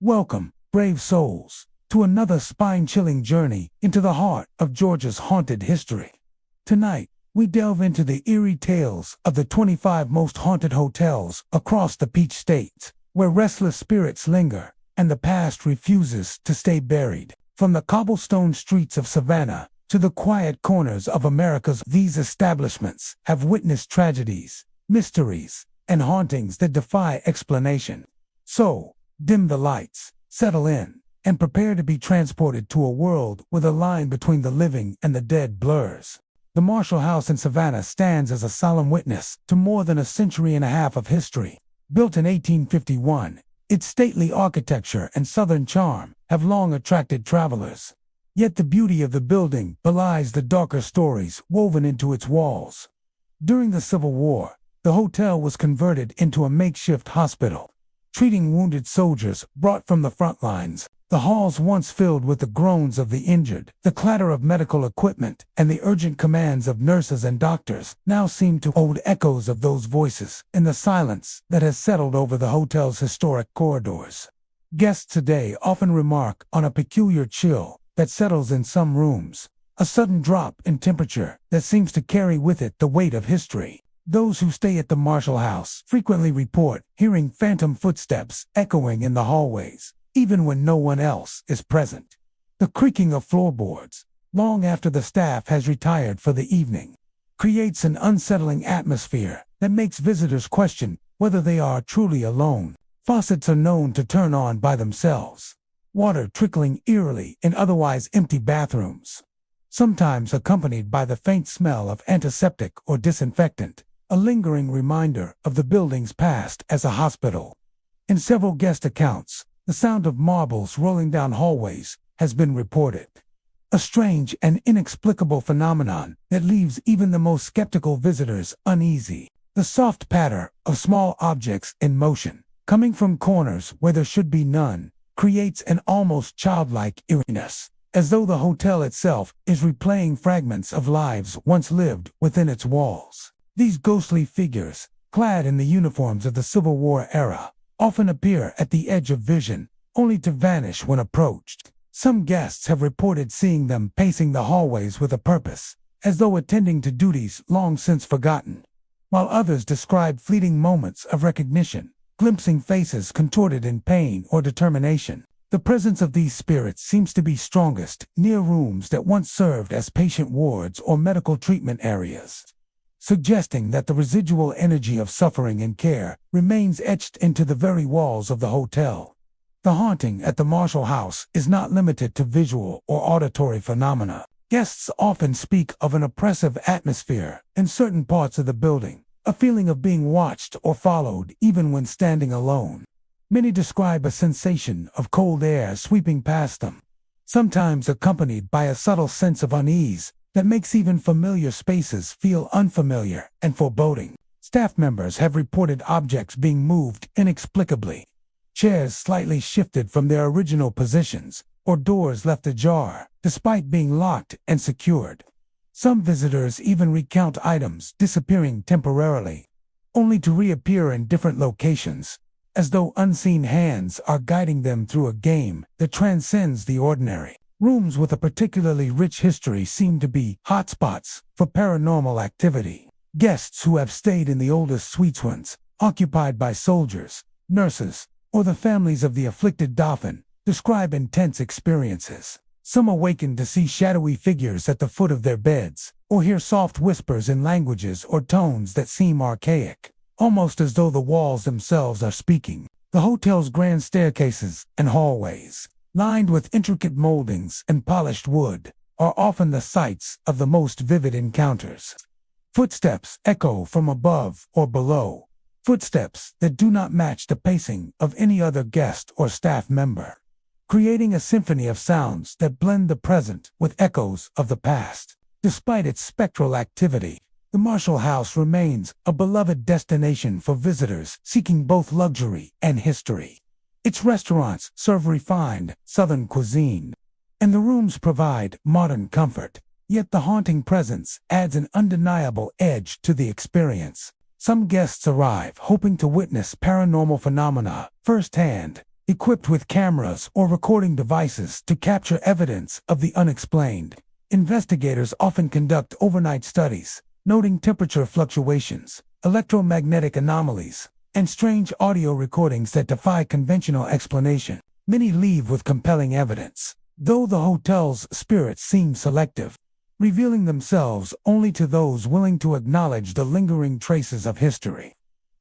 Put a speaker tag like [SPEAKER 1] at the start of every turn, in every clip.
[SPEAKER 1] Welcome, brave souls, to another spine-chilling journey into the heart of Georgia's haunted history. Tonight, we delve into the eerie tales of the 25 most haunted hotels across the Peach State, where restless spirits linger and the past refuses to stay buried. From the cobblestone streets of Savannah to the quiet corners of America's, these establishments have witnessed tragedies, mysteries, and hauntings that defy explanation. So, dim the lights, settle in, and prepare to be transported to a world where the line between the living and the dead blurs. The Marshall House in Savannah stands as a solemn witness to more than a century and a half of history. Built in 1851, its stately architecture and southern charm have long attracted travelers. Yet the beauty of the building belies the darker stories woven into its walls. During the Civil War, the hotel was converted into a makeshift hospital, treating wounded soldiers brought from the front lines. The halls once filled with the groans of the injured, the clatter of medical equipment, and the urgent commands of nurses and doctors now seem to hold echoes of those voices in the silence that has settled over the hotel's historic corridors. Guests today often remark on a peculiar chill that settles in some rooms, a sudden drop in temperature that seems to carry with it the weight of history. Those who stay at the Marshall House frequently report hearing phantom footsteps echoing in the hallways, even when no one else is present. The creaking of floorboards, long after the staff has retired for the evening, creates an unsettling atmosphere that makes visitors question whether they are truly alone. Faucets are known to turn on by themselves, water trickling eerily in otherwise empty bathrooms, sometimes accompanied by the faint smell of antiseptic or disinfectant, a lingering reminder of the building's past as a hospital. In several guest accounts, the sound of marbles rolling down hallways has been reported, a strange and inexplicable phenomenon that leaves even the most skeptical visitors uneasy. The soft patter of small objects in motion, coming from corners where there should be none, creates an almost childlike eeriness, as though the hotel itself is replaying fragments of lives once lived within its walls. These ghostly figures, clad in the uniforms of the Civil War era, often appear at the edge of vision, only to vanish when approached. Some guests have reported seeing them pacing the hallways with a purpose, as though attending to duties long since forgotten, while others describe fleeting moments of recognition, glimpsing faces contorted in pain or determination. The presence of these spirits seems to be strongest near rooms that once served as patient wards or medical treatment areas, suggesting that the residual energy of suffering and care remains etched into the very walls of the hotel. The haunting at the Marshall House is not limited to visual or auditory phenomena. Guests often speak of an oppressive atmosphere in certain parts of the building, a feeling of being watched or followed even when standing alone. Many describe a sensation of cold air sweeping past them, sometimes accompanied by a subtle sense of unease that makes even familiar spaces feel unfamiliar and foreboding. Staff members have reported objects being moved inexplicably, chairs slightly shifted from their original positions, or doors left ajar, despite being locked and secured. Some visitors even recount items disappearing temporarily, only to reappear in different locations, as though unseen hands are guiding them through a game that transcends the ordinary. Rooms with a particularly rich history seem to be hotspots for paranormal activity. Guests who have stayed in the oldest suites, ones occupied by soldiers, nurses, or the families of the afflicted dauphin, describe intense experiences. Some awaken to see shadowy figures at the foot of their beds, or hear soft whispers in languages or tones that seem archaic, almost as though the walls themselves are speaking. The hotel's grand staircases and hallways, lined with intricate moldings and polished wood, are often the sites of the most vivid encounters. Footsteps echo from above or below, footsteps that do not match the pacing of any other guest or staff member, creating a symphony of sounds that blend the present with echoes of the past. Despite its spectral activity, the Marshall House remains a beloved destination for visitors seeking both luxury and history. Its restaurants serve refined Southern cuisine, and the rooms provide modern comfort, yet the haunting presence adds an undeniable edge to the experience. Some guests arrive hoping to witness paranormal phenomena firsthand, equipped with cameras or recording devices to capture evidence of the unexplained. Investigators often conduct overnight studies, noting temperature fluctuations, electromagnetic anomalies, and strange audio recordings that defy conventional explanation. Many leave with compelling evidence, though the hotel's spirits seem selective, revealing themselves only to those willing to acknowledge the lingering traces of history.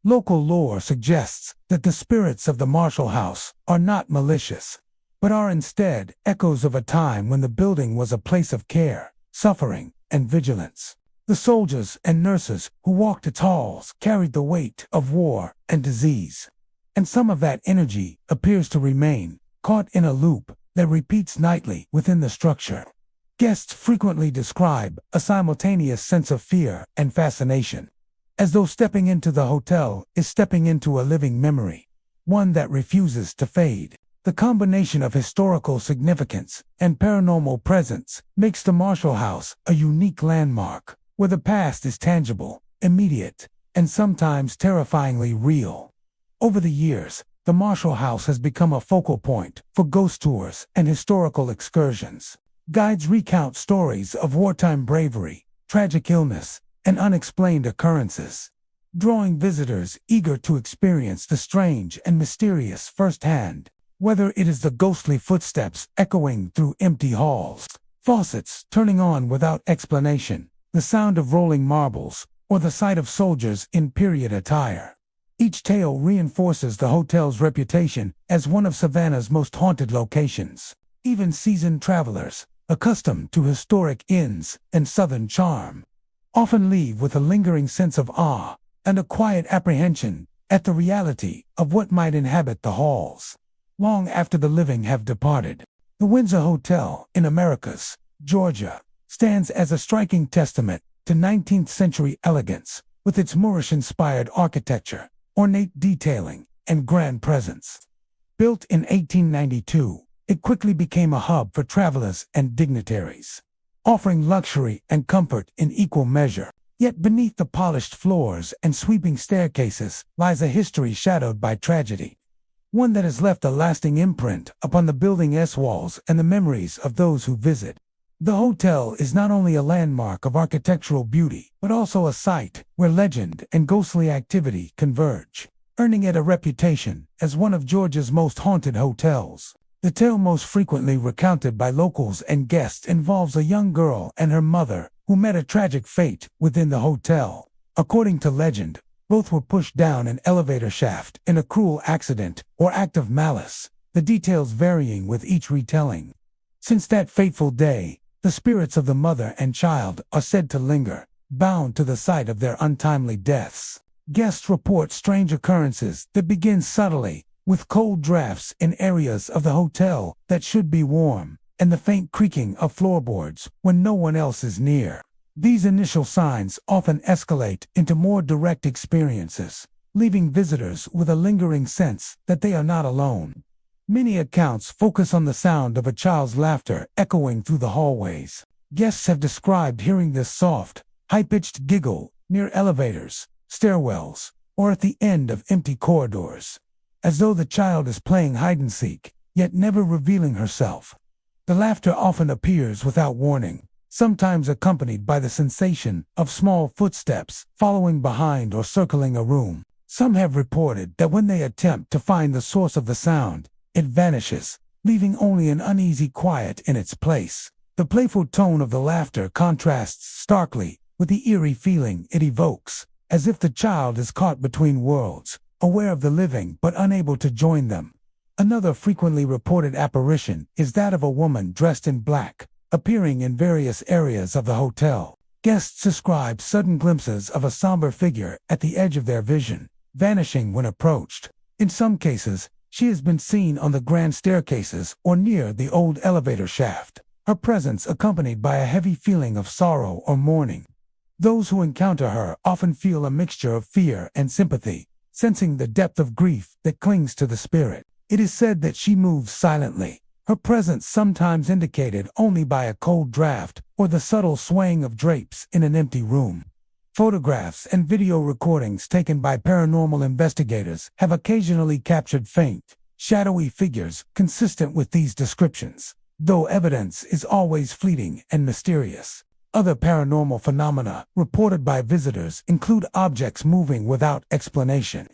[SPEAKER 1] Local lore suggests that the spirits of the Marshall House are not malicious, but are instead echoes of a time when the building was a place of care, suffering, and vigilance. The soldiers and nurses who walked its halls carried the weight of war and disease, and some of that energy appears to remain caught in a loop that repeats nightly within the structure. Guests frequently describe a simultaneous sense of fear and fascination, as though stepping into the hotel is stepping into a living memory, one that refuses to fade. The combination of historical significance and paranormal presence makes the Marshall House a unique landmark, where the past is tangible, immediate, and sometimes terrifyingly real. Over the years, the Marshall House has become a focal point for ghost tours and historical excursions. Guides recount stories of wartime bravery, tragic illness, and unexplained occurrences, drawing visitors eager to experience the strange and mysterious firsthand. Whether it is the ghostly footsteps echoing through empty halls, faucets turning on without explanation, the sound of rolling marbles, or the sight of soldiers in period attire, each tale reinforces the hotel's reputation as one of Savannah's most haunted locations. Even seasoned travelers, accustomed to historic inns and southern charm, often leave with a lingering sense of awe and a quiet apprehension at the reality of what might inhabit the halls long after the living have departed. The Windsor Hotel in Americus, Georgia, stands as a striking testament to 19th-century elegance, with its Moorish-inspired architecture, ornate detailing, and grand presence. Built in 1892, it quickly became a hub for travelers and dignitaries, offering luxury and comfort in equal measure. Yet beneath the polished floors and sweeping staircases lies a history shadowed by tragedy, one that has left a lasting imprint upon the building's walls and the memories of those who visit. The hotel is not only a landmark of architectural beauty, but also a site where legend and ghostly activity converge, earning it a reputation as one of Georgia's most haunted hotels. The tale most frequently recounted by locals and guests involves a young girl and her mother who met a tragic fate within the hotel. According to legend, both were pushed down an elevator shaft in a cruel accident or act of malice, the details varying with each retelling. Since that fateful day, the spirits of the mother and child are said to linger, bound to the site of their untimely deaths. Guests report strange occurrences that begin subtly, with cold drafts in areas of the hotel that should be warm, and the faint creaking of floorboards when no one else is near. These initial signs often escalate into more direct experiences, leaving visitors with a lingering sense that they are not alone. Many accounts focus on the sound of a child's laughter echoing through the hallways. Guests have described hearing this soft, high-pitched giggle near elevators, stairwells, or at the end of empty corridors, as though the child is playing hide-and-seek, yet never revealing herself. The laughter often appears without warning, sometimes accompanied by the sensation of small footsteps following behind or circling a room. Some have reported that when they attempt to find the source of the sound, it vanishes, leaving only an uneasy quiet in its place. The playful tone of the laughter contrasts starkly with the eerie feeling it evokes, as if the child is caught between worlds, aware of the living but unable to join them. Another frequently reported apparition is that of a woman dressed in black, appearing in various areas of the hotel. Guests describe sudden glimpses of a somber figure at the edge of their vision, vanishing when approached. In some cases, she has been seen on the grand staircases or near the old elevator shaft, her presence accompanied by a heavy feeling of sorrow or mourning. Those who encounter her often feel a mixture of fear and sympathy, sensing the depth of grief that clings to the spirit. It is said that she moves silently, her presence sometimes indicated only by a cold draft or the subtle swaying of drapes in an empty room. Photographs and video recordings taken by paranormal investigators have occasionally captured faint, shadowy figures consistent with these descriptions, though evidence is always fleeting and mysterious. Other paranormal phenomena reported by visitors include objects moving without explanation.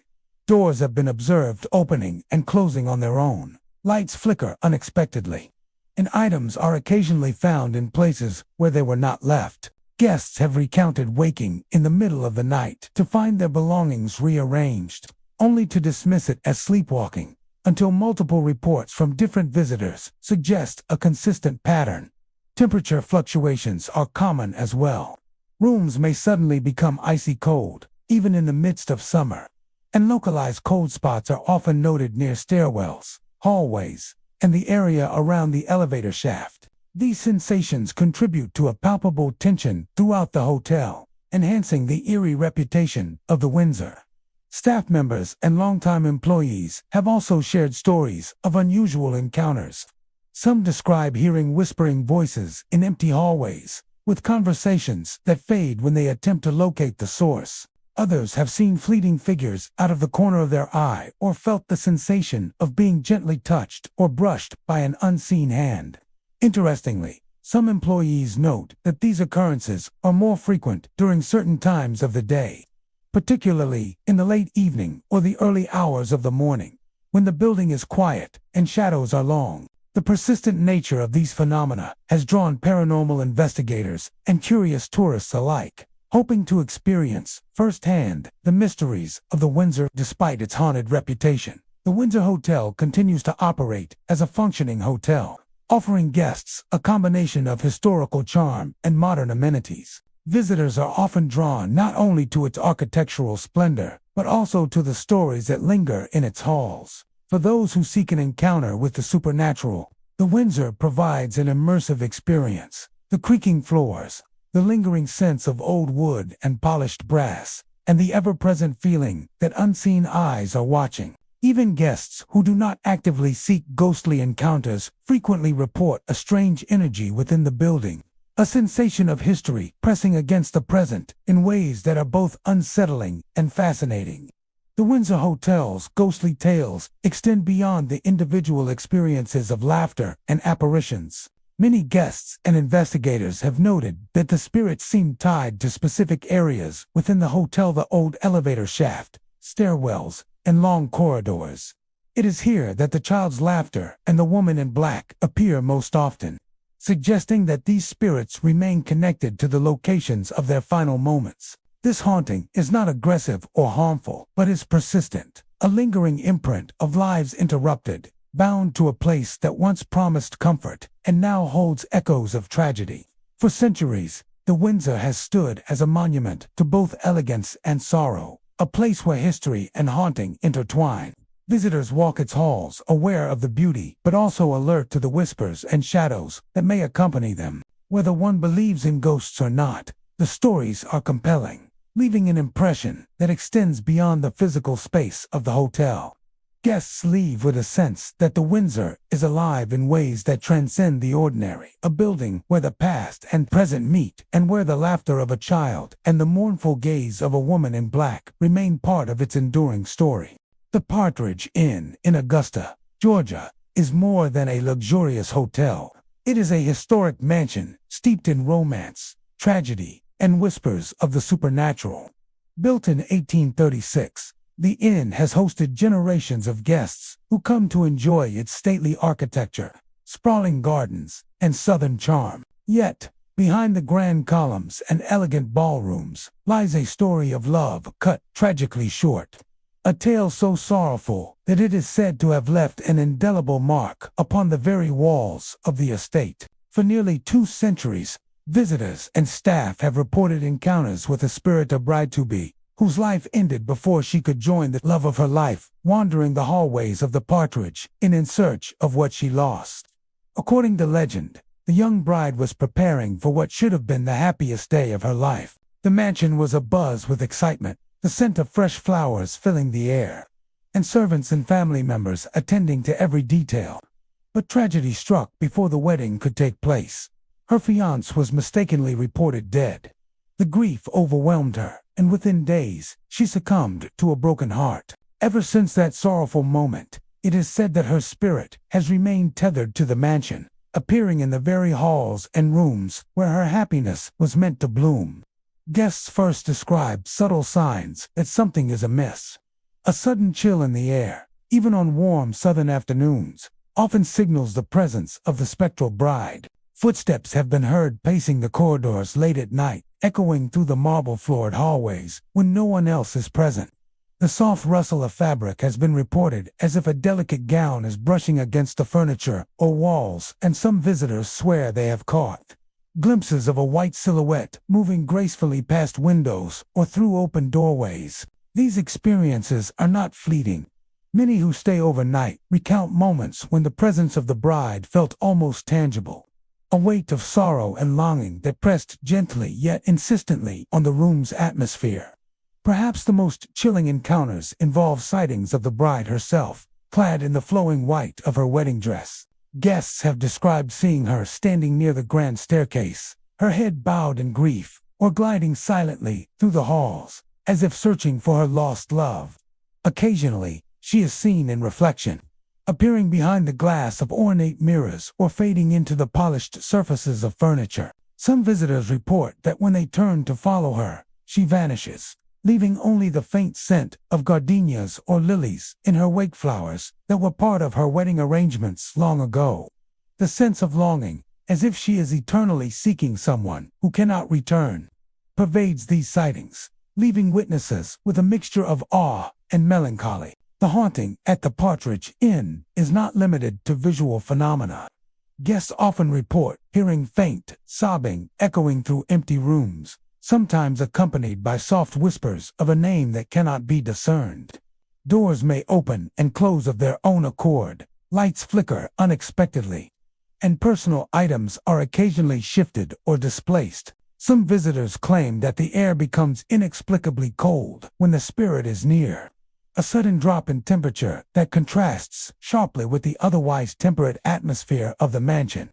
[SPEAKER 1] Doors have been observed opening and closing on their own. Lights flicker unexpectedly, and items are occasionally found in places where they were not left. Guests have recounted waking in the middle of the night to find their belongings rearranged, only to dismiss it as sleepwalking, until multiple reports from different visitors suggest a consistent pattern. Temperature fluctuations are common as well. Rooms may suddenly become icy cold, even in the midst of summer, and localized cold spots are often noted near stairwells, hallways, and the area around the elevator shaft. These sensations contribute to a palpable tension throughout the hotel, enhancing the eerie reputation of the Windsor. Staff members and longtime employees have also shared stories of unusual encounters. Some describe hearing whispering voices in empty hallways, with conversations that fade when they attempt to locate the source. Others have seen fleeting figures out of the corner of their eye or felt the sensation of being gently touched or brushed by an unseen hand. Interestingly, some employees note that these occurrences are more frequent during certain times of the day, particularly in the late evening or the early hours of the morning, when the building is quiet and shadows are long. The persistent nature of these phenomena has drawn paranormal investigators and curious tourists alike, hoping to experience firsthand the mysteries of the Windsor. Despite its haunted reputation, the Windsor Hotel continues to operate as a functioning hotel, offering guests a combination of historical charm and modern amenities. Visitors are often drawn not only to its architectural splendor, but also to the stories that linger in its halls. For those who seek an encounter with the supernatural, the Windsor provides an immersive experience. The creaking floors, the lingering sense of old wood and polished brass, and the ever-present feeling that unseen eyes are watching. Even guests who do not actively seek ghostly encounters frequently report a strange energy within the building, a sensation of history pressing against the present in ways that are both unsettling and fascinating. The Windsor Hotel's ghostly tales extend beyond the individual experiences of laughter and apparitions. Many guests and investigators have noted that the spirits seem tied to specific areas within the hotel: the old elevator shaft, stairwells, and long corridors. It is here that the child's laughter and the woman in black appear most often, suggesting that these spirits remain connected to the locations of their final moments. This haunting is not aggressive or harmful, but is persistent, a lingering imprint of lives interrupted, bound to a place that once promised comfort and now holds echoes of tragedy. For centuries, the Windsor has stood as a monument to both elegance and sorrow, a place where history and haunting intertwine. Visitors walk its halls aware of the beauty, but also alert to the whispers and shadows that may accompany them. Whether one believes in ghosts or not, the stories are compelling, leaving an impression that extends beyond the physical space of the hotel. Guests leave with a sense that the Windsor is alive in ways that transcend the ordinary, a building where the past and present meet, and where the laughter of a child and the mournful gaze of a woman in black remain part of its enduring story. The Partridge Inn in Augusta, Georgia, is more than a luxurious hotel. It is a historic mansion steeped in romance, tragedy, and whispers of the supernatural. Built in 1836, the inn has hosted generations of guests who come to enjoy its stately architecture, sprawling gardens, and southern charm. Yet, behind the grand columns and elegant ballrooms lies a story of love cut tragically short. A tale so sorrowful that it is said to have left an indelible mark upon the very walls of the estate. For nearly 2 centuries, visitors and staff have reported encounters with a spirit of bride-to-be, whose life ended before she could join the love of her life, wandering the hallways of the Partridge Inn in search of what she lost. According to legend, the young bride was preparing for what should have been the happiest day of her life. The mansion was abuzz with excitement, the scent of fresh flowers filling the air, and servants and family members attending to every detail. But tragedy struck before the wedding could take place. Her fiancé was mistakenly reported dead. The grief overwhelmed her, and within days, she succumbed to a broken heart. Ever since that sorrowful moment, It is said that her spirit has remained tethered to the mansion, appearing in the very halls and rooms where her happiness was meant to bloom. Guests first describe subtle signs that something is amiss. A sudden chill in the air, even on warm southern afternoons, often signals the presence of the spectral bride. Footsteps have been heard pacing the corridors late at night, echoing through the marble-floored hallways when no one else is present. The soft rustle of fabric has been reported as if a delicate gown is brushing against the furniture or walls, and some visitors swear they have caught glimpses of a white silhouette moving gracefully past windows or through open doorways. These experiences are not fleeting. Many who stay overnight recount moments when the presence of the bride felt almost tangible, a weight of sorrow and longing that pressed gently yet insistently on the room's atmosphere. Perhaps the most chilling encounters involve sightings of the bride herself, clad in the flowing white of her wedding dress. Guests have described seeing her standing near the grand staircase, her head bowed in grief, or gliding silently through the halls, as if searching for her lost love. Occasionally, she is seen in reflection, appearing behind the glass of ornate mirrors or fading into the polished surfaces of furniture. Some visitors report that when they turn to follow her, she vanishes, leaving only the faint scent of gardenias or lilies in her wake flowers that were part of her wedding arrangements long ago. The sense of longing, as if she is eternally seeking someone who cannot return, pervades these sightings, leaving witnesses with a mixture of awe and melancholy. The haunting at the Partridge Inn is not limited to visual phenomena. Guests often report hearing faint sobbing echoing through empty rooms, sometimes accompanied by soft whispers of a name that cannot be discerned. Doors may open and close of their own accord, lights flicker unexpectedly, and personal items are occasionally shifted or displaced. Some visitors claim that the air becomes inexplicably cold when the spirit is near, a sudden drop in temperature that contrasts sharply with the otherwise temperate atmosphere of the mansion.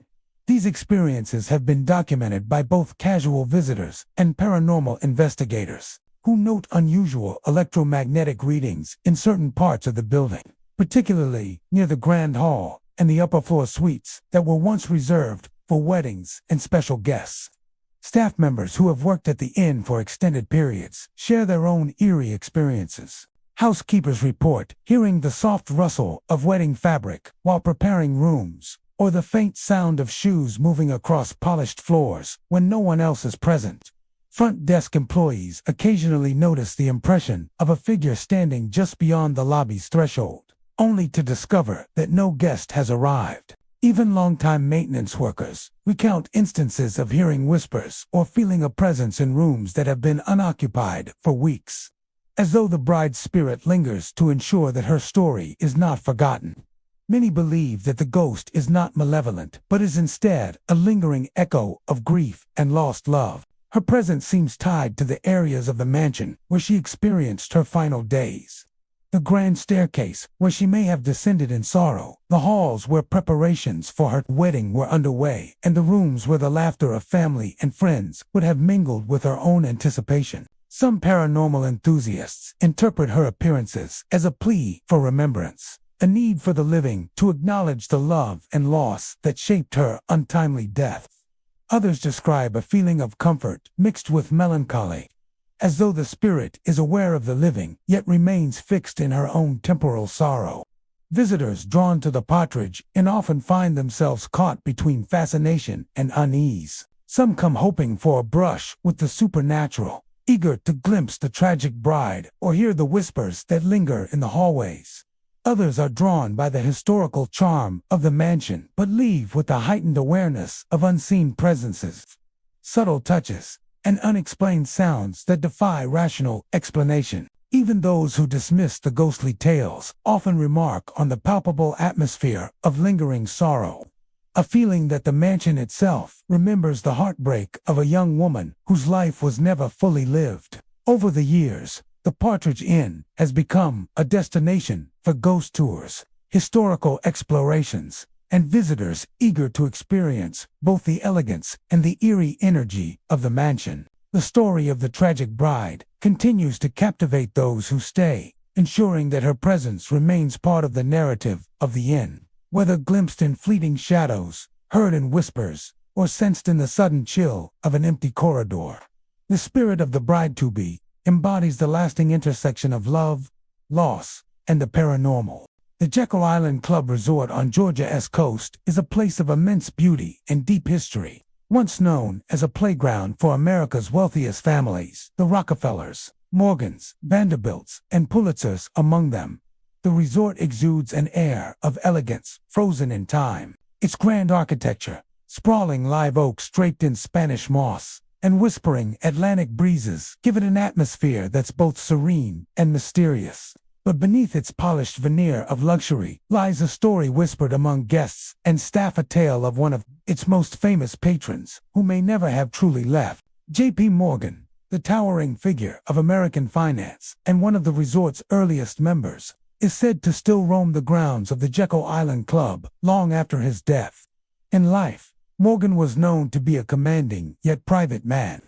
[SPEAKER 1] These experiences have been documented by both casual visitors and paranormal investigators, who note unusual electromagnetic readings in certain parts of the building, particularly near the Grand Hall and the upper floor suites that were once reserved for weddings and special guests. Staff members who have worked at the inn for extended periods share their own eerie experiences. Housekeepers report hearing the soft rustle of wedding fabric while preparing rooms, or the faint sound of shoes moving across polished floors when no one else is present. Front desk employees occasionally notice the impression of a figure standing just beyond the lobby's threshold, only to discover that no guest has arrived. Even longtime maintenance workers recount instances of hearing whispers or feeling a presence in rooms that have been unoccupied for weeks, as though the bride's spirit lingers to ensure that her story is not forgotten. Many believe that the ghost is not malevolent, but is instead a lingering echo of grief and lost love. Her presence seems tied to the areas of the mansion where she experienced her final days. The grand staircase, where she may have descended in sorrow, the halls where preparations for her wedding were underway, and the rooms where the laughter of family and friends would have mingled with her own anticipation. Some paranormal enthusiasts interpret her appearances as a plea for remembrance, a need for the living to acknowledge the love and loss that shaped her untimely death. Others describe a feeling of comfort mixed with melancholy, as though the spirit is aware of the living yet remains fixed in her own temporal sorrow. Visitors drawn to the Partridge Inn often find themselves caught between fascination and unease. Some come hoping for a brush with the supernatural, eager to glimpse the tragic bride or hear the whispers that linger in the hallways. Others are drawn by the historical charm of the mansion, but leave with a heightened awareness of unseen presences, subtle touches, and unexplained sounds that defy rational explanation. Even those who dismiss the ghostly tales often remark on the palpable atmosphere of lingering sorrow, a feeling that the mansion itself remembers the heartbreak of a young woman whose life was never fully lived. Over the years, the Partridge Inn has become a destination for ghost tours, historical explorations, and visitors eager to experience both the elegance and the eerie energy of the mansion. The story of the tragic bride continues to captivate those who stay, ensuring that her presence remains part of the narrative of the inn. Whether glimpsed in fleeting shadows, heard in whispers, or sensed in the sudden chill of an empty corridor, the spirit of the bride-to-be embodies the lasting intersection of love, loss, and the paranormal. The Jekyll Island Club Resort on Georgia's coast is a place of immense beauty and deep history. Once known as a playground for America's wealthiest families, the Rockefellers, Morgans, Vanderbilts, and Pulitzers among them, the resort exudes an air of elegance frozen in time. Its grand architecture, sprawling live oaks draped in Spanish moss, and whispering Atlantic breezes give it an atmosphere that's both serene and mysterious. But beneath its polished veneer of luxury lies a story whispered among guests and staff, a tale of one of its most famous patrons, who may never have truly left. J.P. Morgan, the towering figure of American finance and one of the resort's earliest members, is said to still roam the grounds of the Jekyll Island Club long after his death. In life, Morgan was known to be a commanding yet private man,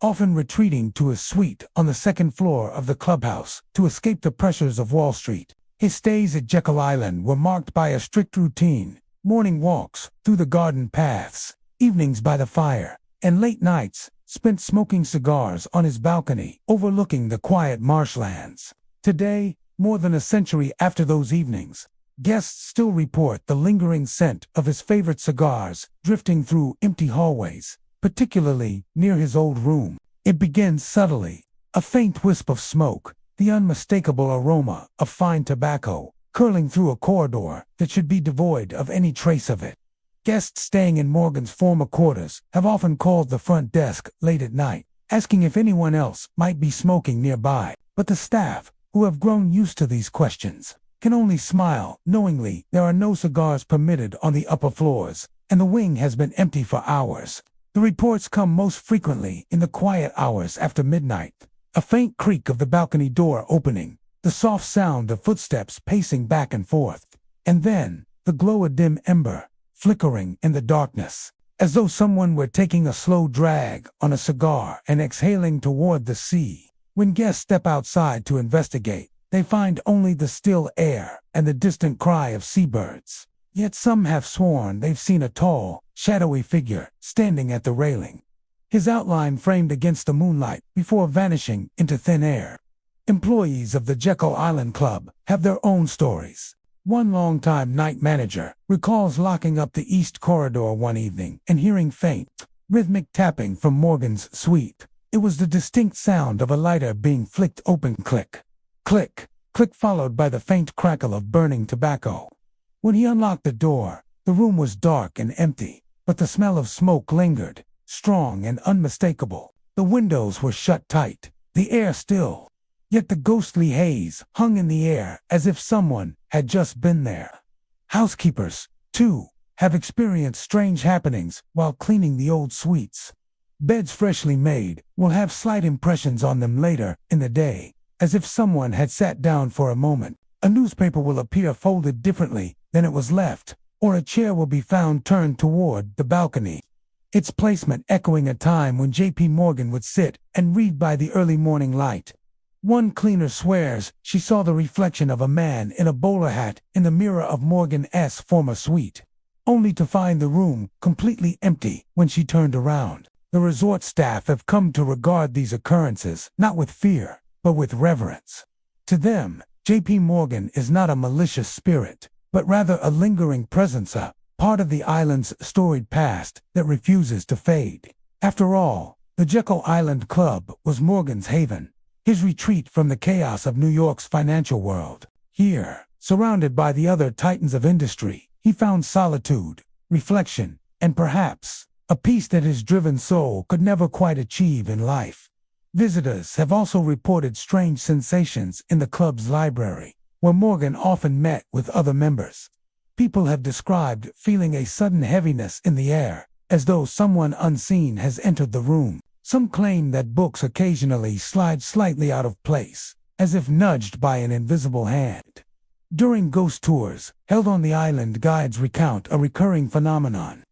[SPEAKER 1] often retreating to his suite on the second floor of the clubhouse to escape the pressures of Wall Street. His stays at Jekyll Island were marked by a strict routine: morning walks through the garden paths, evenings by the fire, and late nights spent smoking cigars on his balcony overlooking the quiet marshlands. Today, more than a century after those evenings, guests still report the lingering scent of his favorite cigars drifting through empty hallways, particularly near his old room. It begins subtly, a faint wisp of smoke, the unmistakable aroma of fine tobacco, curling through a corridor that should be devoid of any trace of it. Guests staying in Morgan's former quarters have often called the front desk late at night, asking if anyone else might be smoking nearby, but the staff, who have grown used to these questions, can only smile knowingly there are no cigars permitted on the upper floors, and the wing has been empty for hours. The reports come most frequently in the quiet hours after midnight. A faint creak of the balcony door opening, the soft sound of footsteps pacing back and forth, and then the glow of a dim ember, flickering in the darkness, as though someone were taking a slow drag on a cigar and exhaling toward the sea. When guests step outside to investigate, they find only the still air and the distant cry of seabirds. Yet some have sworn they've seen a tall, shadowy figure standing at the railing, his outline framed against the moonlight before vanishing into thin air. Employees of the Jekyll Island Club have their own stories. One longtime night manager recalls locking up the east corridor one evening and hearing faint, rhythmic tapping from Morgan's suite. It was the distinct sound of a lighter being flicked open. Click, click, click, followed by the faint crackle of burning tobacco. When he unlocked the door, the room was dark and empty, but the smell of smoke lingered, strong and unmistakable. The windows were shut tight, the air still, yet the ghostly haze hung in the air as if someone had just been there. Housekeepers, too, have experienced strange happenings while cleaning the old suites. Beds freshly made will have slight impressions on them later in the day, as if someone had sat down for a moment. A newspaper will appear folded differently than it was left, or a chair will be found turned toward the balcony, its placement echoing a time when J.P. Morgan would sit and read by the early morning light. One cleaner swears she saw the reflection of a man in a bowler hat in the mirror of Morgan's former suite, only to find the room completely empty when she turned around. The resort staff have come to regard these occurrences not with fear, but with reverence. To them, J.P. Morgan is not a malicious spirit, but rather a lingering presence, a part of the island's storied past that refuses to fade. After all, the Jekyll Island Club was Morgan's haven, his retreat from the chaos of New York's financial world. Here, surrounded by the other titans of industry, he found solitude, reflection, and perhaps a peace that his driven soul could never quite achieve in life. Visitors have also reported strange sensations in the club's library, where Morgan often met with other members. People have described feeling a sudden heaviness in the air, as though someone unseen has entered the room. Some claim that books occasionally slide slightly out of place, as if nudged by an invisible hand. During ghost tours held on the island, guides recount a recurring phenomenon.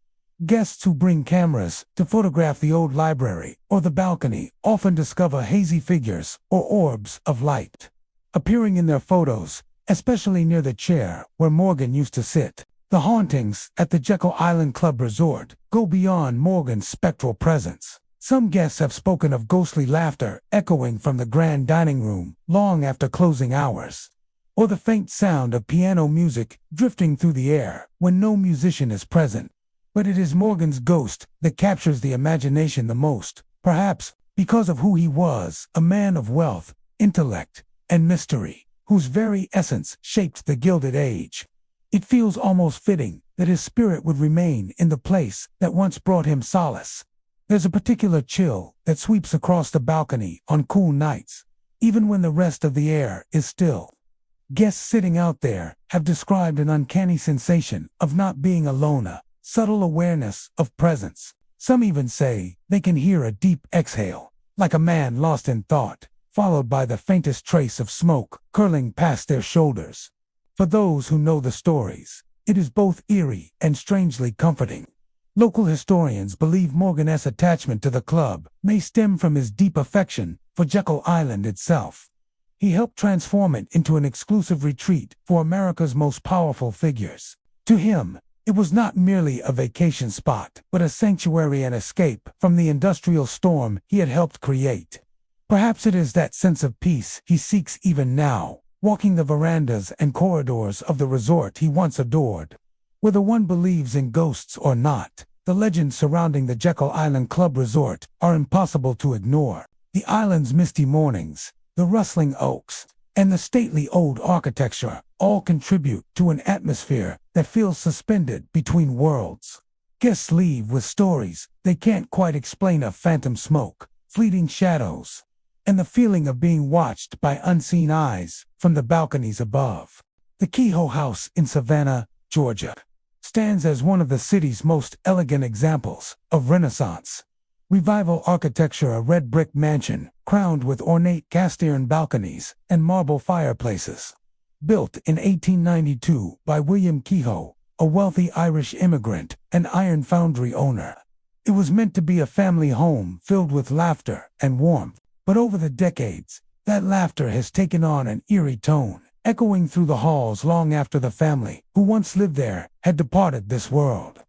[SPEAKER 1] Guests who bring cameras to photograph the old library or the balcony often discover hazy figures or orbs of light. appearing in their photos, especially near the chair where Morgan used to sit. The hauntings at the Jekyll Island Club Resort go beyond Morgan's spectral presence. Some guests have spoken of ghostly laughter echoing from the grand dining room long after closing hours, or the faint sound of piano music drifting through the air when no musician is present. But it is Morgan's ghost that captures the imagination the most, perhaps because of who he was, a man of wealth, intellect, and mystery, whose very essence shaped the Gilded Age. It feels almost fitting that his spirit would remain in the place that once brought him solace. There's a particular chill that sweeps across the balcony on cool nights, even when the rest of the air is still. Guests sitting out there have described an uncanny sensation of not being alone, a subtle awareness of presence. Some even say they can hear a deep exhale, like a man lost in thought, followed by the faintest trace of smoke curling past their shoulders. For those who know the stories, it is both eerie and strangely comforting. Local historians believe Morgan's attachment to the club may stem from his deep affection for Jekyll Island itself. He helped transform it into an exclusive retreat for America's most powerful figures. To him, it was not merely a vacation spot, but a sanctuary and escape from the industrial storm he had helped create. Perhaps it is that sense of peace he seeks even now, walking the verandas and corridors of the resort he once adored. Whether one believes in ghosts or not, the legends surrounding the Jekyll Island Club Resort are impossible to ignore. The island's misty mornings, the rustling oaks, and the stately old architecture all contribute to an atmosphere that feels suspended between worlds. Guests leave with stories they can't quite explain of phantom smoke, fleeting shadows, and the feeling of being watched by unseen eyes from the balconies above. The Kehoe House in Savannah, Georgia, stands as one of the city's most elegant examples of Renaissance Revival architecture, a red brick mansion crowned with ornate cast-iron balconies and marble fireplaces. Built in 1892 by William Kehoe, a wealthy Irish immigrant and iron foundry owner. It was meant to be a family home filled with laughter and warmth. But over the decades, that laughter has taken on an eerie tone, echoing through the halls long after the family who once lived there had departed this world.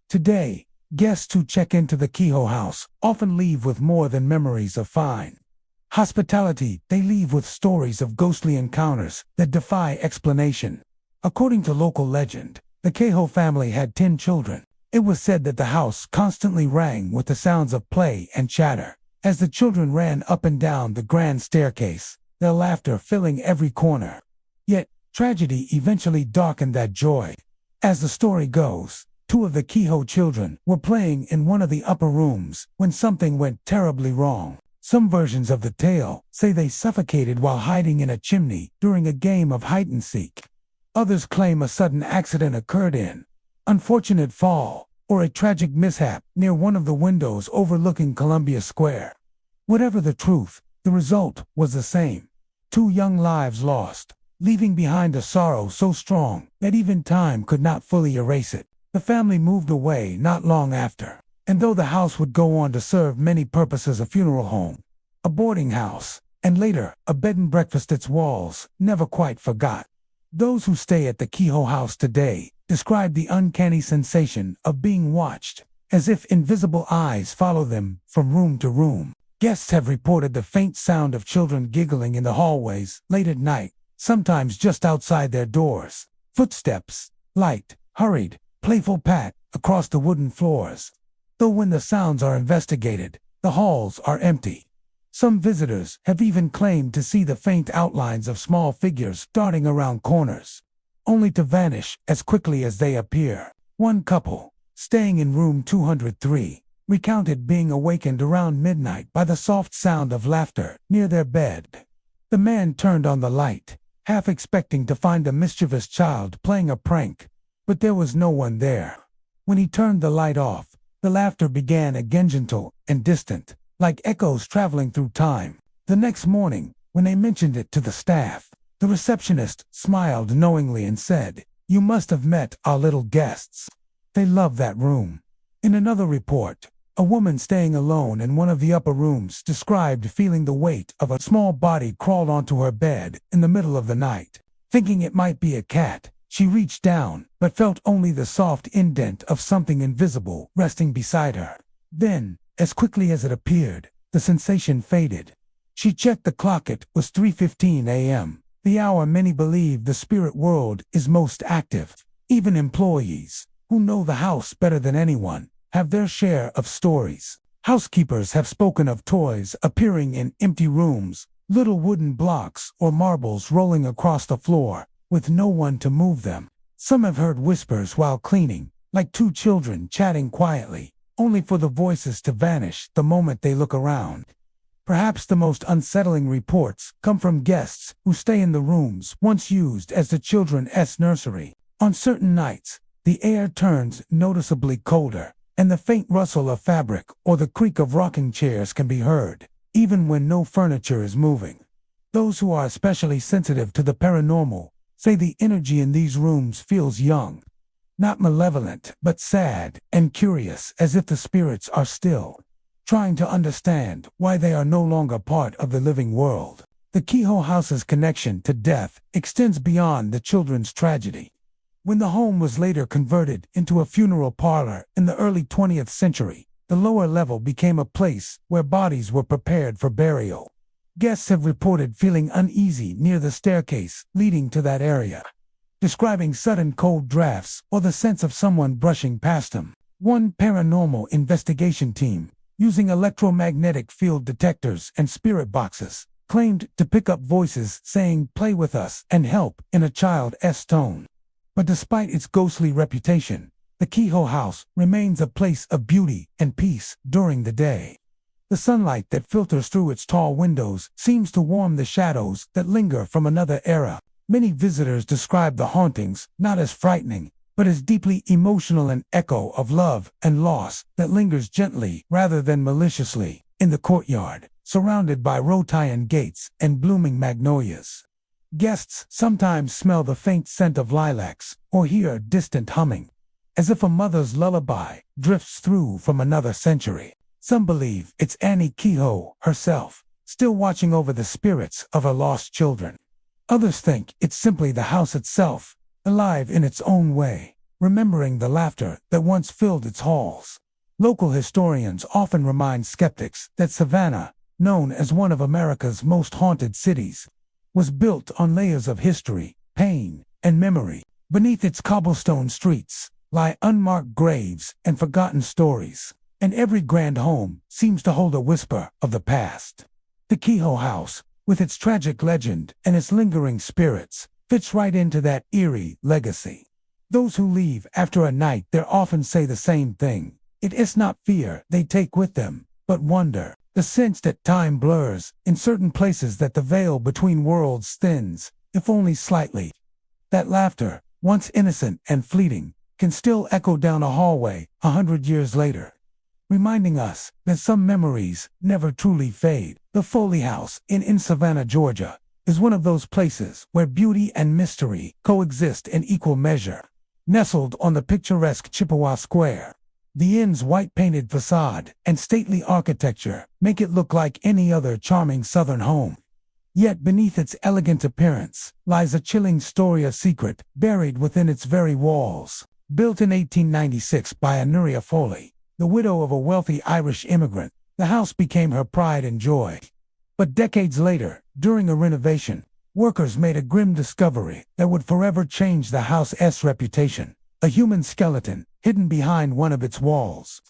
[SPEAKER 1] Today, guests who check into the Kehoe House often leave with more than memories of fine hospitality. They leave with stories of ghostly encounters that defy explanation. According to local legend, the Kehoe family had 10 children. It was said that the house constantly rang with the sounds of play and chatter as the children ran up and down the grand staircase, their laughter filling every corner. Yet, tragedy eventually darkened that joy. As the story goes, 2 of the Kehoe children were playing in one of the upper rooms when something went terribly wrong. Some versions of the tale say they suffocated while hiding in a chimney during a game of hide-and-seek. Others claim a sudden accident occurred in unfortunate fall or a tragic mishap near one of the windows overlooking Columbia Square. Whatever the truth, the result was the same. 2 young lives lost, leaving behind a sorrow so strong that even time could not fully erase it. The family moved away not long after, and though the house would go on to serve many purposes, a funeral home, a boarding house, and later a bed and breakfast, its walls never quite forgot. Those who stay at the Kehoe House today describe the uncanny sensation of being watched, as if invisible eyes follow them from room to room. Guests have reported the faint sound of children giggling in the hallways late at night, sometimes just outside their doors. Footsteps, light, hurried, playful pat across the wooden floors. Though when the sounds are investigated, the halls are empty. Some visitors have even claimed to see the faint outlines of small figures darting around corners, only to vanish as quickly as they appear. One couple, staying in room 203, recounted being awakened around midnight by the soft sound of laughter near their bed. The man turned on the light, half expecting to find a mischievous child playing a prank, but there was no one there. When he turned the light off, the laughter began again, gentle and distant, like echoes traveling through time. The next morning, when they mentioned it to the staff, the receptionist smiled knowingly and said, "You must have met our little guests. They love that room." In another report, A woman staying alone in one of the upper rooms described feeling the weight of a small body crawled onto her bed in the middle of the night. Thinking it might be a cat, she reached down, but felt only the soft indent of something invisible resting beside her. Then, as quickly as it appeared, the sensation faded. She checked the clock. It was 3:15 a.m., the hour many believe the spirit world is most active. Even employees, who know the house better than anyone, have their share of stories. Housekeepers have spoken of toys appearing in empty rooms, little wooden blocks or marbles rolling across the floor, with no one to move them. Some have heard whispers while cleaning, like two children chatting quietly, only for the voices to vanish the moment they look around. Perhaps the most unsettling reports come from guests who stay in the rooms once used as the children's nursery. On certain nights, the air turns noticeably colder, and the faint rustle of fabric or the creak of rocking chairs can be heard, even when no furniture is moving. Those who are especially sensitive to the paranormal say the energy in these rooms feels young, not malevolent, but sad and curious, as if the spirits are still trying to understand why they are no longer part of the living world. The Kehoe house's connection to death extends beyond the children's tragedy. When the home was later converted into a funeral parlor in the early 20th century, the lower level became a place where bodies were prepared for burial. Guests have reported feeling uneasy near the staircase leading to that area, describing sudden cold drafts or the sense of someone brushing past them. One paranormal investigation team, using electromagnetic field detectors and spirit boxes, claimed to pick up voices saying "play with us" and "help" in a child's tone. But despite its ghostly reputation, the Kehoe house remains a place of beauty and peace during the day. The sunlight that filters through its tall windows seems to warm the shadows that linger from another era. Many visitors describe the hauntings not as frightening, but as deeply emotional, an echo of love and loss that lingers gently rather than maliciously in the courtyard, surrounded by wrought iron gates and blooming magnolias. Guests sometimes smell the faint scent of lilacs or hear distant humming, as if a mother's lullaby drifts through from another century. Some believe it's Annie Kehoe herself, still watching over the spirits of her lost children. Others think it's simply the house itself, alive in its own way, remembering the laughter that once filled its halls. Local historians often remind skeptics that Savannah, known as one of America's most haunted cities, was built on layers of history, pain, and memory. Beneath its cobblestone streets lie unmarked graves and forgotten stories, and every grand home seems to hold a whisper of the past. The Kehoe house, with its tragic legend and its lingering spirits, fits right into that eerie legacy. Those who leave after a night there often say the same thing. It is not fear they take with them, but wonder, the sense that time blurs in certain places, that the veil between worlds thins, if only slightly. That laughter, once innocent and fleeting, can still echo down a hallway 100 years later, reminding us that some memories never truly fade. The Foley House in Savannah, Georgia, is one of those places where beauty and mystery coexist in equal measure. Nestled on the picturesque Chippewa Square, the inn's white-painted facade and stately architecture make it look like any other charming southern home. Yet beneath its elegant appearance lies a chilling story, a secret buried within its very walls. Built in 1896 by Honoria Foley, the widow of a wealthy Irish immigrant, the house became her pride and joy. But decades later, during a renovation, workers made a grim discovery that would forever change the house's reputation: a human skeleton hidden behind one of its walls.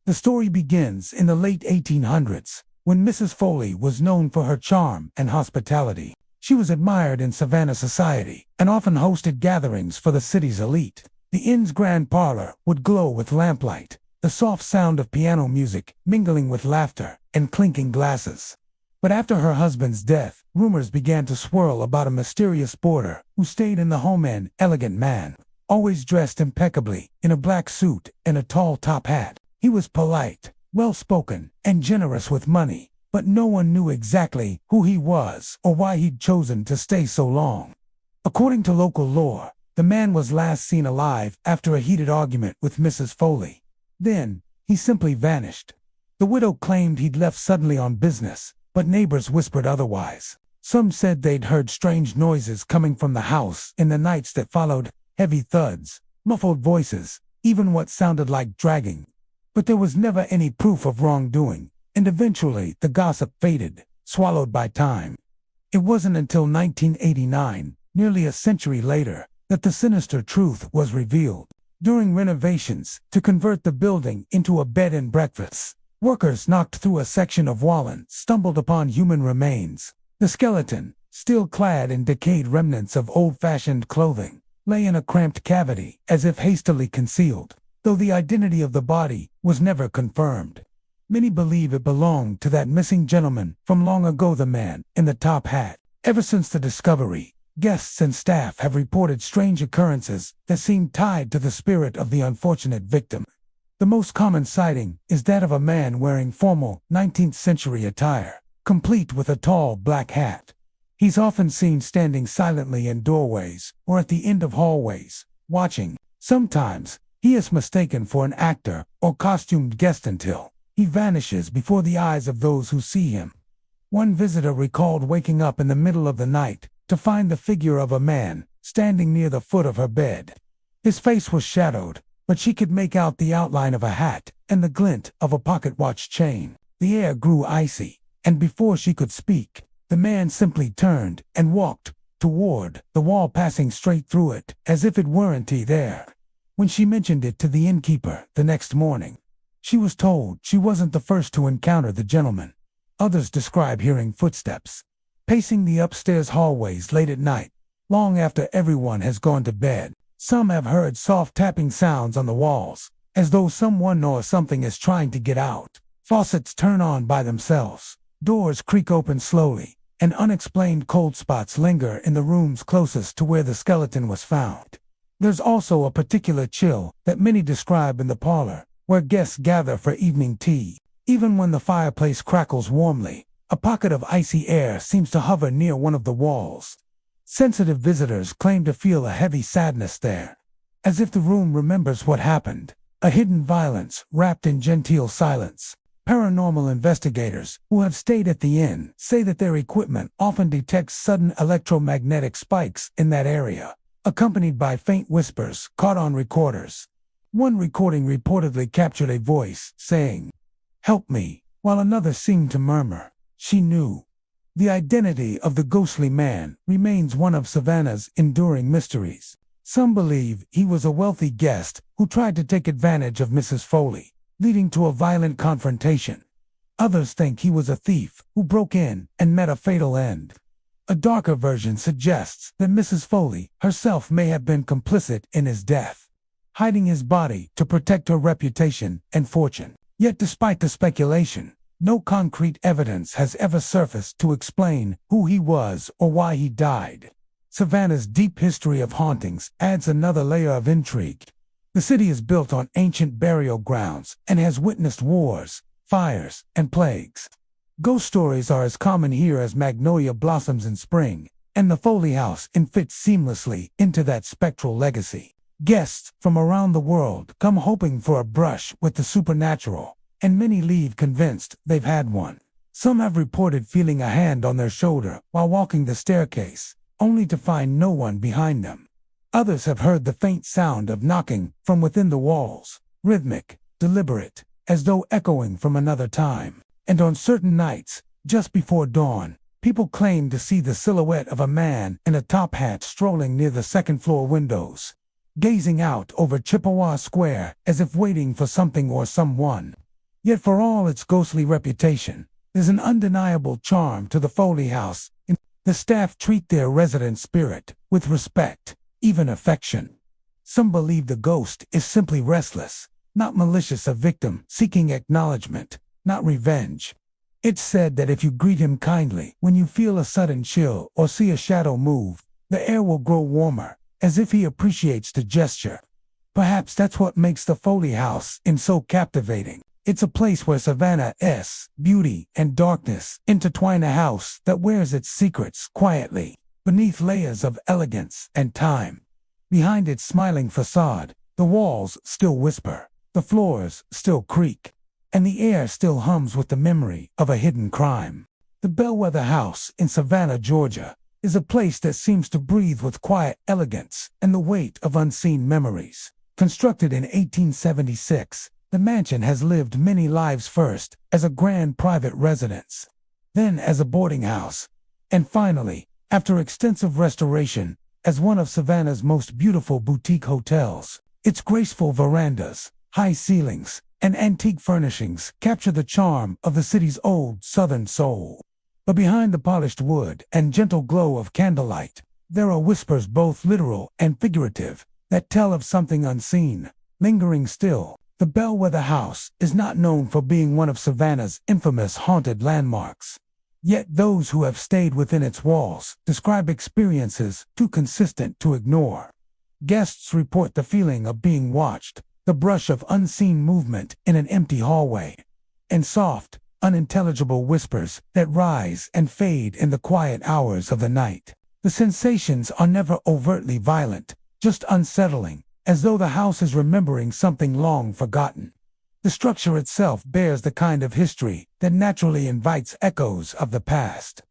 [SPEAKER 1] The story begins in the late 1800s, when Mrs. Foley was known for her charm and hospitality. She was admired in Savannah society and often hosted gatherings for the city's elite. The inn's grand parlor would glow with lamplight, the soft sound of piano music mingling with laughter and clinking glasses. But after her husband's death, rumors began to swirl about a mysterious boarder who stayed in the home, an elegant man, always dressed impeccably in a black suit and a tall top hat. He was polite, well-spoken, and generous with money, but no one knew exactly who he was or why he'd chosen to stay so long. According to local lore, the man was last seen alive after a heated argument with Mrs. Foley. Then, he simply vanished. The widow claimed he'd left suddenly on business, but neighbors whispered otherwise. Some said they'd heard strange noises coming from the house in the nights that followed, heavy thuds, muffled voices, even what sounded like dragging. But there was never any proof of wrongdoing, and eventually the gossip faded, swallowed by time. It wasn't until 1989, nearly a century later, that the sinister truth was revealed. During renovations to convert the building into a bed and breakfast, workers knocked through a section of wall and stumbled upon human remains. The skeleton, still clad in decayed remnants of old-fashioned clothing, lay in a cramped cavity as if hastily concealed, though the identity of the body was never confirmed. Many believe it belonged to that missing gentleman from long ago, the man in the top hat. Ever since the discovery, guests and staff have reported strange occurrences that seem tied to the spirit of the unfortunate victim. The most common sighting is that of a man wearing formal 19th century attire, complete with a tall black hat. He's often seen standing silently in doorways or at the end of hallways, watching. Sometimes, he is mistaken for an actor or costumed guest until he vanishes before the eyes of those who see him. One visitor recalled waking up in the middle of the night to find the figure of a man standing near the foot of her bed. His face was shadowed, but she could make out the outline of a hat and the glint of a pocket watch chain. The air grew icy, and before she could speak, the man simply turned and walked toward the wall, passing straight through it, as if it weren't there. When she mentioned it to the innkeeper the next morning, she was told she wasn't the first to encounter the gentleman. Others describe hearing footsteps pacing the upstairs hallways late at night, long after everyone has gone to bed. Some have heard soft tapping sounds on the walls, as though someone or something is trying to get out. Faucets turn on by themselves, doors creak open slowly, and unexplained cold spots linger in the rooms closest to where the skeleton was found. There's also a particular chill that many describe in the parlor, where guests gather for evening tea. Even when the fireplace crackles warmly, a pocket of icy air seems to hover near one of the walls. Sensitive visitors claim to feel a heavy sadness there, as if the room remembers what happened, a hidden violence wrapped in genteel silence. Paranormal investigators who have stayed at the inn say that their equipment often detects sudden electromagnetic spikes in that area, accompanied by faint whispers caught on recorders. One recording reportedly captured a voice saying, "Help me," while another seemed to murmur, "She knew." The identity of the ghostly man remains one of Savannah's enduring mysteries. Some believe he was a wealthy guest who tried to take advantage of Mrs. Foley, leading to a violent confrontation. Others think he was a thief who broke in and met a fatal end. A darker version suggests that Mrs. Foley herself may have been complicit in his death, hiding his body to protect her reputation and fortune. Yet despite the speculation, no concrete evidence has ever surfaced to explain who he was or why he died. Savannah's deep history of hauntings adds another layer of intrigue. The city is built on ancient burial grounds and has witnessed wars, fires, and plagues. Ghost stories are as common here as magnolia blossoms in spring, and the Foley House fits seamlessly into that spectral legacy. Guests from around the world come hoping for a brush with the supernatural, and many leave convinced they've had one. Some have reported feeling a hand on their shoulder while walking the staircase, only to find no one behind them. Others have heard the faint sound of knocking from within the walls, rhythmic, deliberate, as though echoing from another time. And on certain nights, just before dawn, people claim to see the silhouette of a man in a top hat strolling near the second-floor windows, gazing out over Chippewa Square as if waiting for something or someone. Yet for all its ghostly reputation, there's an undeniable charm to the Foley House. The staff treat their resident spirit with respect, even affection. Some believe the ghost is simply restless, not malicious, a victim seeking acknowledgement, not revenge. It's said that if you greet him kindly when you feel a sudden chill or see a shadow move, the air will grow warmer, as if he appreciates the gesture. Perhaps that's what makes the Foley House so captivating. It's a place where Savannah's beauty and darkness intertwine, a house that wears its secrets quietly, beneath layers of elegance and time. Behind its smiling facade, the walls still whisper, the floors still creak, and the air still hums with the memory of a hidden crime. The Bellwether House in Savannah, Georgia, is a place that seems to breathe with quiet elegance and the weight of unseen memories. Constructed in 1876, the mansion has lived many lives, first as a grand private residence, then as a boarding house, and finally, after extensive restoration, as one of Savannah's most beautiful boutique hotels. Its graceful verandas, high ceilings, and antique furnishings capture the charm of the city's old Southern soul. But behind the polished wood and gentle glow of candlelight, there are whispers, both literal and figurative, that tell of something unseen, lingering still. The Bellwether House is not known for being one of Savannah's infamous haunted landmarks. Yet those who have stayed within its walls describe experiences too consistent to ignore. Guests report the feeling of being watched, the brush of unseen movement in an empty hallway, and soft, unintelligible whispers that rise and fade in the quiet hours of the night. The sensations are never overtly violent, just unsettling, as though the house is remembering something long forgotten. The structure itself bears the kind of history that naturally invites echoes of the past.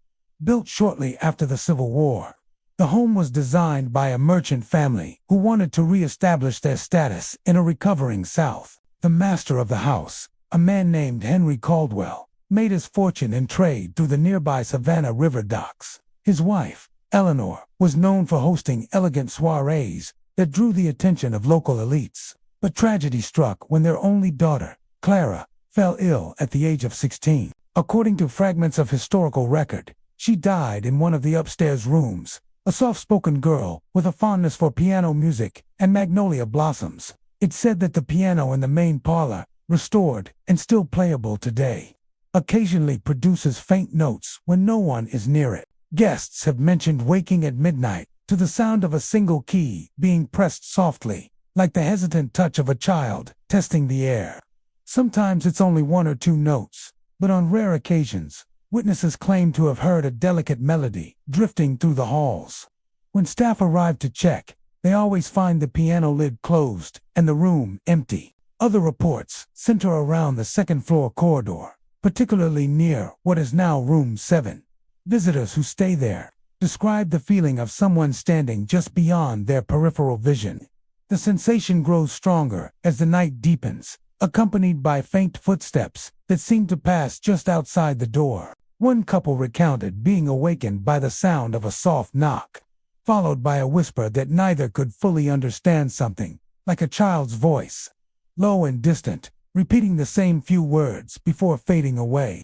[SPEAKER 1] Built shortly after the Civil War, the home was designed by a merchant family who wanted to re-establish their status in a recovering South. The master of the house, a man named Henry Caldwell, made his fortune in trade through the nearby Savannah River docks. His wife, Eleanor, was known for hosting elegant soirees that drew the attention of local elites. But tragedy struck when their only daughter, Clara, fell ill at the age of 16. According to fragments of historical record, she died in one of the upstairs rooms, a soft-spoken girl with a fondness for piano music and magnolia blossoms. It's said that the piano in the main parlor, restored and still playable today, occasionally produces faint notes when no one is near it. Guests have mentioned waking at midnight to the sound of a single key being pressed softly, like the hesitant touch of a child testing the air. Sometimes it's only one or two notes, but on rare occasions, witnesses claim to have heard a delicate melody drifting through the halls. When staff arrive to check, they always find the piano lid closed and the room empty. Other reports center around the second-floor corridor, particularly near what is now Room 7. Visitors who stay there describe the feeling of someone standing just beyond their peripheral vision. The sensation grows stronger as the night deepens, accompanied by faint footsteps that seem to pass just outside the door. One couple recounted being awakened by the sound of a soft knock, followed by a whisper that neither could fully understand, something like a child's voice, low and distant, repeating the same few words before fading away.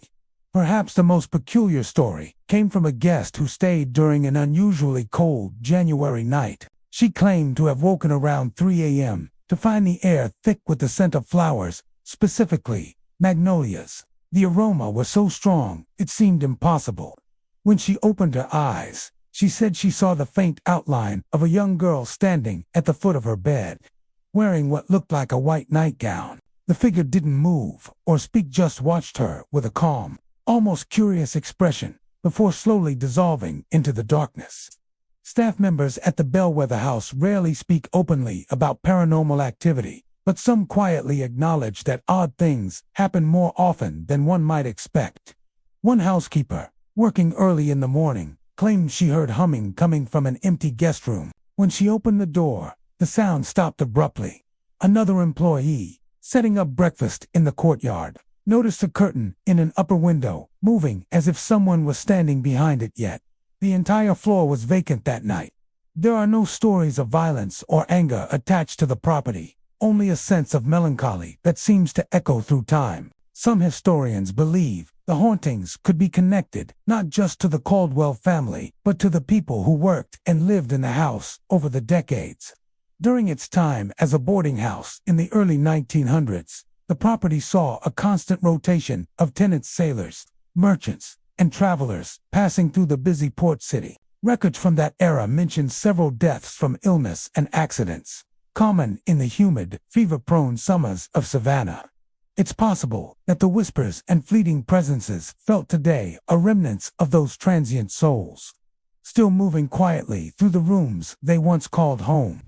[SPEAKER 1] Perhaps the most peculiar story came from a guest who stayed during an unusually cold January night. She claimed to have woken around 3 a.m. to find the air thick with the scent of flowers, specifically magnolias. The aroma was so strong, it seemed impossible. When she opened her eyes, she said she saw the faint outline of a young girl standing at the foot of her bed, wearing what looked like a white nightgown. The figure didn't move or speak, just watched her with a calm, almost curious expression before slowly dissolving into the darkness. Staff members at the Bellwether House rarely speak openly about paranormal activity, but some quietly acknowledge that odd things happen more often than one might expect. One housekeeper, working early in the morning, claimed she heard humming coming from an empty guest room. When she opened the door, the sound stopped abruptly. Another employee, setting up breakfast in the courtyard, noticed a curtain in an upper window moving as if someone was standing behind it, yet the entire floor was vacant that night. There are no stories of violence or anger attached to the property, only a sense of melancholy that seems to echo through time. Some historians believe the hauntings could be connected not just to the Caldwell family, but to the people who worked and lived in the house over the decades. During its time as a boarding house in the early 1900s, the property saw a constant rotation of tenants, sailors, merchants, and travelers passing through the busy port city. Records from that era mention several deaths from illness and accidents, common in the humid, fever-prone summers of Savannah. It's possible that the whispers and fleeting presences felt today are remnants of those transient souls, still moving quietly through the rooms they once called home.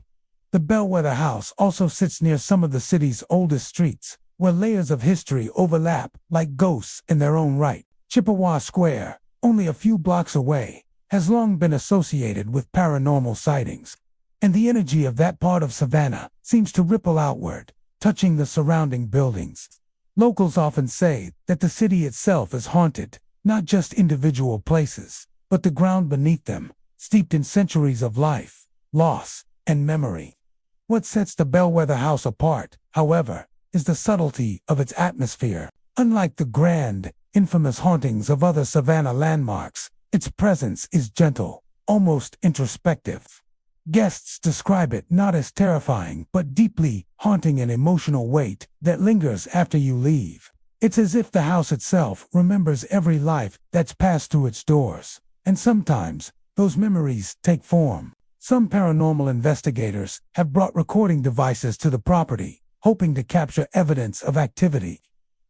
[SPEAKER 1] The Bellwether House also sits near some of the city's oldest streets, where layers of history overlap like ghosts in their own right. Chippewa Square, only a few blocks away, has long been associated with paranormal sightings, and the energy of that part of Savannah seems to ripple outward, touching the surrounding buildings. Locals often say that the city itself is haunted, not just individual places, but the ground beneath them, steeped in centuries of life, loss, and memory. What sets the Bellwether House apart, however, is the subtlety of its atmosphere. Unlike the grand, infamous hauntings of other Savannah landmarks, its presence is gentle, almost introspective. Guests describe it not as terrifying but deeply haunting, an emotional weight that lingers after you leave. It's as if the house itself remembers every life that's passed through its doors, and sometimes those memories take form. Some paranormal investigators have brought recording devices to the property, hoping to capture evidence of activity.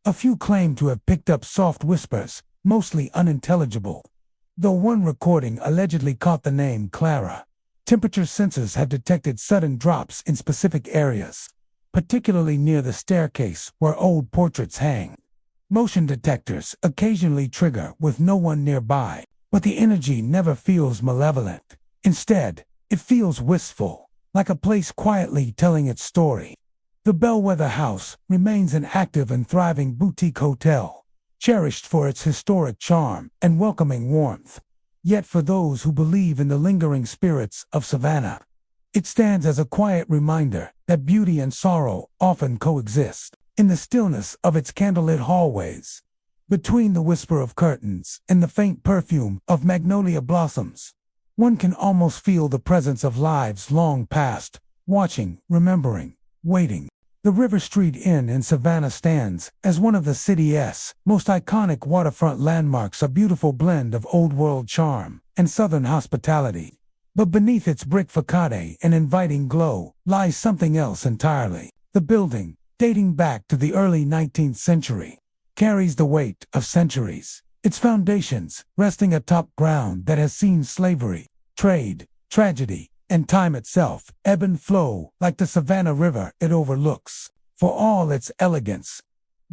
[SPEAKER 1] A few claim to have picked up soft whispers, mostly unintelligible, though one recording allegedly caught the name Clara. Temperature sensors have detected sudden drops in specific areas, particularly near the staircase where old portraits hang. Motion detectors occasionally trigger with no one nearby, but the energy never feels malevolent. Instead, it feels wistful, like a place quietly telling its story. The Bellwether House remains an active and thriving boutique hotel, cherished for its historic charm and welcoming warmth. Yet for those who believe in the lingering spirits of Savannah, it stands as a quiet reminder that beauty and sorrow often coexist. In the stillness of its candlelit hallways, between the whisper of curtains and the faint perfume of magnolia blossoms, one can almost feel the presence of lives long past, watching, remembering, waiting. The River Street Inn in Savannah stands as one of the city's most iconic waterfront landmarks, a beautiful blend of old-world charm and southern hospitality. But beneath its brick facade and inviting glow lies something else entirely. The building, dating back to the early 19th century, carries the weight of centuries. Its foundations resting atop ground that has seen slavery, trade, tragedy, and time itself ebb and flow like the Savannah River it overlooks. For all its elegance,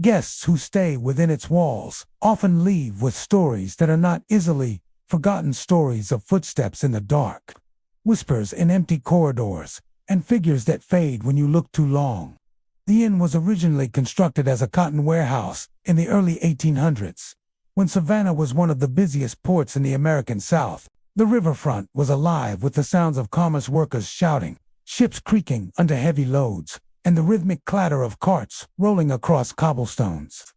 [SPEAKER 1] guests who stay within its walls often leave with stories that are not easily forgotten, stories of footsteps in the dark, whispers in empty corridors, and figures that fade when you look too long. The inn was originally constructed as a cotton warehouse in the early 1800s. When Savannah was one of the busiest ports in the American South, the riverfront was alive with the sounds of commerce workers shouting, ships creaking under heavy loads, and the rhythmic clatter of carts rolling across cobblestones.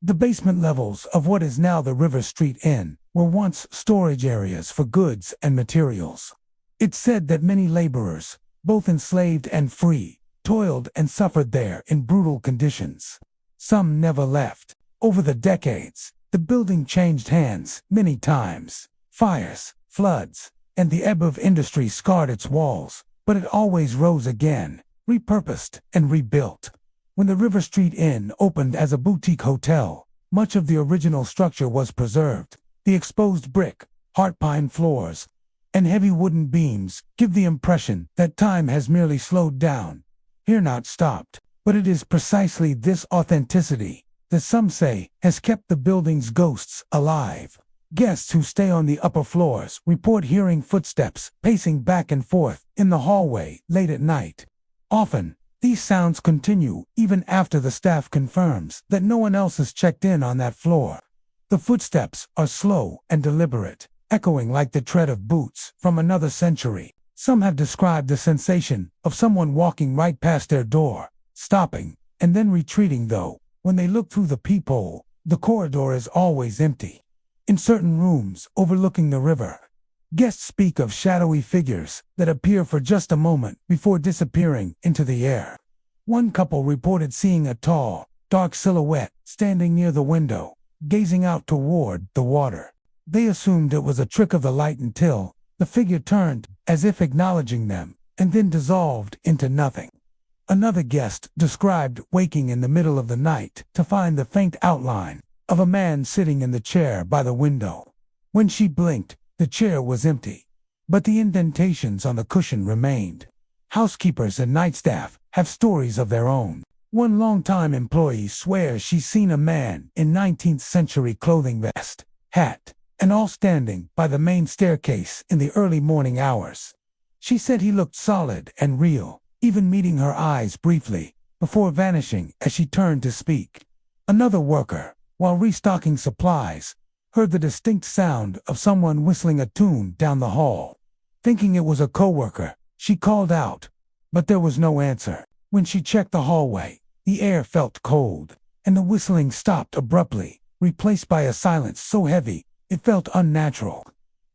[SPEAKER 1] The basement levels of what is now the River Street Inn were once storage areas for goods and materials. It's said that many laborers, both enslaved and free, toiled and suffered there in brutal conditions. Some never left. Over the decades, the building changed hands many times. Fires, floods, and the ebb of industry scarred its walls, but it always rose again, repurposed and rebuilt. When the River Street Inn opened as a boutique hotel, much of the original structure was preserved. The exposed brick, heart pine floors, and heavy wooden beams give the impression that time has merely slowed down, here not stopped. But it is precisely this authenticity that some say has kept the building's ghosts alive. Guests who stay on the upper floors report hearing footsteps pacing back and forth in the hallway late at night. Often, these sounds continue even after the staff confirms that no one else has checked in on that floor. The footsteps are slow and deliberate, echoing like the tread of boots from another century. Some have described the sensation of someone walking right past their door, stopping, and then retreating, though when they look through the peephole, the corridor is always empty. In certain rooms overlooking the river, guests speak of shadowy figures that appear for just a moment before disappearing into the air. One couple reported seeing a tall, dark silhouette standing near the window, gazing out toward the water. They assumed it was a trick of the light until the figure turned, as if acknowledging them, and then dissolved into nothing. Another guest described waking in the middle of the night to find the faint outline of a man sitting in the chair by the window. When she blinked, the chair was empty, but the indentations on the cushion remained. Housekeepers and night staff have stories of their own. One longtime employee swears she's seen a man in 19th century clothing, vest, hat, and all standing by the main staircase in the early morning hours. She said he looked solid and real, even meeting her eyes briefly, before vanishing as she turned to speak. Another worker, while restocking supplies, heard the distinct sound of someone whistling a tune down the hall. Thinking it was a coworker, she called out, but there was no answer. When she checked the hallway, the air felt cold, and the whistling stopped abruptly, replaced by a silence so heavy it felt unnatural.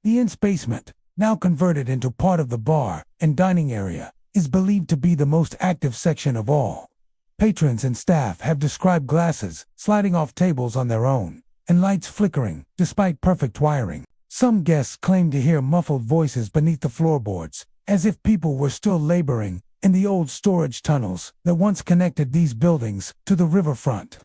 [SPEAKER 1] The inn's basement, now converted into part of the bar and dining area, is believed to be the most active section of all. Patrons and staff have described glasses sliding off tables on their own, and lights flickering despite perfect wiring. Some guests claim to hear muffled voices beneath the floorboards, as if people were still laboring in the old storage tunnels that once connected these buildings to the riverfront.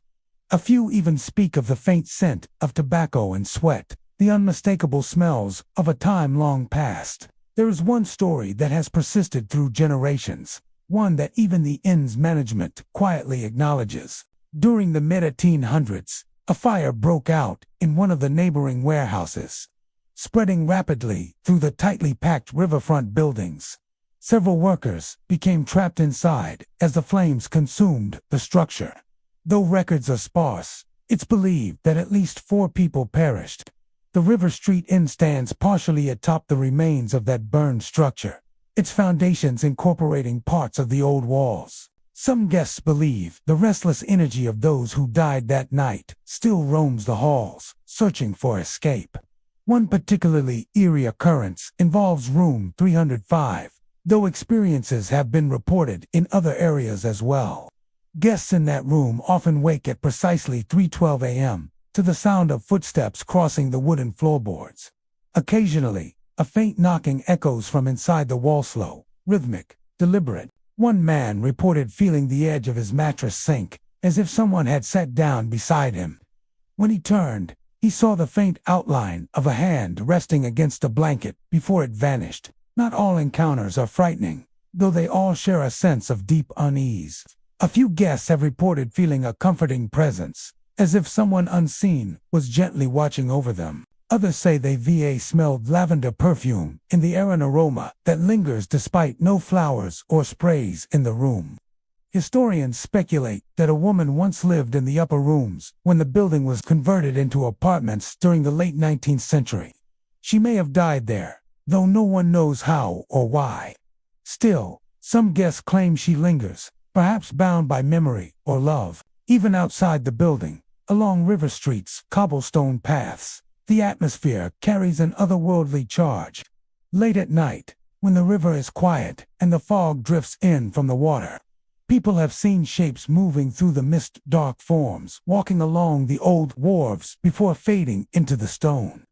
[SPEAKER 1] A few even speak of the faint scent of tobacco and sweat, the unmistakable smells of a time long past. There is one story that has persisted through generations, one that even the inn's management quietly acknowledges. During the mid-1800s, a fire broke out in one of the neighboring warehouses, spreading rapidly through the tightly packed riverfront buildings. Several workers became trapped inside as the flames consumed the structure. Though records are sparse, it's believed that at least 4 people perished. The River Street Inn stands partially atop the remains of that burned structure, its foundations incorporating parts of the old walls. Some guests believe the restless energy of those who died that night still roams the halls, searching for escape. One particularly eerie occurrence involves room 305, though experiences have been reported in other areas as well. Guests in that room often wake at precisely 3:12 a.m. to the sound of footsteps crossing the wooden floorboards. Occasionally, a faint knocking echoes from inside the wall, slow, rhythmic, deliberate. One man reported feeling the edge of his mattress sink, as if someone had sat down beside him. When he turned, he saw the faint outline of a hand resting against a blanket before it vanished. Not all encounters are frightening, though they all share a sense of deep unease. A few guests have reported feeling a comforting presence, as if someone unseen was gently watching over them. Others say they smelled lavender perfume in the air, an aroma that lingers despite no flowers or sprays in the room. Historians speculate that a woman once lived in the upper rooms when the building was converted into apartments during the late 19th century. She may have died there, though no one knows how or why. Still, some guests claim she lingers, perhaps bound by memory or love, even outside the building, along river streets, cobblestone paths. The atmosphere carries an otherworldly charge. Late at night, when the river is quiet and the fog drifts in from the water, people have seen shapes moving through the mist, dark forms walking along the old wharves before fading into the stone.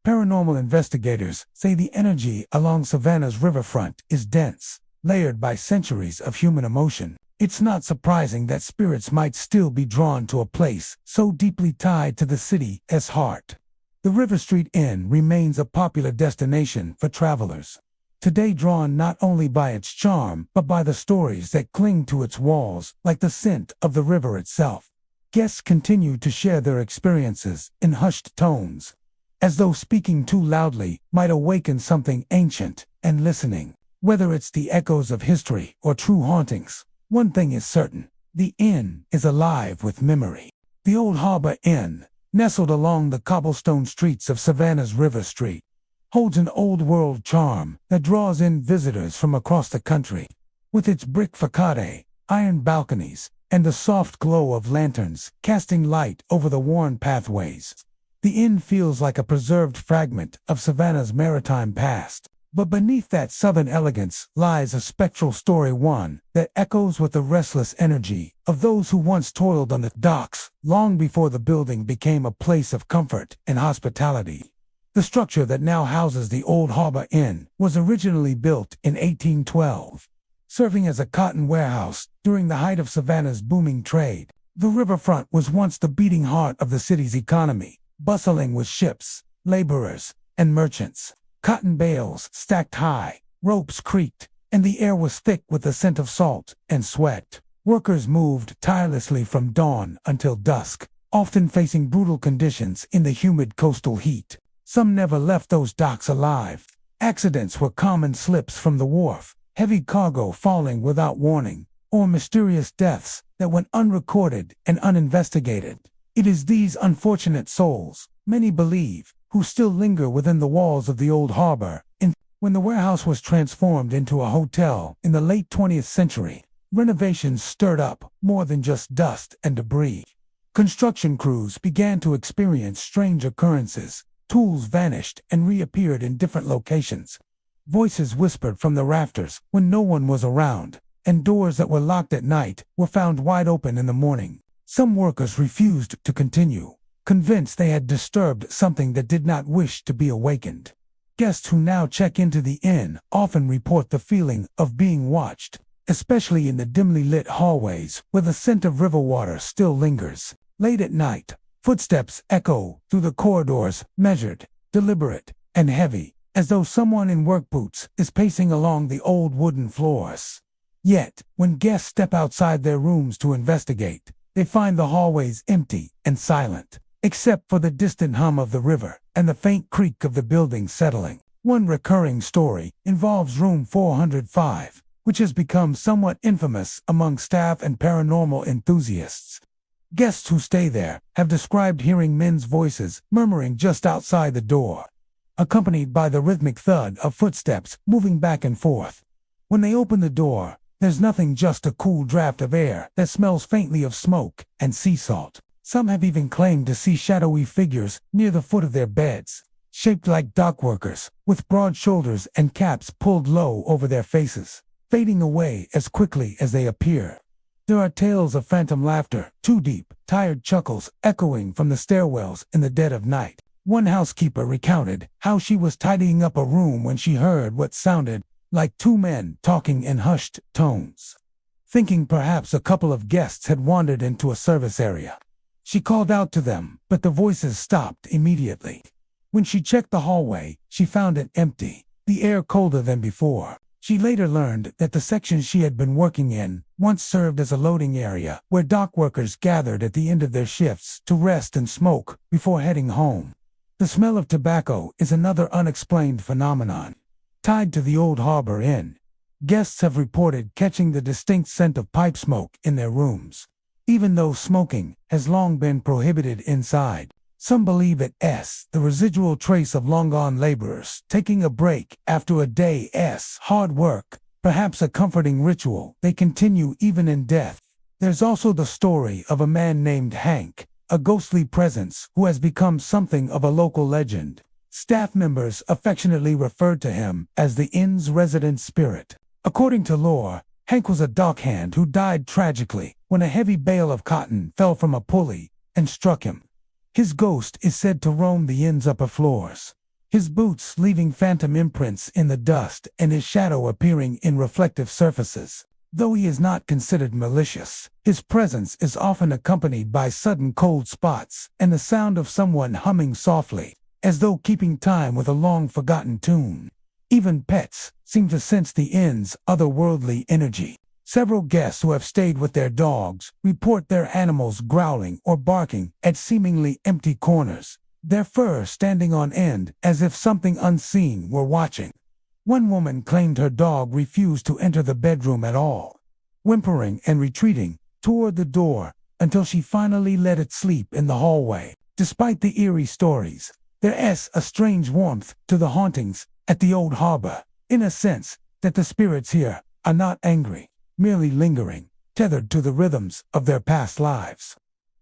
[SPEAKER 1] Paranormal investigators say the energy along Savannah's riverfront is dense, layered by centuries of human emotion. It's not surprising that spirits might still be drawn to a place so deeply tied to the city's heart. The River Street Inn remains a popular destination for travelers, today drawn not only by its charm but by the stories that cling to its walls like the scent of the river itself. Guests continue to share their experiences in hushed tones, as though speaking too loudly might awaken something ancient and listening. Whether it's the echoes of history or true hauntings, one thing is certain: the inn is alive with memory. The Old Harbor Inn, nestled along the cobblestone streets of Savannah's River Street, holds an old-world charm that draws in visitors from across the country. With its brick facade, iron balconies, and the soft glow of lanterns casting light over the worn pathways, the inn feels like a preserved fragment of Savannah's maritime past. But beneath that southern elegance lies a spectral story, one that echoes with the restless energy of those who once toiled on the docks, long before the building became a place of comfort and hospitality. The structure that now houses the Old Harbor Inn was originally built in 1812, serving as a cotton warehouse during the height of Savannah's booming trade. The riverfront was once the beating heart of the city's economy, bustling with ships, laborers, and merchants. Cotton bales stacked high, ropes creaked, and the air was thick with the scent of salt and sweat. Workers moved tirelessly from dawn until dusk, often facing brutal conditions in the humid coastal heat. Some never left those docks alive. Accidents were common: slips from the wharf, heavy cargo falling without warning, or mysterious deaths that went unrecorded and uninvestigated. It is these unfortunate souls, many believe, who still linger within the walls of the old harbor. When the warehouse was transformed into a hotel in the late 20th century, renovations stirred up more than just dust and debris. Construction crews began to experience strange occurrences. Tools vanished and reappeared in different locations. Voices whispered from the rafters when no one was around, and doors that were locked at night were found wide open in the morning. Some workers refused to continue, convinced they had disturbed something that did not wish to be awakened. Guests who now check into the inn often report the feeling of being watched, especially in the dimly lit hallways where the scent of river water still lingers. Late at night, footsteps echo through the corridors, measured, deliberate, and heavy, as though someone in work boots is pacing along the old wooden floors. Yet, when guests step outside their rooms to investigate, they find the hallways empty and silent, except for the distant hum of the river and the faint creak of the building settling. One recurring story involves room 405, which has become somewhat infamous among staff and paranormal enthusiasts. Guests who stay there have described hearing men's voices murmuring just outside the door, accompanied by the rhythmic thud of footsteps moving back and forth. When they open the door, there's nothing, just a cool draft of air that smells faintly of smoke and sea salt. Some have even claimed to see shadowy figures near the foot of their beds, shaped like dock workers, with broad shoulders and caps pulled low over their faces, fading away as quickly as they appear. There are tales of phantom laughter, too deep, tired chuckles echoing from the stairwells in the dead of night. One housekeeper recounted how she was tidying up a room when she heard what sounded like two men talking in hushed tones. Thinking perhaps a couple of guests had wandered into a service area, she called out to them, but the voices stopped immediately. When she checked the hallway, she found it empty, the air colder than before. She later learned that the section she had been working in once served as a loading area where dock workers gathered at the end of their shifts to rest and smoke before heading home. The smell of tobacco is another unexplained phenomenon. Tied to the old harbor inn, guests have reported catching the distinct scent of pipe smoke in their rooms. Even though smoking has long been prohibited inside, some believe it's the residual trace of long-gone laborers taking a break after a day's hard work, perhaps a comforting ritual they continue even in death. There's also the story of a man named Hank, a ghostly presence who has become something of a local legend. Staff members affectionately referred to him as the inn's resident spirit. According to lore, Hank was a dockhand who died tragically when a heavy bale of cotton fell from a pulley and struck him. His ghost is said to roam the inn's upper floors, his boots leaving phantom imprints in the dust and his shadow appearing in reflective surfaces. Though he is not considered malicious, his presence is often accompanied by sudden cold spots and the sound of someone humming softly, as though keeping time with a long-forgotten tune. Even pets seem to sense the inn's otherworldly energy. Several guests who have stayed with their dogs report their animals growling or barking at seemingly empty corners, their fur standing on end as if something unseen were watching. One woman claimed her dog refused to enter the bedroom at all, whimpering and retreating toward the door until she finally let it sleep in the hallway. Despite the eerie stories, there's a strange warmth to the hauntings at the old harbor, in a sense that the spirits here are not angry, merely lingering, tethered to the rhythms of their past lives.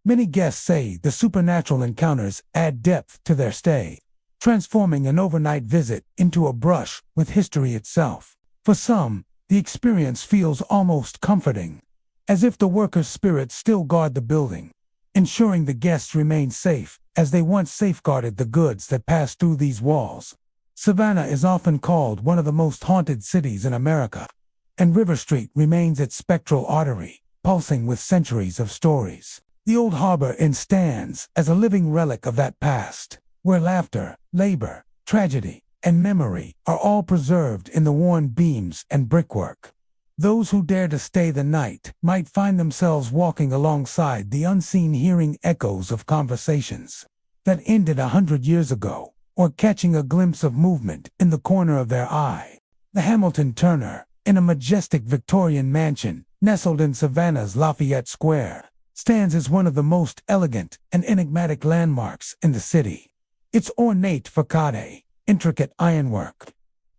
[SPEAKER 1] Many guests say the supernatural encounters add depth to their stay, transforming an overnight visit into a brush with history itself. For some, the experience feels almost comforting, as if the workers' spirits still guard the building, ensuring the guests remain safe as they once safeguarded the goods that passed through these walls. Savannah is often called one of the most haunted cities in America, and River Street remains its spectral artery, pulsing with centuries of stories. The old harbor inn stands as a living relic of that past, where laughter, labor, tragedy, and memory are all preserved in the worn beams and brickwork. Those who dare to stay the night might find themselves walking alongside the unseen, hearing echoes of conversations that ended 100 years ago, or catching a glimpse of movement in the corner of their eye. The Hamilton Turner, in a majestic Victorian mansion nestled in Savannah's Lafayette Square, stands as one of the most elegant and enigmatic landmarks in the city. Its ornate facade, intricate ironwork,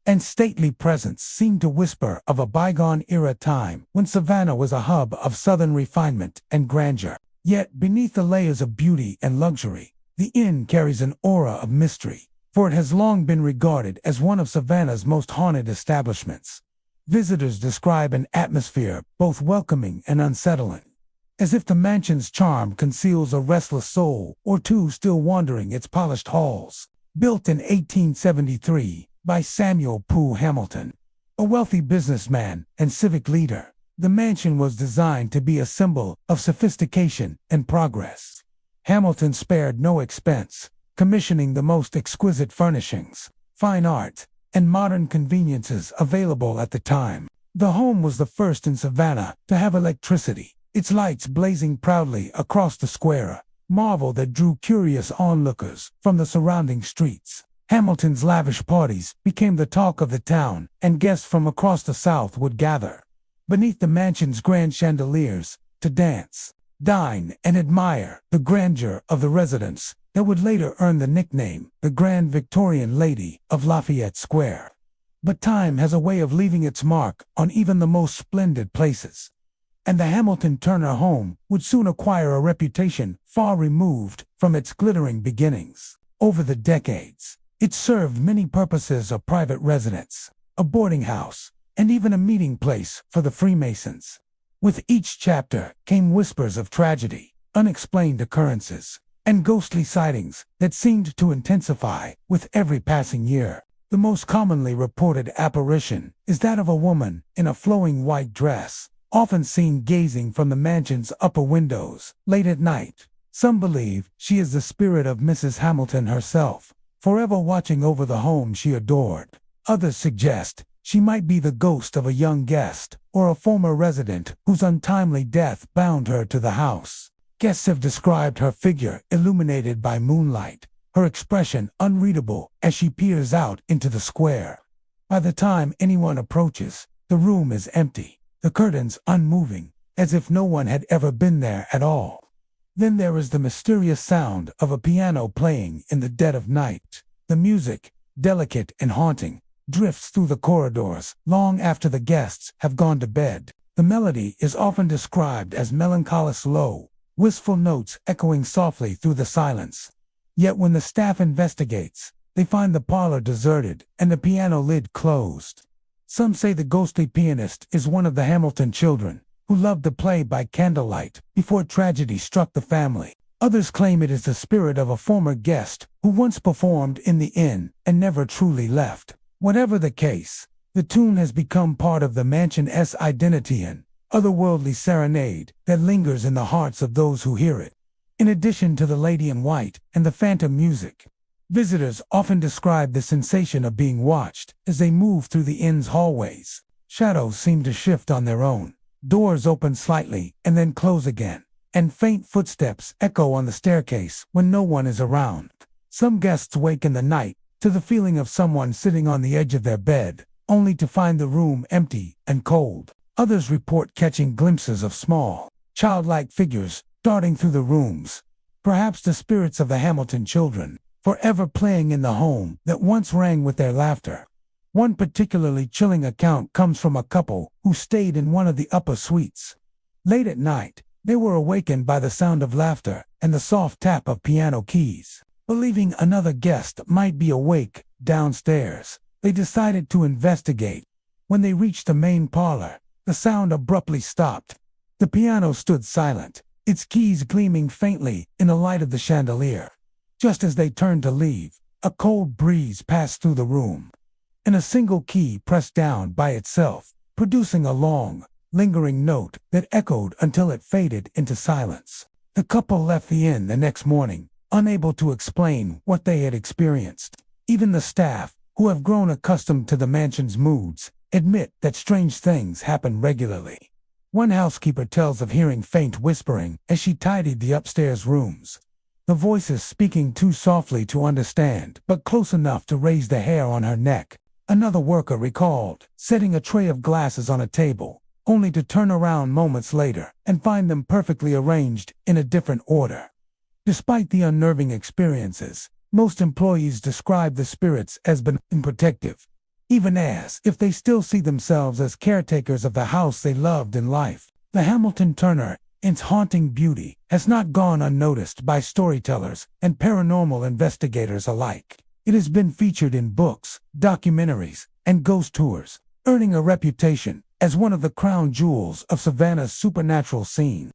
[SPEAKER 1] and stately presence seem to whisper of a bygone era time when Savannah was a hub of southern refinement and grandeur. Yet beneath the layers of beauty and luxury, the inn carries an aura of mystery, for it has long been regarded as one of Savannah's most haunted establishments. Visitors describe an atmosphere both welcoming and unsettling, as if the mansion's charm conceals a restless soul or two still wandering its polished halls. Built in 1873 by Samuel Pooh Hamilton, a wealthy businessman and civic leader, the mansion was designed to be a symbol of sophistication and progress. Hamilton spared no expense, commissioning the most exquisite furnishings, fine art, and modern conveniences available at the time. The home was the first in Savannah to have electricity, its lights blazing proudly across the square, marvel that drew curious onlookers from the surrounding streets. Hamilton's lavish parties became the talk of the town, and guests from across the South would gather beneath the mansion's grand chandeliers to dance, dine, and admire the grandeur of the residence that would later earn the nickname the Grand Victorian Lady of Lafayette Square. But time has a way of leaving its mark on even the most splendid places, and the Hamilton Turner home would soon acquire a reputation far removed from its glittering beginnings. Over the decades, it served many purposes: a private residence, a boarding house, and even a meeting place for the Freemasons. With each chapter came whispers of tragedy, unexplained occurrences, and ghostly sightings that seemed to intensify with every passing year. The most commonly reported apparition is that of a woman in a flowing white dress, often seen gazing from the mansion's upper windows late at night. Some believe she is the spirit of Mrs. Hamilton herself, forever watching over the home she adored. Others suggest she might be the ghost of a young guest or a former resident whose untimely death bound her to the house. Guests have described her figure illuminated by moonlight, her expression unreadable as she peers out into the square. By the time anyone approaches, the room is empty, the curtains unmoving, as if no one had ever been there at all. Then there is the mysterious sound of a piano playing in the dead of night. The music, delicate and haunting, drifts through the corridors long after the guests have gone to bed. The melody is often described as melancholy, low, wistful notes echoing softly through the silence. Yet when the staff investigates, they find the parlor deserted and the piano lid closed. Some say the ghostly pianist is one of the Hamilton children, who loved to play by candlelight before tragedy struck the family. Others claim it is the spirit of a former guest who once performed in the inn and never truly left. Whatever the case, the tune has become part of the mansion's identity, an otherworldly serenade that lingers in the hearts of those who hear it. In addition to the Lady in White and the phantom music, visitors often describe the sensation of being watched as they move through the inn's hallways. Shadows seem to shift on their own. Doors open slightly and then close again, and faint footsteps echo on the staircase when no one is around. Some guests wake in the night to the feeling of someone sitting on the edge of their bed, only to find the room empty and cold. Others report catching glimpses of small, childlike figures darting through the rooms, perhaps the spirits of the Hamilton children, forever playing in the home that once rang with their laughter. One particularly chilling account comes from a couple who stayed in one of the upper suites. Late at night, they were awakened by the sound of laughter and the soft tap of piano keys. Believing another guest might be awake downstairs, they decided to investigate. When they reached the main parlor, the sound abruptly stopped. The piano stood silent, its keys gleaming faintly in the light of the chandelier. Just as they turned to leave, a cold breeze passed through the room, and a single key pressed down by itself, producing a long, lingering note that echoed until it faded into silence. The couple left the inn the next morning, unable to explain what they had experienced. Even the staff, who have grown accustomed to the mansion's moods, admit that strange things happen regularly. One housekeeper tells of hearing faint whispering as she tidied the upstairs rooms. The voices speaking too softly to understand, but close enough to raise the hair on her neck. Another worker recalled setting a tray of glasses on a table, only to turn around moments later and find them perfectly arranged in a different order. Despite the unnerving experiences, most employees describe the spirits as benign and protective, even as if they still see themselves as caretakers of the house they loved in life. The Hamilton Turner, its haunting beauty, has not gone unnoticed by storytellers and paranormal investigators alike. It has been featured in books, documentaries, and ghost tours, earning a reputation as one of the crown jewels of Savannah's supernatural scene.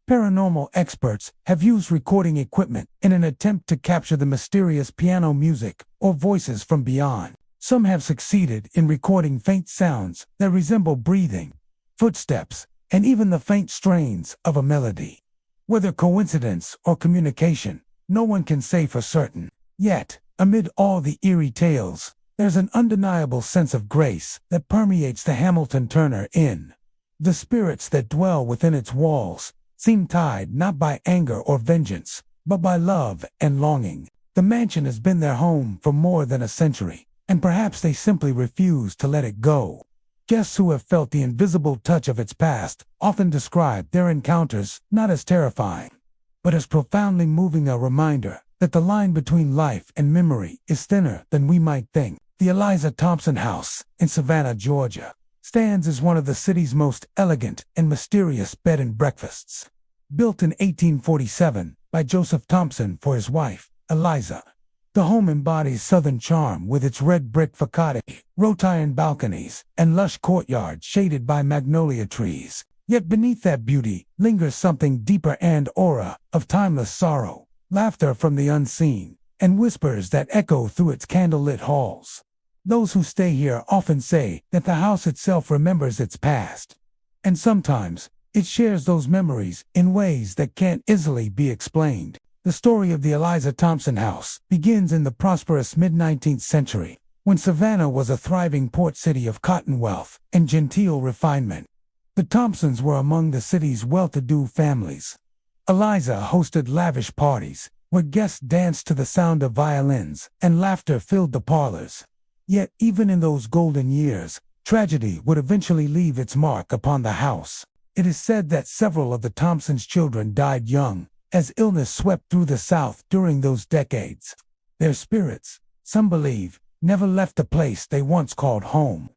[SPEAKER 1] Paranormal experts have used recording equipment in an attempt to capture the mysterious piano music or voices from beyond. Some have succeeded in recording faint sounds that resemble breathing, footsteps, and even the faint strains of a melody. Whether coincidence or communication, no one can say for certain. Yet, amid all the eerie tales, there's an undeniable sense of grace that permeates the Hamilton Turner Inn. The spirits that dwell within its walls seem tied not by anger or vengeance, but by love and longing. The mansion has been their home for more than a century, and perhaps they simply refuse to let it go. Guests who have felt the invisible touch of its past often describe their encounters not as terrifying, but as profoundly moving, a reminder that the line between life and memory is thinner than we might think. The Eliza Thompson House in Savannah, Georgia, stands as one of the city's most elegant and mysterious bed and breakfasts. Built in 1847 by Joseph Thompson for his wife, Eliza, the home embodies Southern charm with its red brick facade, wrought iron balconies, and lush courtyard shaded by magnolia trees. Yet beneath that beauty lingers something deeper, an aura of timeless sorrow, laughter from the unseen, and whispers that echo through its candlelit halls. Those who stay here often say that the house itself remembers its past, and sometimes it shares those memories in ways that can't easily be explained. The story of the Eliza Thompson House begins in the prosperous mid-19th century, when Savannah was a thriving port city of cotton wealth and genteel refinement. The Thompsons were among the city's well-to-do families. Eliza hosted lavish parties, where guests danced to the sound of violins and laughter filled the parlors. Yet even in those golden years, tragedy would eventually leave its mark upon the house. It is said that several of the Thompsons' children died young, as illness swept through the South during those decades. Their spirits, some believe, never left the place they once called home.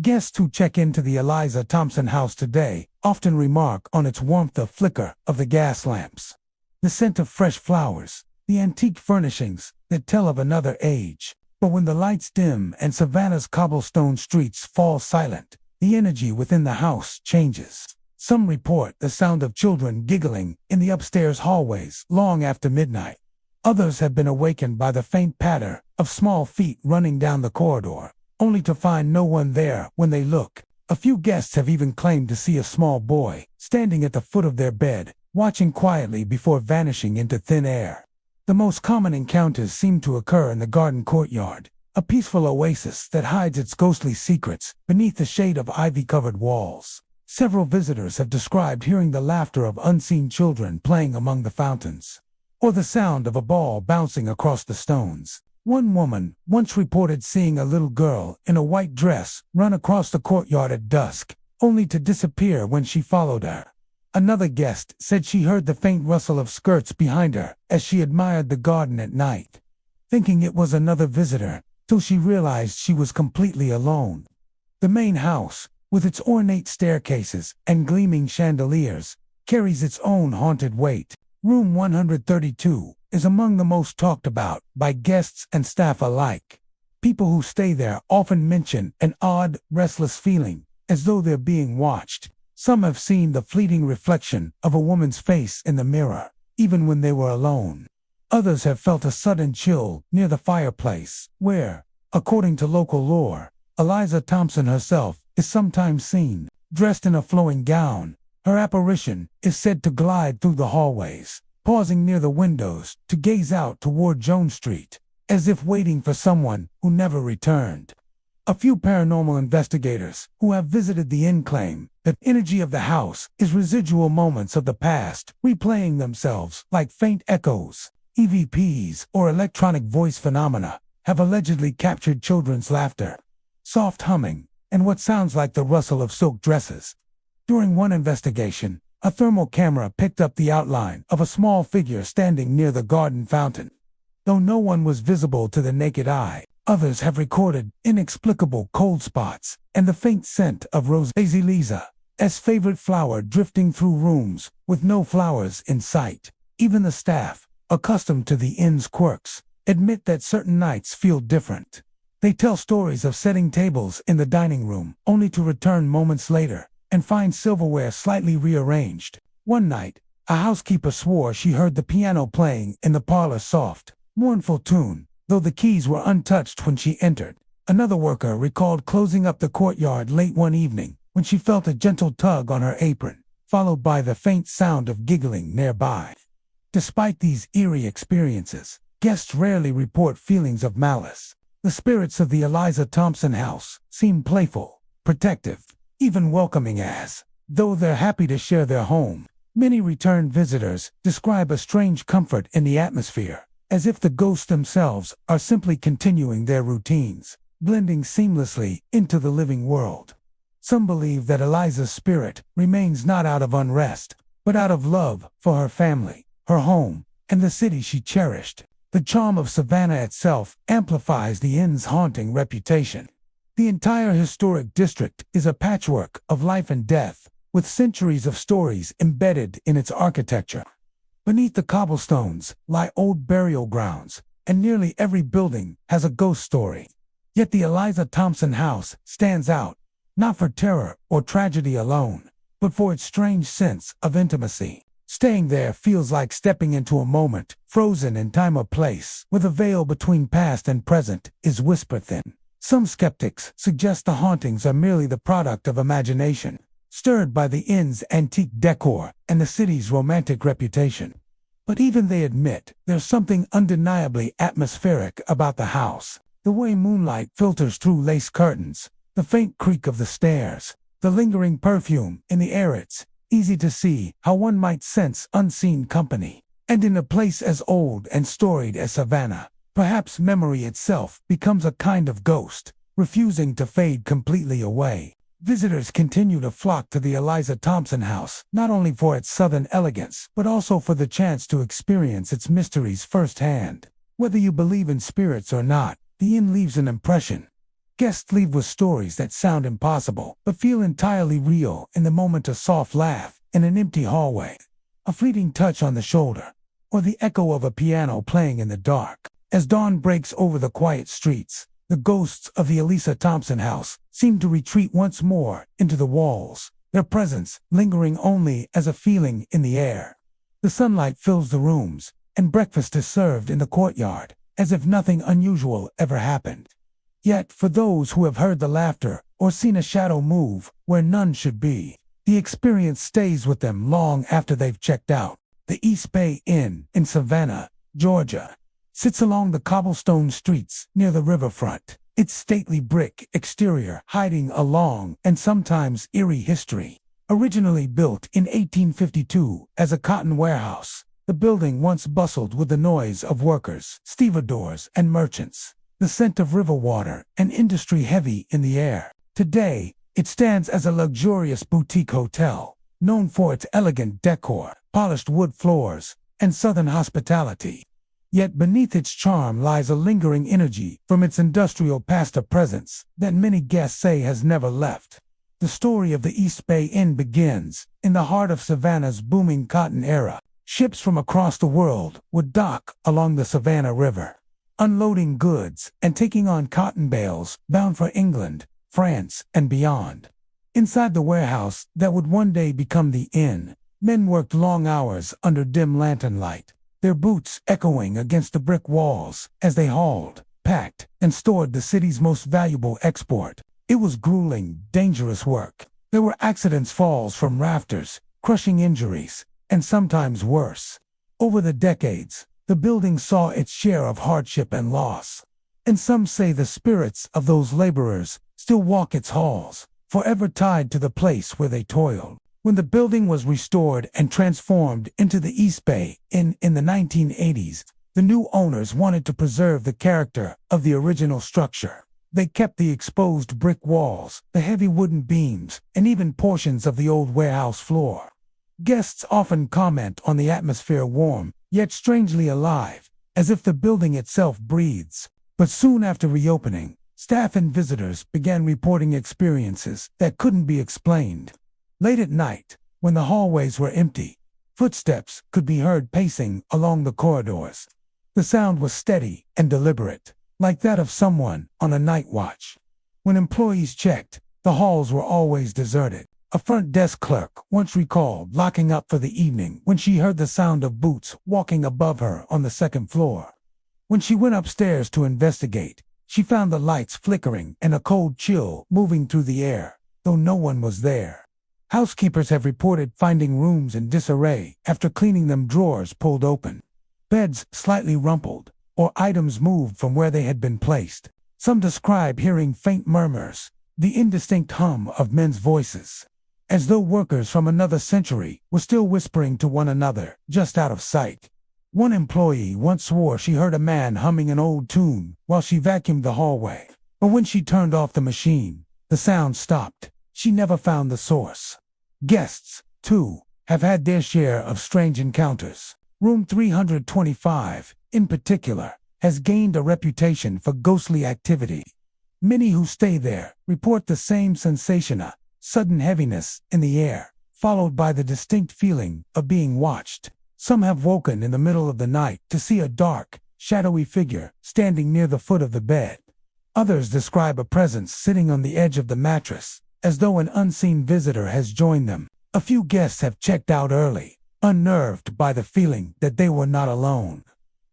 [SPEAKER 1] Guests who check into the Eliza Thompson House today often remark on its warmth, the flicker of the gas lamps, the scent of fresh flowers, the antique furnishings that tell of another age. But when the lights dim and Savannah's cobblestone streets fall silent, the energy within the house changes. Some report the sound of children giggling in the upstairs hallways long after midnight. Others have been awakened by the faint patter of small feet running down the corridor, only to find no one there when they look. A few guests have even claimed to see a small boy standing at the foot of their bed, watching quietly before vanishing into thin air. The most common encounters seem to occur in the garden courtyard, a peaceful oasis that hides its ghostly secrets beneath the shade of ivy-covered walls. Several visitors have described hearing the laughter of unseen children playing among the fountains, or the sound of a ball bouncing across the stones. One woman once reported seeing a little girl in a white dress run across the courtyard at dusk, only to disappear when she followed her. Another guest said she heard the faint rustle of skirts behind her as she admired the garden at night, thinking it was another visitor, till she realized she was completely alone. The main house, with its ornate staircases and gleaming chandeliers, carries its own haunted weight. Room 132 is among the most talked about by guests and staff alike. People who stay there often mention an odd, restless feeling, as though they're being watched. Some have seen the fleeting reflection of a woman's face in the mirror, even when they were alone. Others have felt a sudden chill near the fireplace, where, according to local lore, Eliza Thompson herself is sometimes seen, dressed in a flowing gown. Her apparition is said to glide through the hallways, pausing near the windows to gaze out toward Jones Street, as if waiting for someone who never returned. A few paranormal investigators who have visited the inn claim that energy of the house is residual moments of the past, replaying themselves like faint echoes. EVPs, or electronic voice phenomena, have allegedly captured children's laughter, soft humming, and what sounds like the rustle of silk dresses. During one investigation, a thermal camera picked up the outline of a small figure standing near the garden fountain. Though no one was visible to the naked eye, others have recorded inexplicable cold spots and the faint scent of rose as favorite flower drifting through rooms with no flowers in sight. Even the staff, accustomed to the inn's quirks, admit that certain nights feel different. They tell stories of setting tables in the dining room only to return moments later and find silverware slightly rearranged. One night, a housekeeper swore she heard the piano playing in the parlor soft, mournful tune, though the keys were untouched when she entered. Another worker recalled closing up the courtyard late one evening when she felt a gentle tug on her apron, followed by the faint sound of giggling nearby. Despite these eerie experiences, guests rarely report feelings of malice. The spirits of the Eliza Thompson house seem playful, protective, even welcoming as, though they're happy to share their home. Many return visitors describe a strange comfort in the atmosphere, as if the ghosts themselves are simply continuing their routines, blending seamlessly into the living world. Some believe that Eliza's spirit remains not out of unrest, but out of love for her family, her home, and the city she cherished. The charm of Savannah itself amplifies the inn's haunting reputation. The entire historic district is a patchwork of life and death, with centuries of stories embedded in its architecture. Beneath the cobblestones lie old burial grounds, and nearly every building has a ghost story. Yet the Eliza Thompson house stands out, not for terror or tragedy alone, but for its strange sense of intimacy. Staying there feels like stepping into a moment, frozen in time or place, where the veil between past and present is whisper-thin. Some skeptics suggest the hauntings are merely the product of imagination, stirred by the inn's antique decor and the city's romantic reputation. But even they admit there's something undeniably atmospheric about the house. The way moonlight filters through lace curtains, the faint creak of the stairs, the lingering perfume in the air. It's easy to see how one might sense unseen company. And in a place as old and storied as Savannah, perhaps memory itself becomes a kind of ghost, refusing to fade completely away. Visitors continue to flock to the Eliza Thompson house, not only for its southern elegance, but also for the chance to experience its mysteries firsthand. Whether you believe in spirits or not, the inn leaves an impression. Guests leave with stories that sound impossible, but feel entirely real in the moment. A soft laugh in an empty hallway, a fleeting touch on the shoulder, or the echo of a piano playing in the dark. As dawn breaks over the quiet streets, the ghosts of the Eliza Thompson house seem to retreat once more into the walls, their presence lingering only as a feeling in the air. The sunlight fills the rooms, and breakfast is served in the courtyard, as if nothing unusual ever happened. Yet, for those who have heard the laughter or seen a shadow move where none should be, the experience stays with them long after they've checked out. The East Bay Inn in Savannah, Georgia, sits along the cobblestone streets near the riverfront, its stately brick exterior hiding a long and sometimes eerie history. Originally built in 1852 as a cotton warehouse, the building once bustled with the noise of workers, stevedores, and merchants, the scent of river water and industry heavy in the air. Today, it stands as a luxurious boutique hotel, known for its elegant decor, polished wood floors, and southern hospitality. Yet beneath its charm lies a lingering energy from its industrial past, a presence that many guests say has never left. The story of the East Bay Inn begins in the heart of Savannah's booming cotton era. Ships from across the world would dock along the Savannah River, unloading goods and taking on cotton bales bound for England, France, and beyond. Inside the warehouse that would one day become the inn, men worked long hours under dim lantern light, their boots echoing against the brick walls as they hauled, packed, and stored the city's most valuable export. It was grueling, dangerous work. There were accidents, falls from rafters, crushing injuries, and sometimes worse. Over the decades, the building saw its share of hardship and loss. and some say the spirits of those laborers still walk its halls, forever tied to the place where they toiled. When the building was restored and transformed into the East Bay in the 1980s, the new owners wanted to preserve the character of the original structure. They kept the exposed brick walls, the heavy wooden beams, and even portions of the old warehouse floor. Guests often comment on the atmosphere, warm, yet strangely alive, as if the building itself breathes. But soon after reopening, staff and visitors began reporting experiences that couldn't be explained. Late at night, when the hallways were empty, footsteps could be heard pacing along the corridors. The sound was steady and deliberate, like that of someone on a night watch. When employees checked, the halls were always deserted. A front desk clerk once recalled locking up for the evening when she heard the sound of boots walking above her on the second floor. When she went upstairs to investigate, she found the lights flickering and a cold chill moving through the air, though no one was there. Housekeepers have reported finding rooms in disarray after cleaning them, drawers pulled open, beds slightly rumpled, or items moved from where they had been placed. Some describe hearing faint murmurs, the indistinct hum of men's voices, as though workers from another century were still whispering to one another, just out of sight. One employee once swore she heard a man humming an old tune while she vacuumed the hallway, but when she turned off the machine, the sound stopped. She never found the source. Guests, too, have had their share of strange encounters. Room 325, in particular, has gained a reputation for ghostly activity. Many who stay there report the same sensation, a sudden heaviness in the air, followed by the distinct feeling of being watched. Some have woken in the middle of the night to see a dark, shadowy figure standing near the foot of the bed. Others describe a presence sitting on the edge of the mattress, as though an unseen visitor has joined them. A few guests have checked out early, unnerved by the feeling that they were not alone.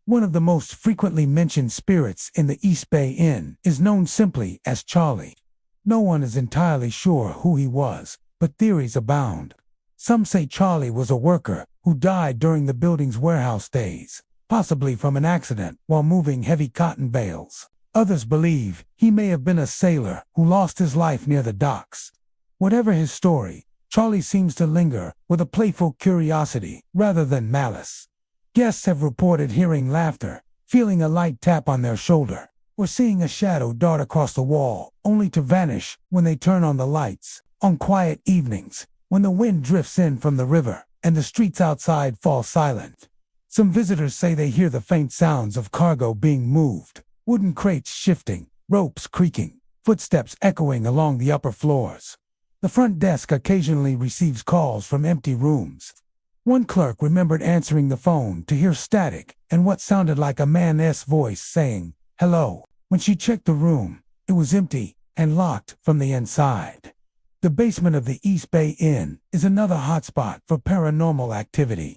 [SPEAKER 1] One of the most frequently mentioned spirits in the East Bay Inn is known simply as Charlie. No one is entirely sure who he was, but theories abound. Some say Charlie was a worker who died during the building's warehouse days, possibly from an accident while moving heavy cotton bales. Others believe he may have been a sailor who lost his life near the docks. Whatever his story, Charlie seems to linger with a playful curiosity rather than malice. Guests have reported hearing laughter, feeling a light tap on their shoulder, or seeing a shadow dart across the wall, only to vanish when they turn on the lights. On quiet evenings, when the wind drifts in from the river and the streets outside fall silent, some visitors say they hear the faint sounds of cargo being moved, wooden crates shifting, ropes creaking, footsteps echoing along the upper floors. The front desk occasionally receives calls from empty rooms. One clerk remembered answering the phone to hear static and what sounded like a man's voice saying, "Hello." When she checked the room, it was empty and locked from the inside. The basement of the East Bay Inn is another hotspot for paranormal activity.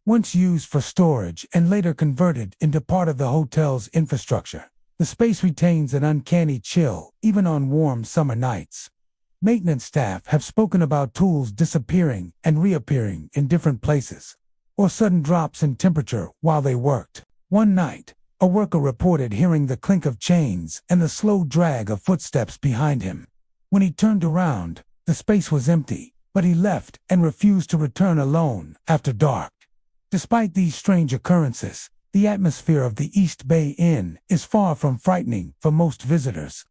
[SPEAKER 1] Once used for storage and later converted into part of the hotel's infrastructure, the space retains an uncanny chill even on warm summer nights. Maintenance staff have spoken about tools disappearing and reappearing in different places, or sudden drops in temperature while they worked. One night, a worker reported hearing the clink of chains and the slow drag of footsteps behind him. When he turned around, the space was empty, but he left and refused to return alone after dark. Despite these strange occurrences, the atmosphere of the East Bay Inn is far from frightening for most visitors.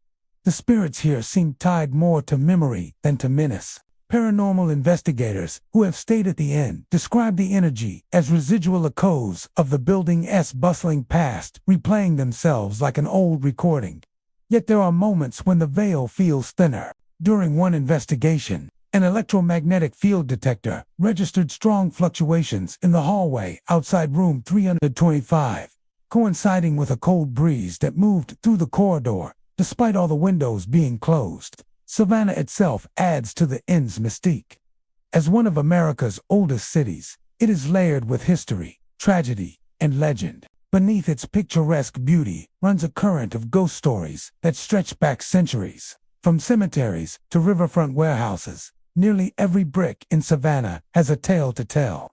[SPEAKER 1] The spirits here seem tied more to memory than to menace. Paranormal investigators who have stayed at the inn describe the energy as residual echoes of the building's bustling past, replaying themselves like an old recording. Yet there are moments when the veil feels thinner. During one investigation, an electromagnetic field detector registered strong fluctuations in the hallway outside room 325, coinciding with a cold breeze that moved through the corridor, despite all the windows being closed. Savannah itself adds to the inn's mystique. As one of America's oldest cities, it is layered with history, tragedy, and legend. Beneath its picturesque beauty runs a current of ghost stories that stretch back centuries. From cemeteries to riverfront warehouses, nearly every brick in Savannah has a tale to tell.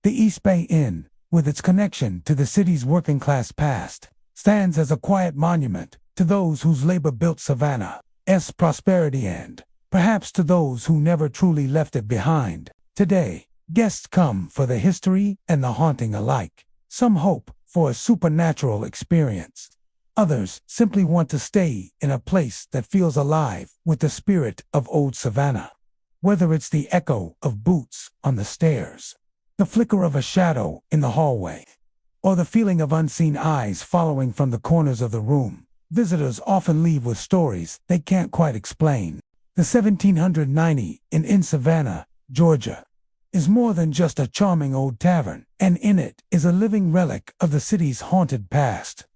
[SPEAKER 1] The East Bay Inn, with its connection to the city's working-class past, stands as a quiet monument to those whose labor built Savannah's prosperity, and perhaps to those who never truly left it behind. Today, guests come for the history and the haunting alike. Some hope for a supernatural experience. Others simply want to stay in a place that feels alive with the spirit of old Savannah. Whether it's the echo of boots on the stairs, the flicker of a shadow in the hallway, or the feeling of unseen eyes following from the corners of the room, visitors often leave with stories they can't quite explain. The 1790 Inn in Savannah, Georgia, is more than just a charming old tavern, and in it is a living relic of the city's haunted past.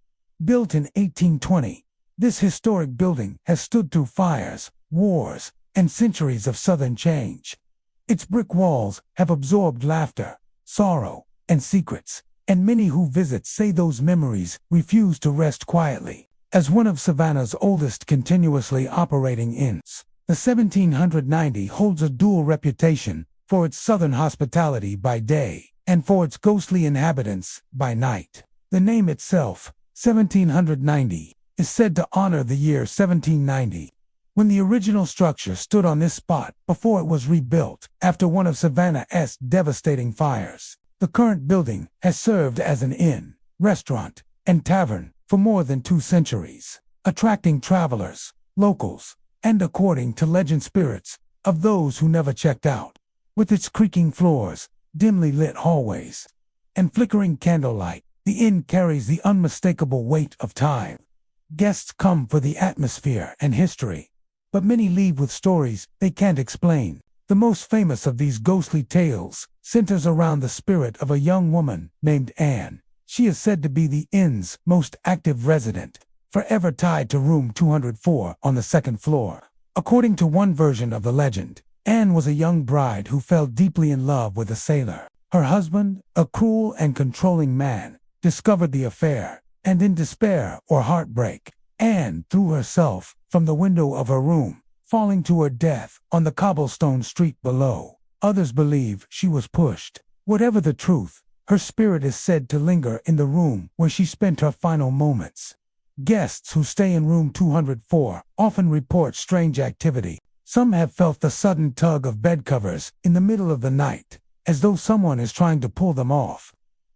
[SPEAKER 1] Built in 1820, this historic building has stood through fires, wars, and centuries of Southern change. Its brick walls have absorbed laughter, sorrow, and secrets, and many who visit say those memories refuse to rest quietly. As one of Savannah's oldest continuously operating inns, the 1790 holds a dual reputation for its southern hospitality by day and for its ghostly inhabitants by night. The name itself, 1790, is said to honor the year 1790, when the original structure stood on this spot before it was rebuilt after one of Savannah's devastating fires. The current building has served as an inn, restaurant, and tavern for more than 2 centuries, attracting travelers, locals, and, according to legend, spirits of those who never checked out. With its creaking floors, dimly lit hallways, and flickering candlelight, the inn carries the unmistakable weight of time. Guests come for the atmosphere and history, but many leave with stories they can't explain. The most famous of these ghostly tales centers around the spirit of a young woman named Anne. She is said to be the inn's most active resident, forever tied to room 204 on the 2nd floor. According to one version of the legend, Anne was a young bride who fell deeply in love with a sailor. Her husband, a cruel and controlling man, discovered the affair, and in despair or heartbreak, Anne threw herself from the window of her room, falling to her death on the cobblestone street below. Others believe she was pushed. Whatever the truth, her spirit is said to linger in the room where she spent her final moments. Guests who stay in room 204 often report strange activity. Some have felt the sudden tug of bed covers in the middle of the night, as though someone is trying to pull them off.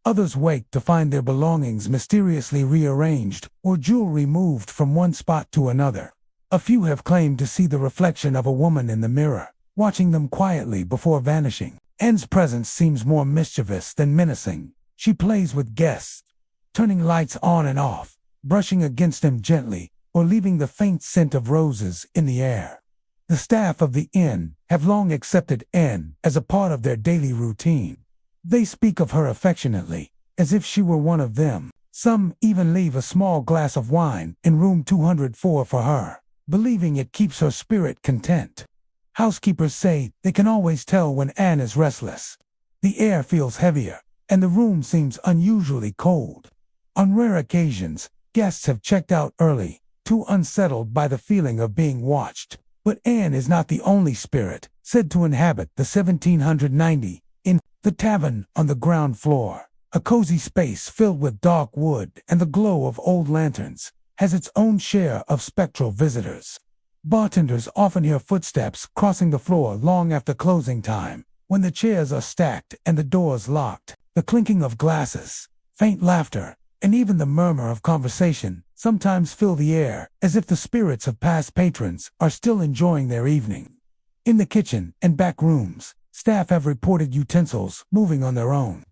[SPEAKER 1] Others wake to find their belongings mysteriously rearranged or jewelry moved from one spot to another. A few have claimed to see the reflection of a woman in the mirror, watching them quietly before vanishing. Anne's presence seems more mischievous than menacing. She plays with guests, turning lights on and off, brushing against them gently, or leaving the faint scent of roses in the air. The staff of the inn have long accepted Anne as a part of their daily routine. They speak of her affectionately, as if she were one of them. Some even leave a small glass of wine in room 204 for her, believing it keeps her spirit content. Housekeepers say they can always tell when Anne is restless. The air feels heavier, and the room seems unusually cold. On rare occasions, guests have checked out early, too unsettled by the feeling of being watched. But Anne is not the only spirit said to inhabit the 1790 Inn. The tavern on the ground floor, a cozy space filled with dark wood and the glow of old lanterns, has its own share of spectral visitors. Bartenders often hear footsteps crossing the floor long after closing time, when the chairs are stacked and the doors locked. The clinking of glasses, faint laughter, and even the murmur of conversation sometimes fill the air, as if the spirits of past patrons are still enjoying their evening. In the kitchen and back rooms, staff have reported utensils moving on their own,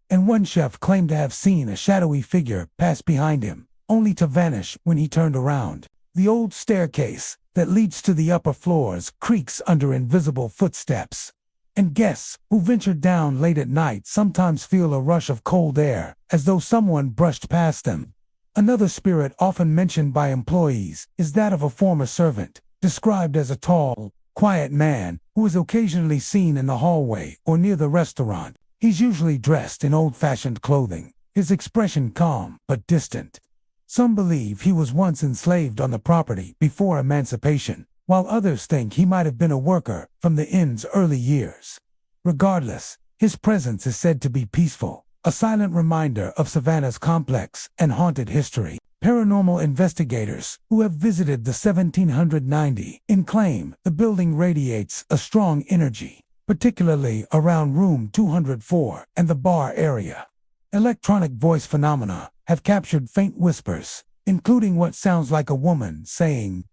[SPEAKER 1] and one chef claimed to have seen a shadowy figure pass behind him, only to vanish when he turned around. The old staircase that leads to the upper floors creaks under invisible footsteps, and guests who venture down late at night sometimes feel a rush of cold air, as though someone brushed past them. Another spirit often mentioned by employees is that of a former servant, described as a tall, quiet man who is occasionally seen in the hallway or near the restaurant. He's usually dressed in old-fashioned clothing, his expression calm but distant. Some believe he was once enslaved on the property before emancipation, while others think he might have been a worker from the inn's early years. Regardless, his presence is said to be peaceful, a silent reminder of Savannah's complex and haunted history. Paranormal investigators who have visited the 1790 Inn claim the building radiates a strong energy, particularly around room 204 and the bar area. Electronic voice phenomena have captured faint whispers, including what sounds like a woman saying,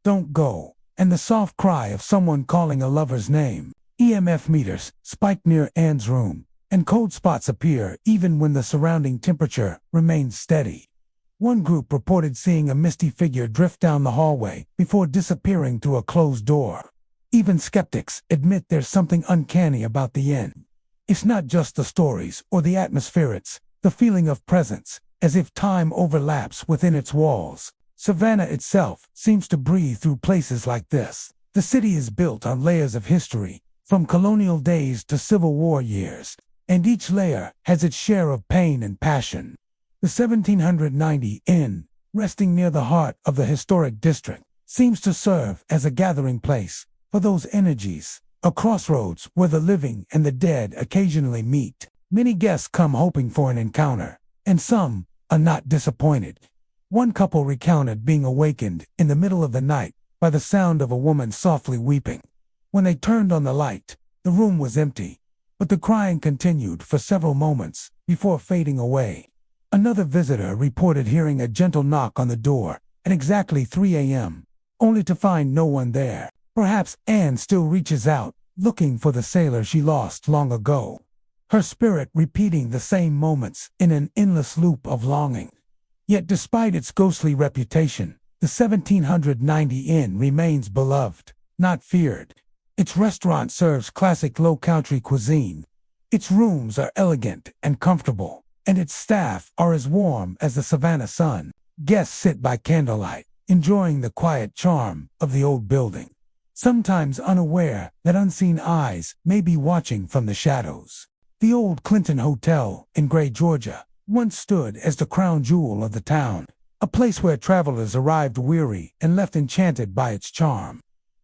[SPEAKER 1] "Don't go," and the soft cry of someone calling a lover's name. EMF meters spike near Anne's room, and cold spots appear even when the surrounding temperature remains steady. One group reported seeing a misty figure drift down the hallway before disappearing through a closed door. Even skeptics admit there's something uncanny about the inn. It's not just the stories or the atmosphere, it's the feeling of presence, as if time overlaps within its walls. Savannah itself seems to breathe through places like this. The city is built on layers of history, from colonial days to Civil War years, and each layer has its share of pain and passion. The 1790 Inn, resting near the heart of the historic district, seems to serve as a gathering place for those energies, a crossroads where the living and the dead occasionally meet. Many guests come hoping for an encounter, and some are not disappointed. One couple recounted being awakened in the middle of the night by the sound of a woman softly weeping. When they turned on the light, the room was empty, but the crying continued for several moments before fading away. Another visitor reported hearing a gentle knock on the door at exactly 3 a.m., only to find no one there. Perhaps Anne still reaches out, looking for the sailor she lost long ago, her spirit repeating the same moments in an endless loop of longing. Yet despite its ghostly reputation, the 1790 Inn remains beloved, not feared. Its restaurant serves classic low-country cuisine. Its rooms are elegant and comfortable, and its staff are as warm as the Savannah sun. Guests sit by candlelight, enjoying the quiet charm of the old building, sometimes unaware that unseen eyes may be watching from the shadows. The old Crescent Hotel in Gray, Georgia, once stood as the crown jewel of the town, a place where travelers arrived weary and left enchanted by its charm.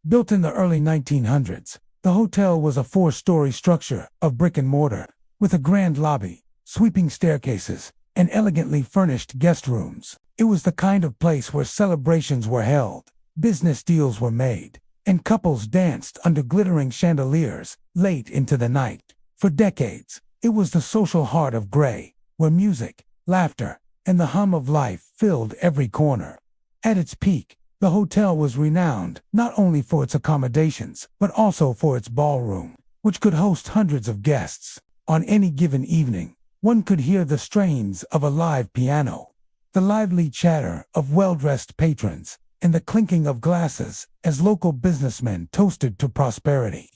[SPEAKER 1] Built in the early 1900s, the hotel was a 4-story structure of brick and mortar, with a grand lobby, sweeping staircases, and elegantly furnished guest rooms. It was the kind of place where celebrations were held, business deals were made, and couples danced under glittering chandeliers late into the night. For decades, it was the social heart of Gray, where music, laughter, and the hum of life filled every corner. At its peak, the hotel was renowned not only for its accommodations, but also for its ballroom, which could host hundreds of guests. On any given evening, one could hear the strains of a live piano, the lively chatter of well-dressed patrons, and the clinking of glasses as local businessmen toasted to prosperity.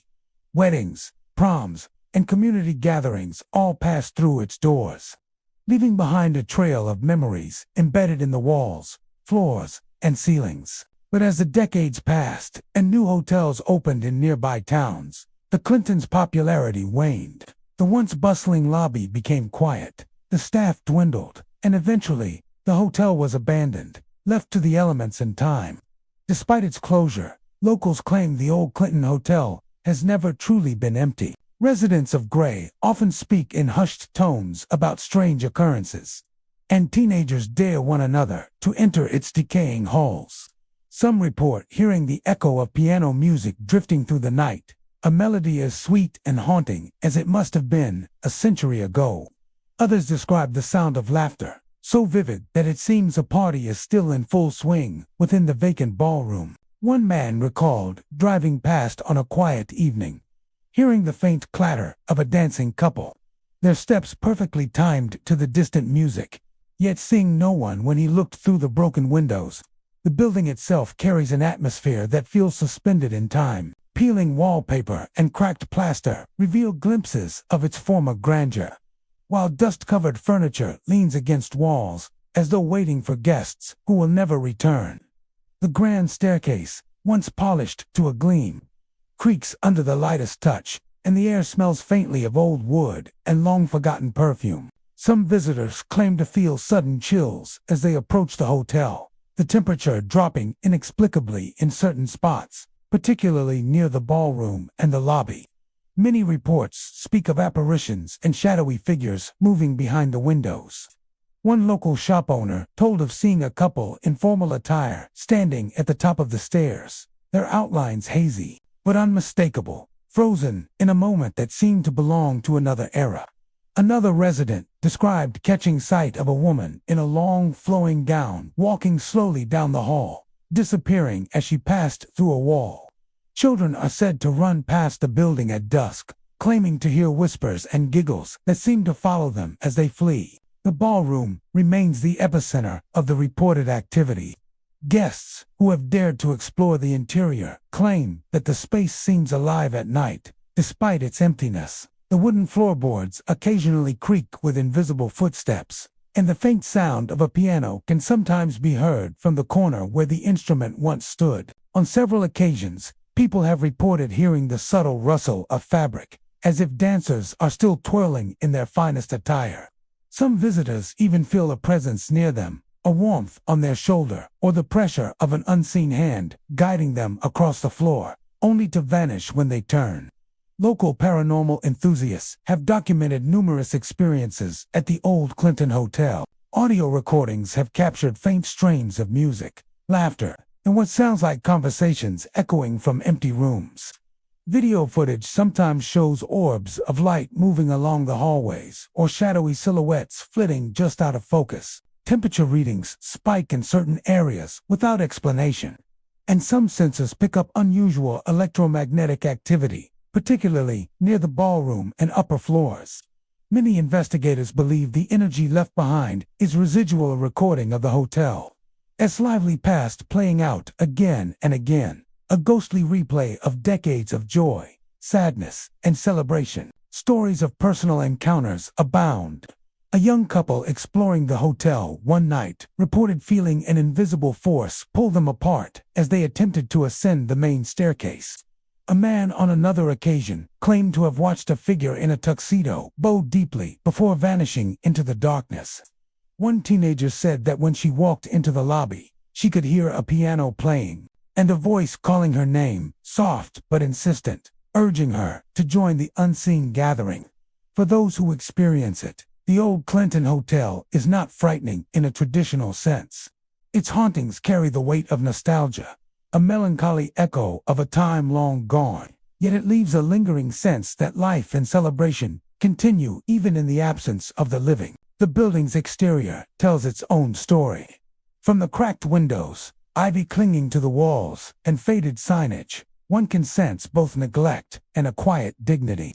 [SPEAKER 1] Weddings, proms, and community gatherings all passed through its doors, leaving behind a trail of memories embedded in the walls, floors, and ceilings. But as the decades passed and new hotels opened in nearby towns, the Clintons' popularity waned. The once bustling lobby became quiet, the staff dwindled, and eventually, the hotel was abandoned, left to the elements and time. Despite its closure, locals claim the old Clinton Hotel has never truly been empty. Residents of Gray often speak in hushed tones about strange occurrences, and teenagers dare one another to enter its decaying halls. Some report hearing the echo of piano music drifting through the night, a melody as sweet and haunting as it must have been a century ago. Others describe the sound of laughter, so vivid that it seems a party is still in full swing within the vacant ballroom. One man recalled driving past on a quiet evening, hearing the faint clatter of a dancing couple, their steps perfectly timed to the distant music, yet seeing no one when he looked through the broken windows. The building itself carries an atmosphere that feels suspended in time. Peeling wallpaper and cracked plaster reveal glimpses of its former grandeur, while dust-covered furniture leans against walls as though waiting for guests who will never return. The grand staircase, once polished to a gleam, creaks under the lightest touch, and the air smells faintly of old wood and long-forgotten perfume. Some visitors claim to feel sudden chills as they approach the hotel, the temperature dropping inexplicably in certain spots, particularly near the ballroom and the lobby. Many reports speak of apparitions and shadowy figures moving behind the windows. One local shop owner told of seeing a couple in formal attire standing at the top of the stairs, their outlines hazy but unmistakable, frozen in a moment that seemed to belong to another era. Another resident described catching sight of a woman in a long, flowing gown walking slowly down the hall, disappearing as she passed through a wall. Children are said to run past the building at dusk, claiming to hear whispers and giggles that seem to follow them as they flee. The ballroom remains the epicenter of the reported activity. Guests who have dared to explore the interior claim that the space seems alive at night, despite its emptiness. The wooden floorboards occasionally creak with invisible footsteps, and the faint sound of a piano can sometimes be heard from the corner where the instrument once stood. On several occasions, people have reported hearing the subtle rustle of fabric, as if dancers are still twirling in their finest attire. Some visitors even feel a presence near them, a warmth on their shoulder, or the pressure of an unseen hand guiding them across the floor, only to vanish when they turn. Local paranormal enthusiasts have documented numerous experiences at the old Crescent Hotel. Audio recordings have captured faint strains of music, laughter, and what sounds like conversations echoing from empty rooms. Video footage sometimes shows orbs of light moving along the hallways, or shadowy silhouettes flitting just out of focus. Temperature readings spike in certain areas without explanation, and some sensors pick up unusual electromagnetic activity, particularly near the ballroom and upper floors. Many investigators believe the energy left behind is residual recording of the hotel. As lively past playing out again and again, a ghostly replay of decades of joy, sadness, and celebration. Stories of personal encounters abound. A young couple exploring the hotel one night reported feeling an invisible force pull them apart as they attempted to ascend the main staircase. A man on another occasion claimed to have watched a figure in a tuxedo bow deeply before vanishing into the darkness. One teenager said that when she walked into the lobby, she could hear a piano playing, and a voice calling her name, soft but insistent, urging her to join the unseen gathering. For those who experience it, the old Crescent Hotel is not frightening in a traditional sense. Its hauntings carry the weight of nostalgia, a melancholy echo of a time long gone, yet it leaves a lingering sense that life and celebration continue even in the absence of the living. The building's exterior tells its own story. From the cracked windows, ivy clinging to the walls, and faded signage, one can sense both neglect and a quiet dignity.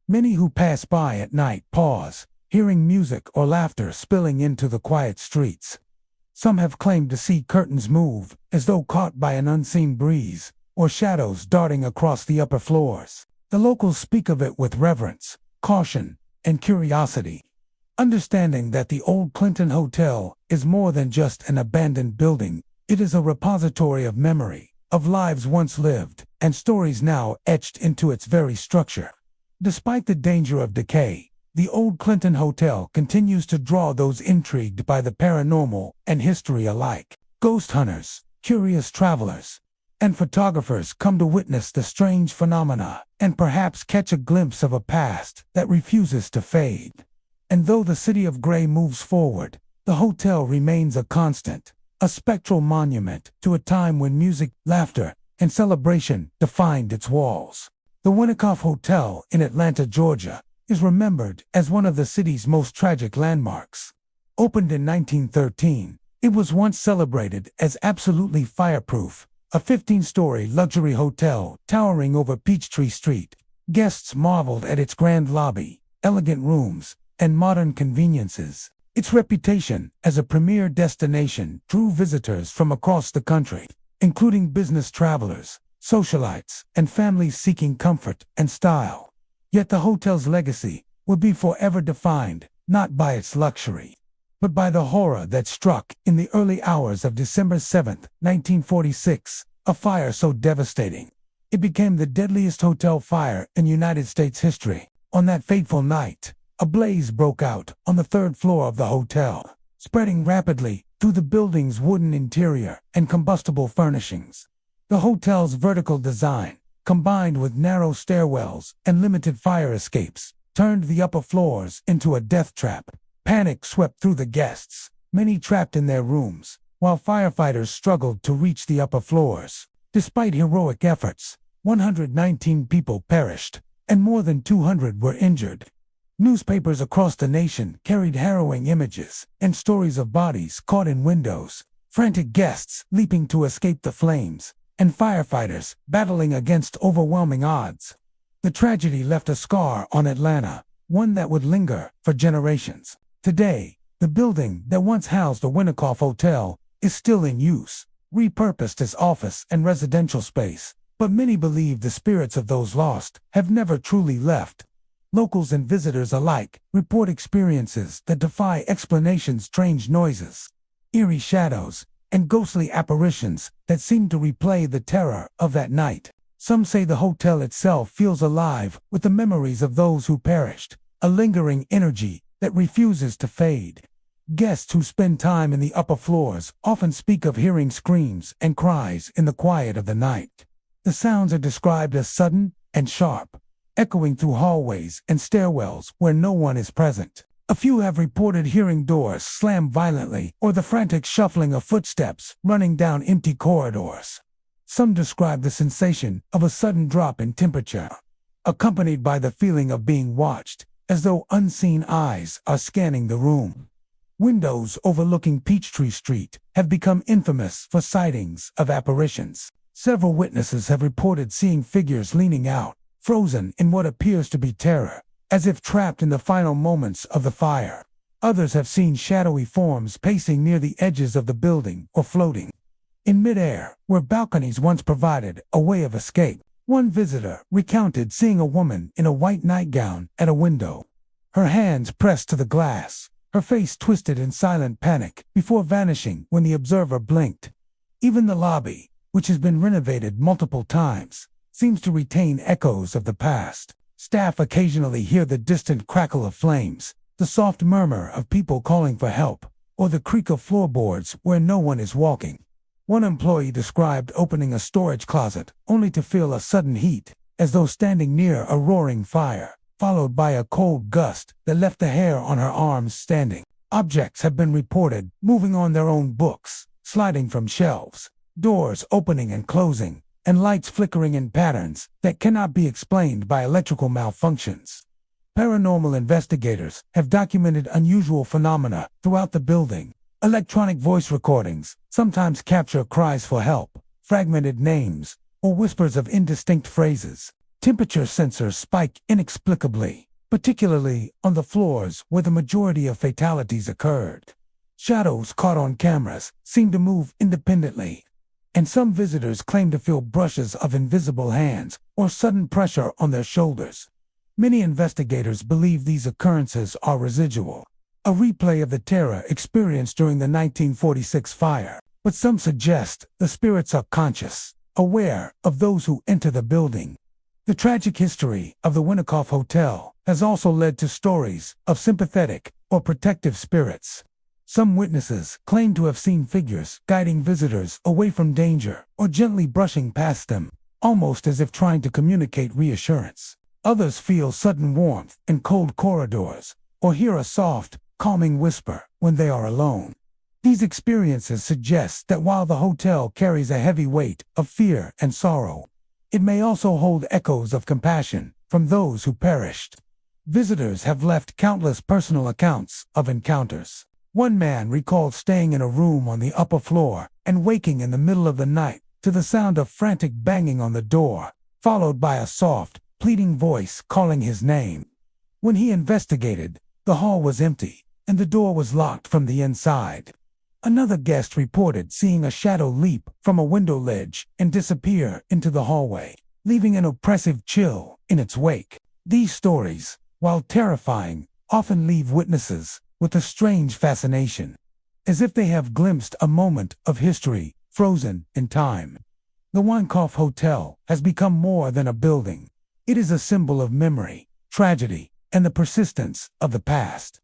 [SPEAKER 1] Many who pass by at night pause, hearing music or laughter spilling into the quiet streets. Some have claimed to see curtains move, as though caught by an unseen breeze, or shadows darting across the upper floors. The locals speak of it with reverence, caution, and curiosity, understanding that the old Crescent Hotel is more than just an abandoned building. It is a repository of memory, of lives once lived, and stories now etched into its very structure. Despite the danger of decay, the old Crescent Hotel continues to draw those intrigued by the paranormal and history alike. Ghost hunters, curious travelers, and photographers come to witness the strange phenomena and perhaps catch a glimpse of a past that refuses to fade. And though the city of Gray moves forward, the hotel remains a constant, a spectral monument to a time when music, laughter, and celebration defined its walls. The Winnicott Hotel in Atlanta, Georgia, is remembered as one of the city's most tragic landmarks. Opened in 1913, it was once celebrated as absolutely fireproof, a 15-story luxury hotel towering over Peachtree Street. Guests marveled at its grand lobby, elegant rooms, and modern conveniences. Its reputation as a premier destination drew visitors from across the country, including business travelers, socialites, and families seeking comfort and style. Yet the hotel's legacy will be forever defined not by its luxury, but by the horror that struck in the early hours of December 7, 1946, a fire so devastating it became the deadliest hotel fire in United States history. On that fateful night, a blaze broke out on the third floor of the hotel, spreading rapidly through the building's wooden interior and combustible furnishings. The hotel's vertical design, combined with narrow stairwells and limited fire escapes, turned the upper floors into a death trap. Panic swept through the guests, many trapped in their rooms, while firefighters struggled to reach the upper floors. Despite heroic efforts, 119 people perished, and more than 200 were injured. Newspapers across the nation carried harrowing images and stories of bodies caught in windows, frantic guests leaping to escape the flames, and firefighters battling against overwhelming odds. The tragedy left a scar on Atlanta, one that would linger for generations. Today, the building that once housed the Winterkoff Hotel is still in use, repurposed as office and residential space, but many believe the spirits of those lost have never truly left. Locals and visitors alike report experiences that defy explanation: strange noises, eerie shadows, and ghostly apparitions that seem to replay the terror of that night. Some say the hotel itself feels alive with the memories of those who perished, a lingering energy that refuses to fade. Guests who spend time in the upper floors often speak of hearing screams and cries in the quiet of the night. The sounds are described as sudden and sharp, echoing through hallways and stairwells where no one is present. A few have reported hearing doors slam violently or the frantic shuffling of footsteps running down empty corridors. Some describe the sensation of a sudden drop in temperature, accompanied by the feeling of being watched, as though unseen eyes are scanning the room. Windows overlooking Peachtree Street have become infamous for sightings of apparitions. Several witnesses have reported seeing figures leaning out, frozen in what appears to be terror, as if trapped in the final moments of the fire. Others have seen shadowy forms pacing near the edges of the building or floating in midair, where balconies once provided a way of escape. One visitor recounted seeing a woman in a white nightgown at a window, her hands pressed to the glass, her face twisted in silent panic before vanishing when the observer blinked. Even the lobby, which has been renovated multiple times, seems to retain echoes of the past. Staff occasionally hear the distant crackle of flames, the soft murmur of people calling for help, or the creak of floorboards where no one is walking. One employee described opening a storage closet only to feel a sudden heat, as though standing near a roaring fire, followed by a cold gust that left the hair on her arms standing. Objects have been reported moving on their own books, sliding from shelves, doors opening and closing, and lights flickering in patterns that cannot be explained by electrical malfunctions. Paranormal investigators have documented unusual phenomena throughout the building. Electronic voice recordings sometimes capture cries for help, fragmented names, or whispers of indistinct phrases. Temperature sensors spike inexplicably, particularly on the floors where the majority of fatalities occurred. Shadows caught on cameras seem to move independently, and some visitors claim to feel brushes of invisible hands or sudden pressure on their shoulders. Many investigators believe these occurrences are residual, a replay of the terror experienced during the 1946 fire, but some suggest the spirits are conscious, aware of those who enter the building. The tragic history of the Winterkoff Hotel has also led to stories of sympathetic or protective spirits. Some witnesses claim to have seen figures guiding visitors away from danger or gently brushing past them, almost as if trying to communicate reassurance. Others feel sudden warmth in cold corridors or hear a soft, calming whisper when they are alone. These experiences suggest that while the hotel carries a heavy weight of fear and sorrow, it may also hold echoes of compassion from those who perished. Visitors have left countless personal accounts of encounters. One man recalled staying in a room on the upper floor and waking in the middle of the night to the sound of frantic banging on the door, followed by a soft, pleading voice calling his name. When he investigated, the hall was empty, and the door was locked from the inside. Another guest reported seeing a shadow leap from a window ledge and disappear into the hallway, leaving an oppressive chill in its wake. These stories, while terrifying, often leave witnesses with a strange fascination, as if they have glimpsed a moment of history frozen in time. The Winterkoff Hotel has become more than a building. It is a symbol of memory, tragedy, and the persistence of the past.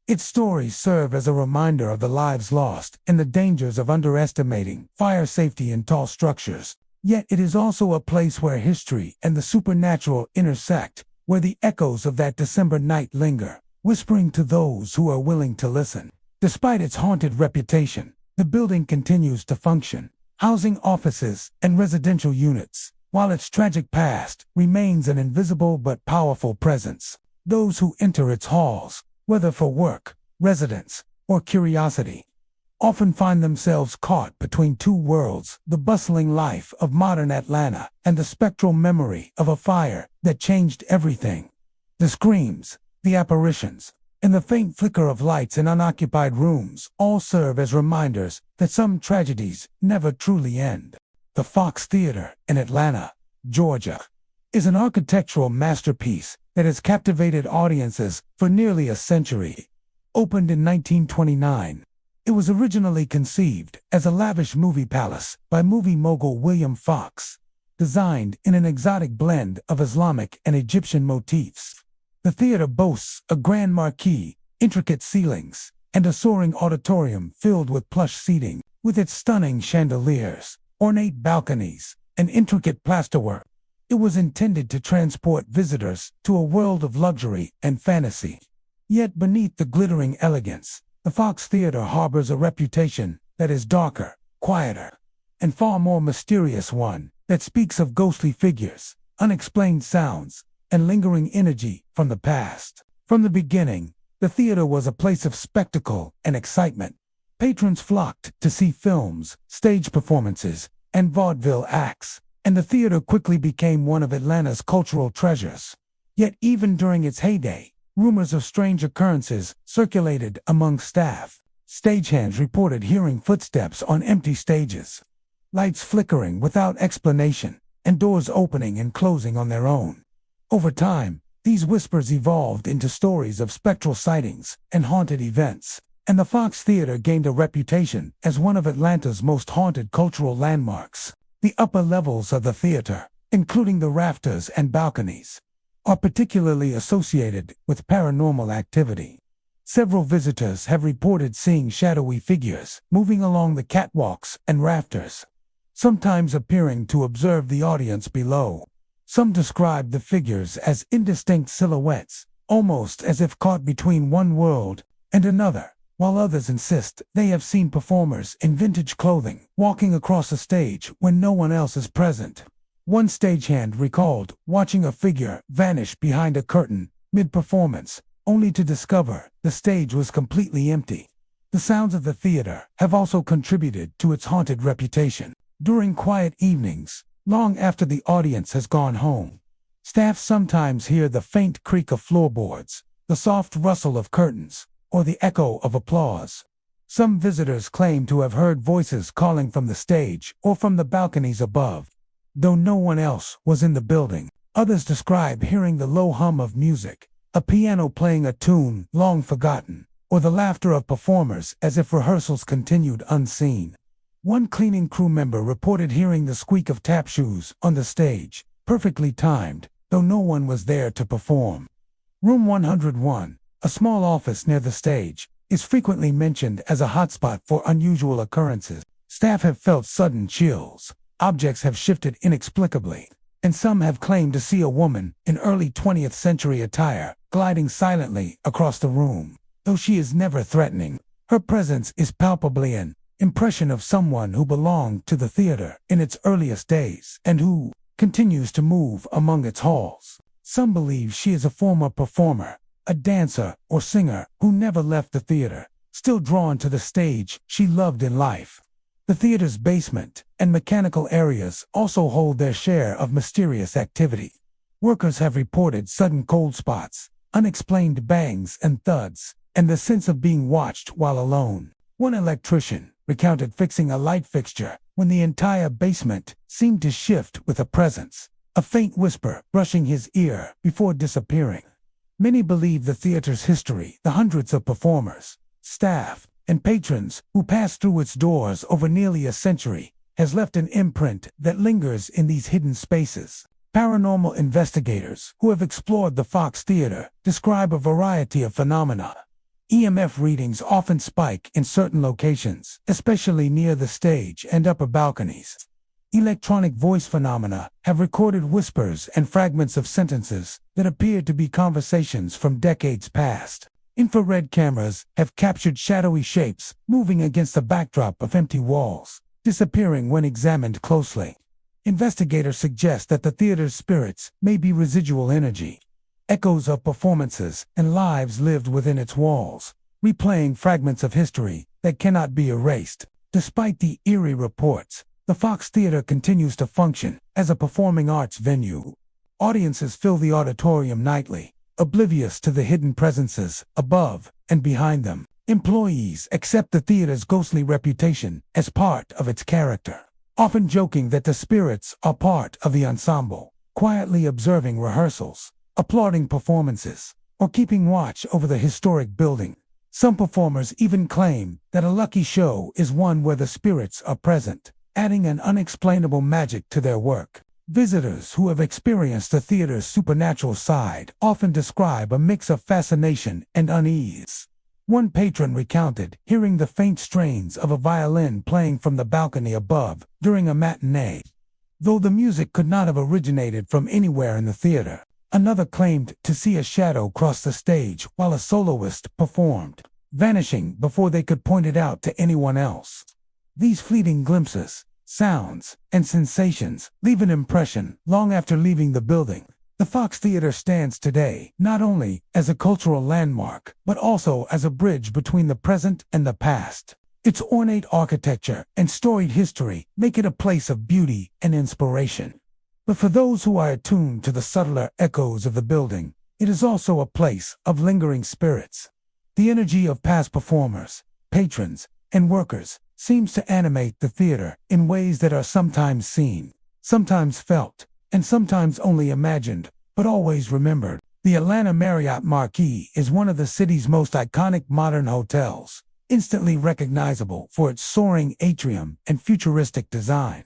[SPEAKER 1] Its stories serve as a reminder of the lives lost and the dangers of underestimating fire safety in tall structures. Yet it is also a place where history and the supernatural intersect, where the echoes of that December night linger, whispering to those who are willing to listen. Despite its haunted reputation, the building continues to function, housing offices and residential units, while its tragic past remains an invisible but powerful presence. Those who enter its halls, whether for work, residence, or curiosity, often find themselves caught between two worlds: the bustling life of modern Atlanta and the spectral memory of a fire that changed everything. The screams, the apparitions, and the faint flicker of lights in unoccupied rooms all serve as reminders that some tragedies never truly end. The Fox Theater in Atlanta, Georgia, is an architectural masterpiece that has captivated audiences for nearly a century. Opened in 1929, it was originally conceived as a lavish movie palace by movie mogul William Fox, designed in an exotic blend of Islamic and Egyptian motifs. The theater boasts a grand marquee, intricate ceilings, and a soaring auditorium filled with plush seating. With its stunning chandeliers, ornate balconies, and intricate plasterwork, it was intended to transport visitors to a world of luxury and fantasy. Yet beneath the glittering elegance, the Fox Theater harbors a reputation that is darker, quieter, and far more mysterious, one that speaks of ghostly figures, unexplained sounds, and lingering energy from the past. From the beginning, the theater was a place of spectacle and excitement. Patrons flocked to see films, stage performances, and vaudeville acts, and the theater quickly became one of Atlanta's cultural treasures. Yet even during its heyday, rumors of strange occurrences circulated among staff. Stagehands reported hearing footsteps on empty stages, lights flickering without explanation, and doors opening and closing on their own. Over time, these whispers evolved into stories of spectral sightings and haunted events, and the Fox Theater gained a reputation as one of Atlanta's most haunted cultural landmarks. The upper levels of the theater, including the rafters and balconies, are particularly associated with paranormal activity. Several visitors have reported seeing shadowy figures moving along the catwalks and rafters, sometimes appearing to observe the audience below. Some describe the figures as indistinct silhouettes, almost as if caught between one world and another, while others insist they have seen performers in vintage clothing walking across a stage when no one else is present. One stagehand recalled watching a figure vanish behind a curtain mid-performance, only to discover the stage was completely empty. The sounds of the theater have also contributed to its haunted reputation. During quiet evenings, long after the audience has gone home, staff sometimes hear the faint creak of floorboards, the soft rustle of curtains, or the echo of applause. Some visitors claim to have heard voices calling from the stage or from the balconies above, though no one else was in the building. Others describe hearing the low hum of music, a piano playing a tune long forgotten, or the laughter of performers as if rehearsals continued unseen. One cleaning crew member reported hearing the squeak of tap shoes on the stage, perfectly timed, though no one was there to perform. Room 101, a small office near the stage, is frequently mentioned as a hotspot for unusual occurrences. Staff have felt sudden chills, objects have shifted inexplicably, and some have claimed to see a woman in early 20th century attire gliding silently across the room. Though she is never threatening, her presence is palpably an impression of someone who belonged to the theater in its earliest days and who continues to move among its halls. Some believe she is a former performer, a dancer or singer who never left the theater, still drawn to the stage she loved in life. The theater's basement and mechanical areas also hold their share of mysterious activity. Workers have reported sudden cold spots, unexplained bangs and thuds, and the sense of being watched while alone. One electrician recounted fixing a light fixture when the entire basement seemed to shift with a presence, a faint whisper brushing his ear before disappearing. Many believe the theater's history, the hundreds of performers, staff, and patrons who passed through its doors over nearly a century, has left an imprint that lingers in these hidden spaces. Paranormal investigators who have explored the Fox Theater describe a variety of phenomena. EMF readings often spike in certain locations, especially near the stage and upper balconies. Electronic voice phenomena have recorded whispers and fragments of sentences that appear to be conversations from decades past. Infrared cameras have captured shadowy shapes moving against a backdrop of empty walls, disappearing when examined closely. Investigators suggest that the theater's spirits may be residual energy, echoes of performances and lives lived within its walls, replaying fragments of history that cannot be erased. Despite the eerie reports, the Fox Theater continues to function as a performing arts venue. Audiences fill the auditorium nightly, oblivious to the hidden presences above and behind them. Employees accept the theater's ghostly reputation as part of its character, often joking that the spirits are part of the ensemble, quietly observing rehearsals, applauding performances, or keeping watch over the historic building. Some performers even claim that a lucky show is one where the spirits are present, adding an unexplainable magic to their work. Visitors who have experienced the theater's supernatural side often describe a mix of fascination and unease. One patron recounted hearing the faint strains of a violin playing from the balcony above during a matinee. Though the music could not have originated from anywhere in the theater, another claimed to see a shadow cross the stage while a soloist performed, vanishing before they could point it out to anyone else. These fleeting glimpses, sounds, and sensations leave an impression long after leaving the building. The Fox Theater stands today not only as a cultural landmark, but also as a bridge between the present and the past. Its ornate architecture and storied history make it a place of beauty and inspiration. But for those who are attuned to the subtler echoes of the building, it is also a place of lingering spirits. The energy of past performers, patrons, and workers seems to animate the theater in ways that are sometimes seen, sometimes felt, and sometimes only imagined, but always remembered. The Atlanta Marriott Marquis is one of the city's most iconic modern hotels, instantly recognizable for its soaring atrium and futuristic design.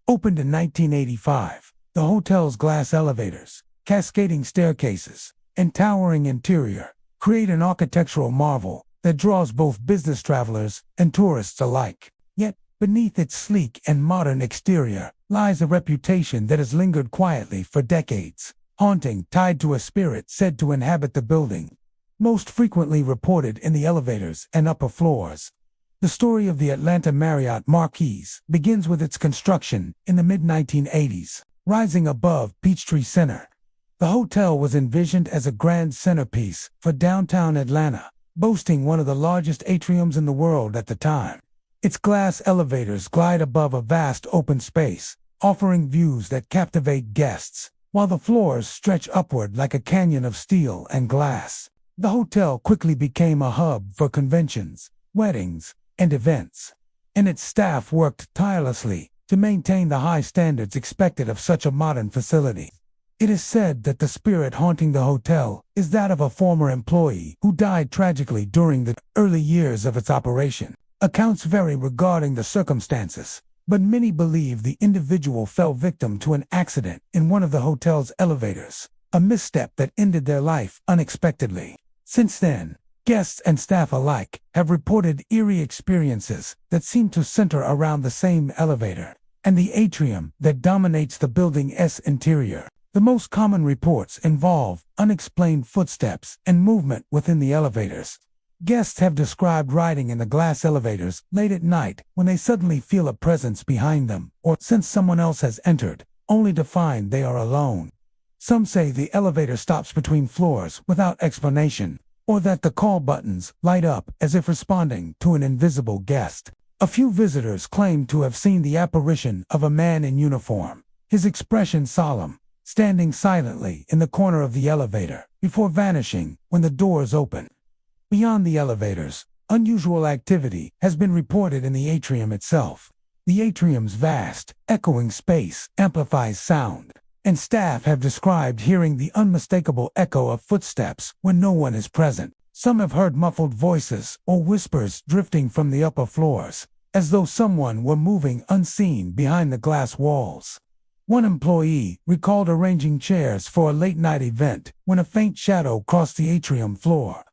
[SPEAKER 1] Opened in 1985, the hotel's glass elevators, cascading staircases, and towering interior create an architectural marvel that draws both business travelers and tourists alike. Yet, beneath its sleek and modern exterior lies a reputation that has lingered quietly for decades, haunting tied to a spirit said to inhabit the building, most frequently reported in the elevators and upper floors. The story of the Atlanta Marriott Marquis begins with its construction in the mid-1980s. Rising above Peachtree Center, the hotel was envisioned as a grand centerpiece for downtown Atlanta, boasting one of the largest atriums in the world at the time. Its glass elevators glide above a vast open space, offering views that captivate guests, while the floors stretch upward like a canyon of steel and glass. The hotel quickly became a hub for conventions, weddings, and events, and its staff worked tirelessly to maintain the high standards expected of such a modern facility. It is said that the spirit haunting the hotel is that of a former employee who died tragically during the early years of its operation. Accounts vary regarding the circumstances, but many believe the individual fell victim to an accident in one of the hotel's elevators, a misstep that ended their life unexpectedly. Since then, guests and staff alike have reported eerie experiences that seem to center around the same elevator and the atrium that dominates the building's interior. The most common reports involve unexplained footsteps and movement within the elevators. Guests have described riding in the glass elevators late at night when they suddenly feel a presence behind them or sense someone else has entered, only to find they are alone. Some say the elevator stops between floors without explanation, or that the call buttons light up as if responding to an invisible guest. A few visitors claim to have seen the apparition of a man in uniform, his expression solemn, standing silently in the corner of the elevator before vanishing when the doors open. Beyond the elevators, unusual activity has been reported in the atrium itself. The atrium's vast, echoing space amplifies sound, and staff have described hearing the unmistakable echo of footsteps when no one is present. Some have heard muffled voices or whispers drifting from the upper floors, as though someone were moving unseen behind the glass walls. One employee recalled arranging chairs for a late-night event when a faint shadow crossed the atrium floor,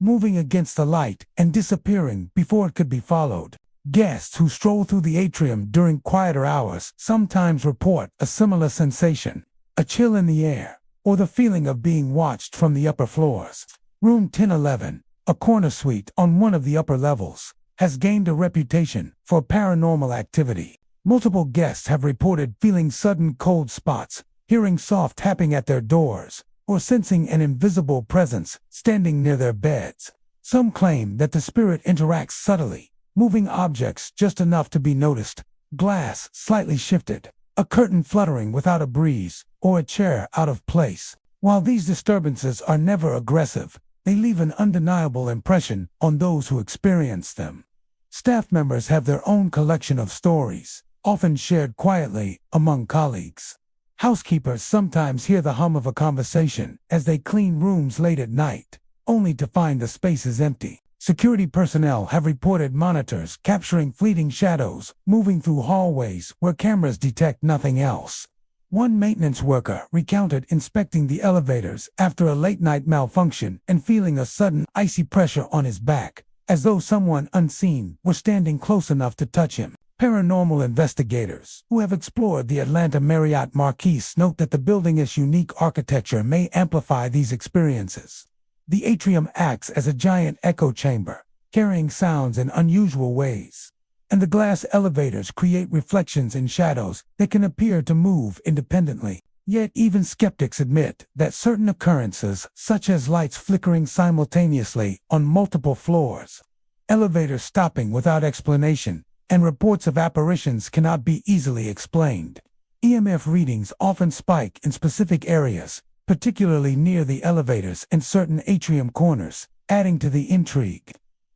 [SPEAKER 1] moving against the light and disappearing before it could be followed. Guests who stroll through the atrium during quieter hours sometimes report a similar sensation, a chill in the air, or the feeling of being watched from the upper floors. Room 1011, a corner suite on one of the upper levels, has gained a reputation for paranormal activity. Multiple guests have reported feeling sudden cold spots, hearing soft tapping at their doors, or sensing an invisible presence standing near their beds. Some claim that the spirit interacts subtly, moving objects just enough to be noticed, glass slightly shifted, a curtain fluttering without a breeze, or a chair out of place. While these disturbances are never aggressive, they leave an undeniable impression on those who experience them. Staff members have their own collection of stories, often shared quietly among colleagues. Housekeepers sometimes hear the hum of a conversation as they clean rooms late at night, only to find the space is empty. Security personnel have reported monitors capturing fleeting shadows moving through hallways where cameras detect nothing else. One maintenance worker recounted inspecting the elevators after a late-night malfunction and feeling a sudden icy pressure on his back, as though someone unseen was standing close enough to touch him. Paranormal investigators who have explored the Atlanta Marriott Marquise note that the building's unique architecture may amplify these experiences. The atrium acts as a giant echo chamber, carrying sounds in unusual ways, and the glass elevators create reflections in shadows that can appear to move independently. Yet even skeptics admit that certain occurrences, such as lights flickering simultaneously on multiple floors, elevators stopping without explanation, and reports of apparitions cannot be easily explained. EMF readings often spike in specific areas, particularly near the elevators and certain atrium corners, adding to the intrigue.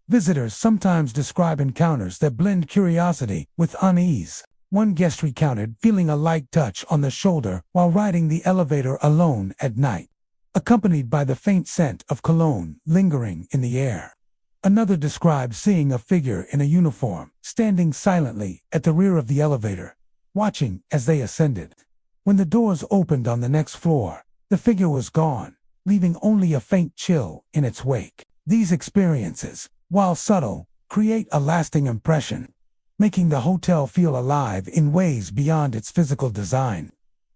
[SPEAKER 1] Visitors sometimes describe encounters that blend curiosity with unease. One guest recounted feeling a light touch on the shoulder while riding the elevator alone at night, accompanied by the faint scent of cologne lingering in the air. Another described seeing a figure in a uniform standing silently at the rear of the elevator, watching as they ascended. When the doors opened on the next floor, the figure was gone, leaving only a faint chill in its wake. These experiences, while subtle, create a lasting impression, making the hotel feel alive in ways beyond its physical design.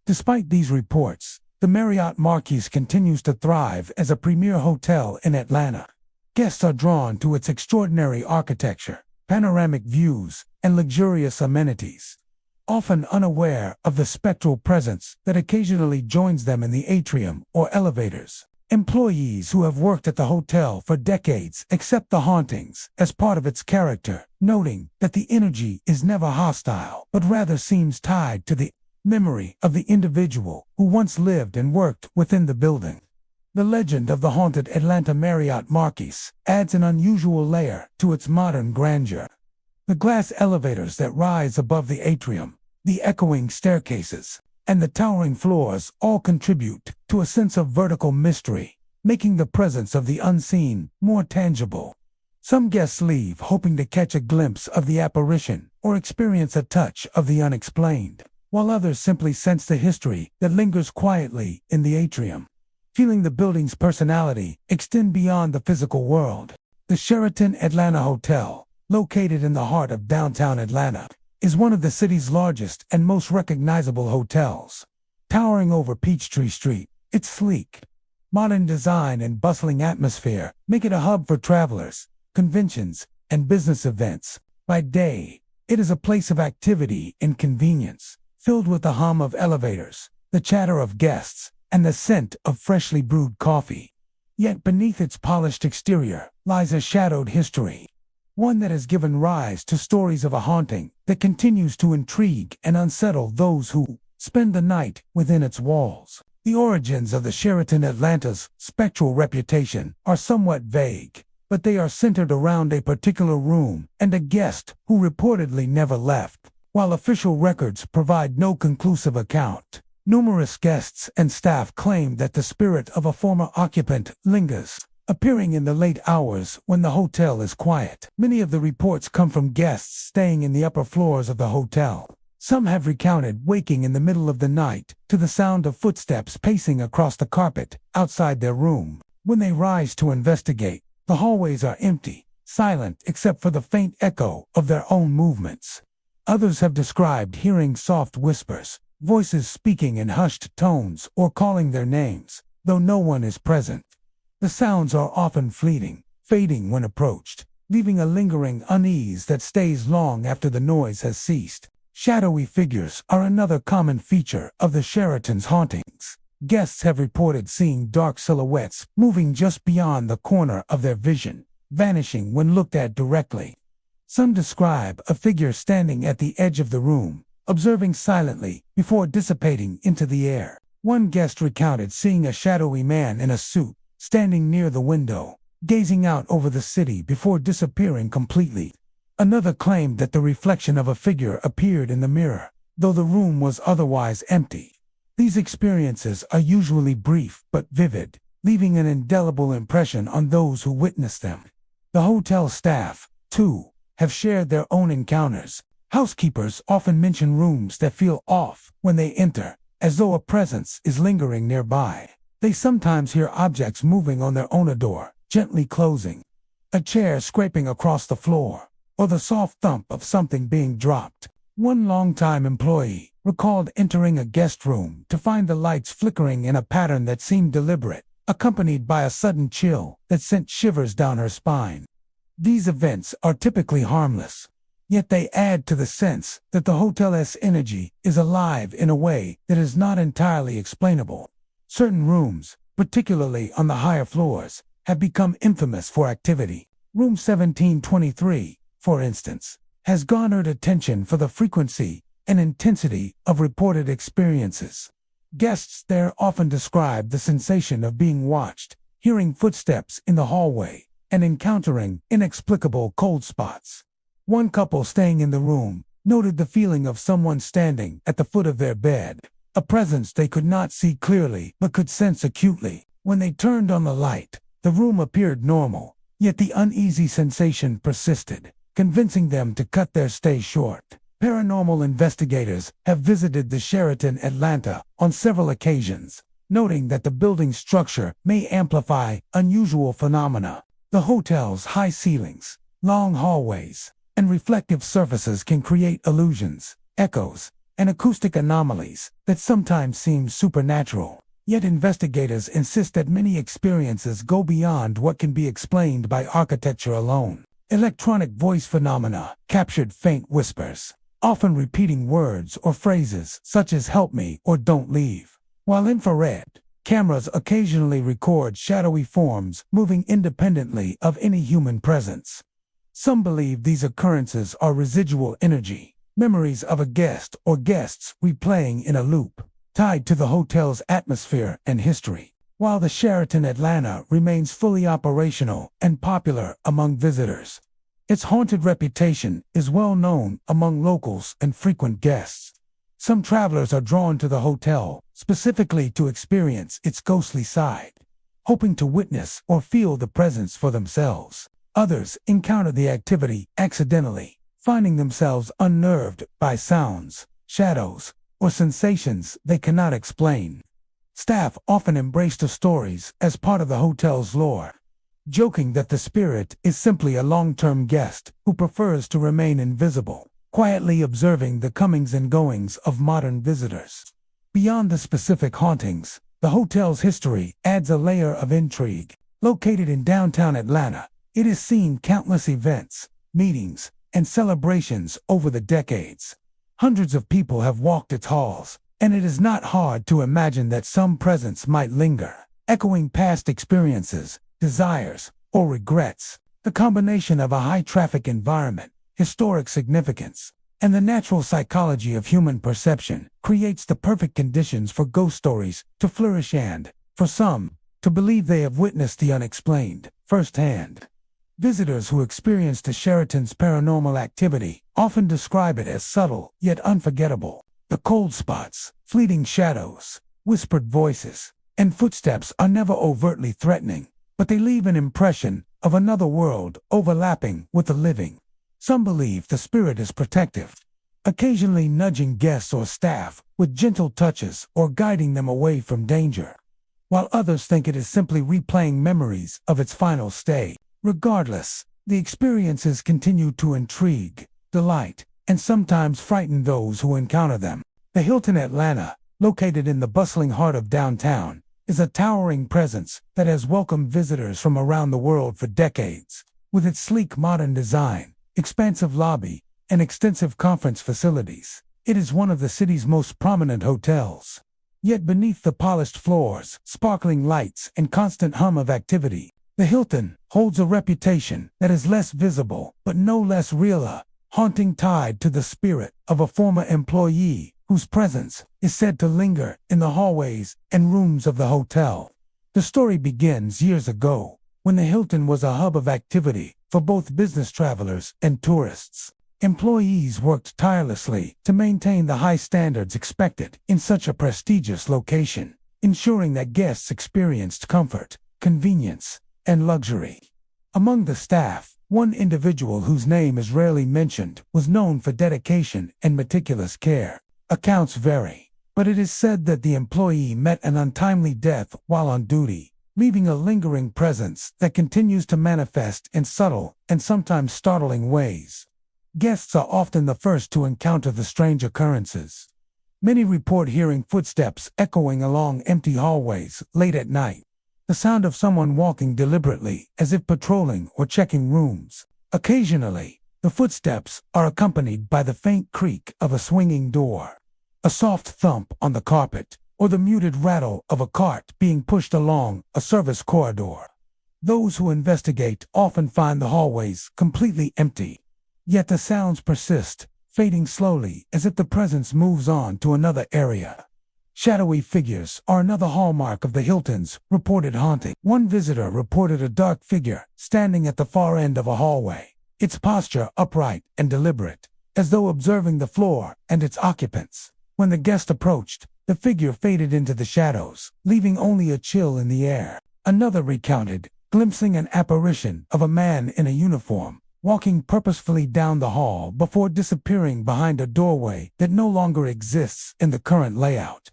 [SPEAKER 1] Despite these reports, the Marriott Marquise continues to thrive as a premier hotel in Atlanta. Guests are drawn to its extraordinary architecture, panoramic views, and luxurious amenities, often unaware of the spectral presence that occasionally joins them in the atrium or elevators. Employees who have worked at the hotel for decades accept the hauntings as part of its character, noting that the energy is never hostile, but rather seems tied to the memory of the individual who once lived and worked within the building. The legend of the haunted Atlanta Marriott Marquise adds an unusual layer to its modern grandeur. The glass elevators that rise above the atrium, the echoing staircases, and the towering floors all contribute to a sense of vertical mystery, making the presence of the unseen more tangible. Some guests leave hoping to catch a glimpse of the apparition or experience a touch of the unexplained, while others simply sense the history that lingers quietly in the atrium, feeling the building's personality extend beyond the physical world. The Sheraton Atlanta Hotel, located in the heart of downtown Atlanta, is one of the city's largest and most recognizable hotels. Towering over Peachtree Street, its sleek, modern design and bustling atmosphere make it a hub for travelers, conventions, and business events. By day, it is a place of activity and convenience, filled with the hum of elevators, the chatter of guests, and the scent of freshly brewed coffee. Yet beneath its polished exterior lies a shadowed history, one that has given rise to stories of a haunting that continues to intrigue and unsettle those who spend the night within its walls. The origins of the Sheraton Atlanta's spectral reputation are somewhat vague, but they are centered around a particular room and a guest who reportedly never left. While official records provide no conclusive account, numerous guests and staff claim that the spirit of a former occupant lingers, appearing in the late hours when the hotel is quiet. Many of the reports come from guests staying in the upper floors of the hotel. Some have recounted waking in the middle of the night to the sound of footsteps pacing across the carpet outside their room. When they rise to investigate, the hallways are empty, silent except for the faint echo of their own movements. Others have described hearing soft whispers, voices speaking in hushed tones or calling their names, though no one is present. The sounds are often fleeting, fading when approached, leaving a lingering unease that stays long after the noise has ceased. Shadowy figures are another common feature of the Sheraton's hauntings. Guests have reported seeing dark silhouettes moving just beyond the corner of their vision, vanishing when looked at directly. Some describe a figure standing at the edge of the room, observing silently before dissipating into the air. One guest recounted seeing a shadowy man in a suit standing near the window, gazing out over the city before disappearing completely. Another claimed that the reflection of a figure appeared in the mirror, though the room was otherwise empty. These experiences are usually brief but vivid, leaving an indelible impression on those who witness them. The hotel staff, too, have shared their own encounters. Housekeepers often mention rooms that feel off when they enter, as though a presence is lingering nearby. They sometimes hear objects moving on their own door, gently closing, a chair scraping across the floor, or the soft thump of something being dropped. One longtime employee recalled entering a guest room to find the lights flickering in a pattern that seemed deliberate, accompanied by a sudden chill that sent shivers down her spine. These events are typically harmless, yet they add to the sense that the hotel's energy is alive in a way that is not entirely explainable. Certain rooms, particularly on the higher floors, have become infamous for activity. Room 1723, for instance, has garnered attention for the frequency and intensity of reported experiences. Guests there often describe the sensation of being watched, hearing footsteps in the hallway, and encountering inexplicable cold spots. One couple staying in the room noted the feeling of someone standing at the foot of their bed, a presence they could not see clearly but could sense acutely. When they turned on the light, the room appeared normal, yet the uneasy sensation persisted, convincing them to cut their stay short. Paranormal investigators have visited the Sheraton Atlanta on several occasions, noting that the building's structure may amplify unusual phenomena. The hotel's high ceilings, long hallways, and reflective surfaces can create illusions, echoes, and acoustic anomalies that sometimes seem supernatural. Yet investigators insist that many experiences go beyond what can be explained by architecture alone. Electronic voice phenomena captured faint whispers, often repeating words or phrases such as "help me" or "don't leave," while infrared cameras occasionally record shadowy forms moving independently of any human presence. Some believe these occurrences are residual energy, memories of a guest or guests replaying in a loop, tied to the hotel's atmosphere and history. While the Sheraton Atlanta remains fully operational and popular among visitors, its haunted reputation is well known among locals and frequent guests. Some travelers are drawn to the hotel specifically to experience its ghostly side, hoping to witness or feel the presence for themselves. Others encounter the activity accidentally, finding themselves unnerved by sounds, shadows, or sensations they cannot explain. Staff often embrace the stories as part of the hotel's lore, joking that the spirit is simply a long-term guest who prefers to remain invisible, quietly observing the comings and goings of modern visitors. Beyond the specific hauntings, the hotel's history adds a layer of intrigue. Located in downtown Atlanta, it has seen countless events, meetings, and celebrations over the decades. Hundreds of people have walked its halls, and it is not hard to imagine that some presence might linger, echoing past experiences, desires, or regrets. The combination of a high-traffic environment, historic significance, and the natural psychology of human perception creates the perfect conditions for ghost stories to flourish and, for some, to believe they have witnessed the unexplained firsthand. Visitors who experience the Sheraton's paranormal activity often describe it as subtle yet unforgettable. The cold spots, fleeting shadows, whispered voices, and footsteps are never overtly threatening, but they leave an impression of another world overlapping with the living. Some believe the spirit is protective, occasionally nudging guests or staff with gentle touches or guiding them away from danger, while others think it is simply replaying memories of its final stay. Regardless, the experiences continue to intrigue, delight, and sometimes frighten those who encounter them. The Hilton Atlanta, located in the bustling heart of downtown, is a towering presence that has welcomed visitors from around the world for decades. With its sleek modern design, expansive lobby, and extensive conference facilities, it is one of the city's most prominent hotels. Yet beneath the polished floors, sparkling lights, and constant hum of activity, the Hilton holds a reputation that is less visible but no less real, a haunting tied to the spirit of a former employee whose presence is said to linger in the hallways and rooms of the hotel. The story begins years ago, when the Hilton was a hub of activity for both business travelers and tourists. Employees worked tirelessly to maintain the high standards expected in such a prestigious location, ensuring that guests experienced comfort, convenience, and luxury. Among the staff, one individual whose name is rarely mentioned was known for dedication and meticulous care. Accounts vary, but it is said that the employee met an untimely death while on duty, leaving a lingering presence that continues to manifest in subtle and sometimes startling ways. Guests are often the first to encounter the strange occurrences. Many report hearing footsteps echoing along empty hallways late at night, the sound of someone walking deliberately as if patrolling or checking rooms. Occasionally, the footsteps are accompanied by the faint creak of a swinging door, a soft thump on the carpet, or the muted rattle of a cart being pushed along a service corridor. Those who investigate often find the hallways completely empty, yet the sounds persist, fading slowly as if the presence moves on to another area. Shadowy figures are another hallmark of the Hilton's reported haunting. One visitor reported a dark figure standing at the far end of a hallway, its posture upright and deliberate, as though observing the floor and its occupants. When the guest approached, the figure faded into the shadows, leaving only a chill in the air. Another recounted glimpsing an apparition of a man in a uniform, walking purposefully down the hall before disappearing behind a doorway that no longer exists in the current layout.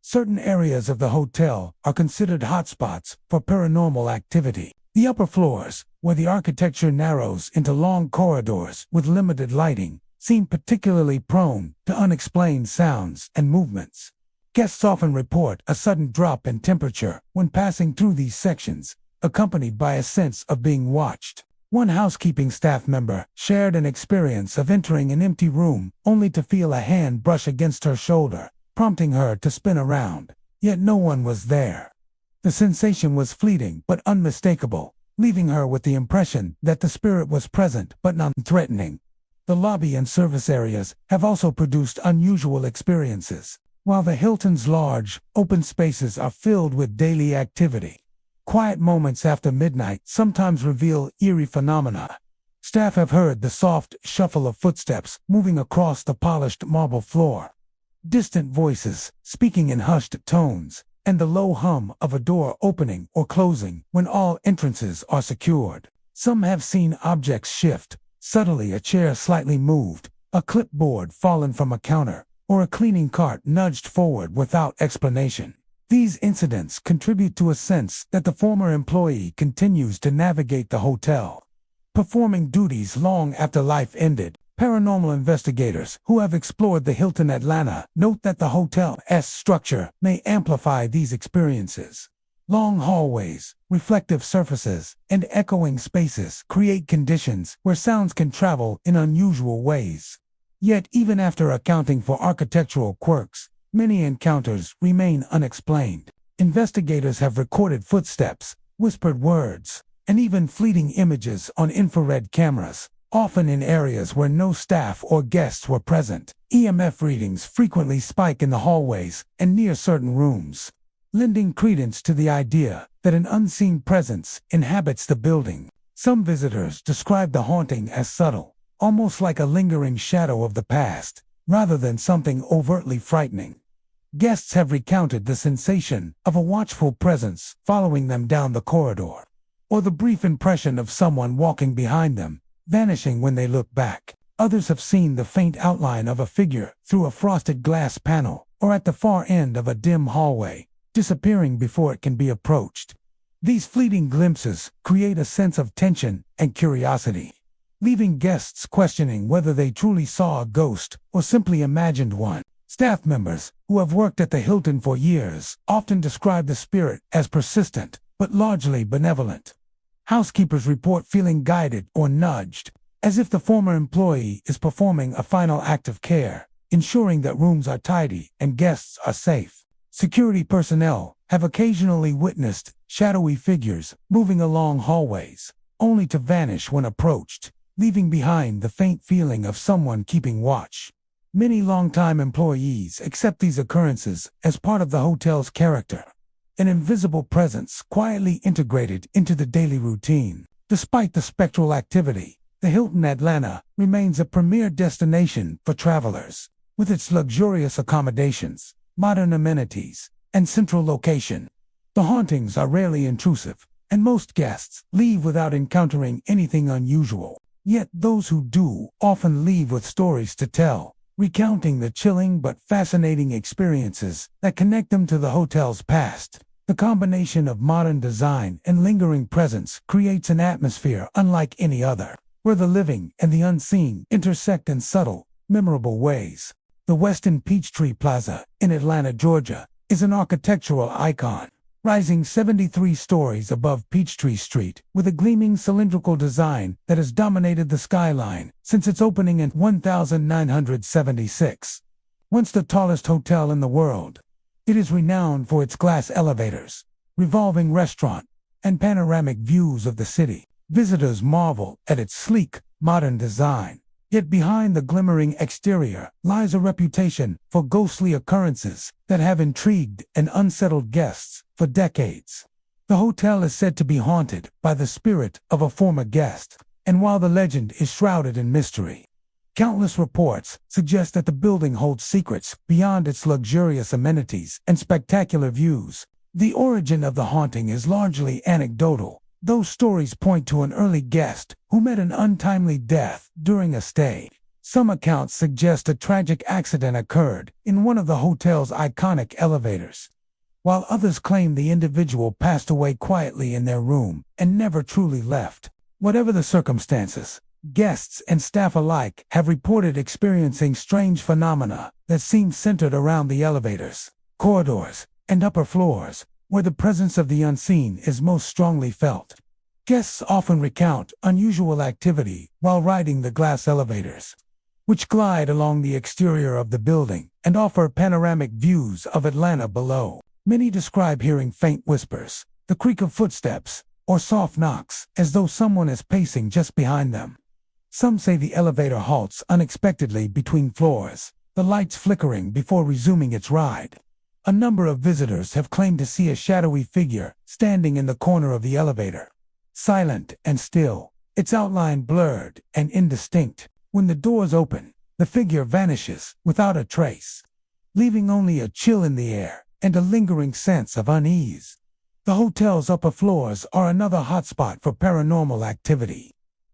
[SPEAKER 1] Certain areas of the hotel are considered hotspots for paranormal activity. The upper floors, where the architecture narrows into long corridors with limited lighting, seem particularly prone to unexplained sounds and movements. Guests often report a sudden drop in temperature when passing through these sections, accompanied by a sense of being watched. One housekeeping staff member shared an experience of entering an empty room only to feel a hand brush against her shoulder, prompting her to spin around, yet no one was there. The sensation was fleeting but unmistakable, leaving her with the impression that the spirit was present but non-threatening. The lobby and service areas have also produced unusual experiences. While the Hilton's large, open spaces are filled with daily activity, quiet moments after midnight sometimes reveal eerie phenomena. Staff have heard the soft shuffle of footsteps moving across the polished marble floor, distant voices speaking in hushed tones, and the low hum of a door opening or closing when all entrances are secured. Some have seen objects shift, suddenly a chair slightly moved, a clipboard fallen from a counter, or a cleaning cart nudged forward without explanation. These incidents contribute to a sense that the former employee continues to navigate the hotel, performing duties long after life ended. Paranormal investigators who have explored the Hilton Atlanta note that the hotel's structure may amplify these experiences. Long hallways, reflective surfaces, and echoing spaces create conditions where sounds can travel in unusual ways. Yet even after accounting for architectural quirks, many encounters remain unexplained. Investigators have recorded footsteps, whispered words, and even fleeting images on infrared cameras, often in areas where no staff or guests were present. EMF readings frequently spike in the hallways and near certain rooms, lending credence to the idea that an unseen presence inhabits the building. Some visitors describe the haunting as subtle, almost like a lingering shadow of the past, rather than something overtly frightening. Guests have recounted the sensation of a watchful presence following them down the corridor, or the brief impression of someone walking behind them, vanishing when they look back. Others have seen the faint outline of a figure through a frosted glass panel, or at the far end of a dim hallway, disappearing before it can be approached. These fleeting glimpses create a sense of tension and curiosity, leaving guests questioning whether they truly saw a ghost or simply imagined one. Staff members who have worked at the Hilton for years often describe the spirit as persistent, but largely benevolent. Housekeepers report feeling guided or nudged, as if the former employee is performing a final act of care, ensuring that rooms are tidy and guests are safe. Security personnel have occasionally witnessed shadowy figures moving along hallways, only to vanish when approached, leaving behind the faint feeling of someone keeping watch. Many longtime employees accept these occurrences as part of the hotel's character, an invisible presence quietly integrated into the daily routine. Despite the spectral activity, the Hilton Atlanta remains a premier destination for travelers. With its luxurious accommodations, modern amenities, and central location, the hauntings are rarely intrusive, and most guests leave without encountering anything unusual. Yet those who do often leave with stories to tell, recounting the chilling but fascinating experiences that connect them to the hotel's past. The combination of modern design and lingering presence creates an atmosphere unlike any other, where the living and the unseen intersect in subtle, memorable ways. The Westin Peachtree Plaza in Atlanta, Georgia, is an architectural icon, rising 73 stories above Peachtree Street with a gleaming cylindrical design that has dominated the skyline since its opening in 1976. Once the tallest hotel in the world, it is renowned for its glass elevators, revolving restaurant, and panoramic views of the city. Visitors marvel at its sleek, modern design. Yet behind the glimmering exterior lies a reputation for ghostly occurrences that have intrigued and unsettled guests for decades. The hotel is said to be haunted by the spirit of a former guest, and while the legend is shrouded in mystery, countless reports suggest that the building holds secrets beyond its luxurious amenities and spectacular views. The origin of the haunting is largely anecdotal. Those stories point to an early guest who met an untimely death during a stay. Some accounts suggest a tragic accident occurred in one of the hotel's iconic elevators, while others claim the individual passed away quietly in their room and never truly left. Whatever the circumstances, guests and staff alike have reported experiencing strange phenomena that seem centered around the elevators, corridors, and upper floors, where the presence of the unseen is most strongly felt. Guests often recount unusual activity while riding the glass elevators, which glide along the exterior of the building and offer panoramic views of Atlanta below. Many describe hearing faint whispers, the creak of footsteps, or soft knocks, as though someone is pacing just behind them. Some say the elevator halts unexpectedly between floors, the lights flickering before resuming its ride. A number of visitors have claimed to see a shadowy figure standing in the corner of the elevator, silent and still, its outline blurred and indistinct. When the doors open, the figure vanishes without a trace, leaving only a chill in the air and a lingering sense of unease. The hotel's upper floors are another hotspot for paranormal activity.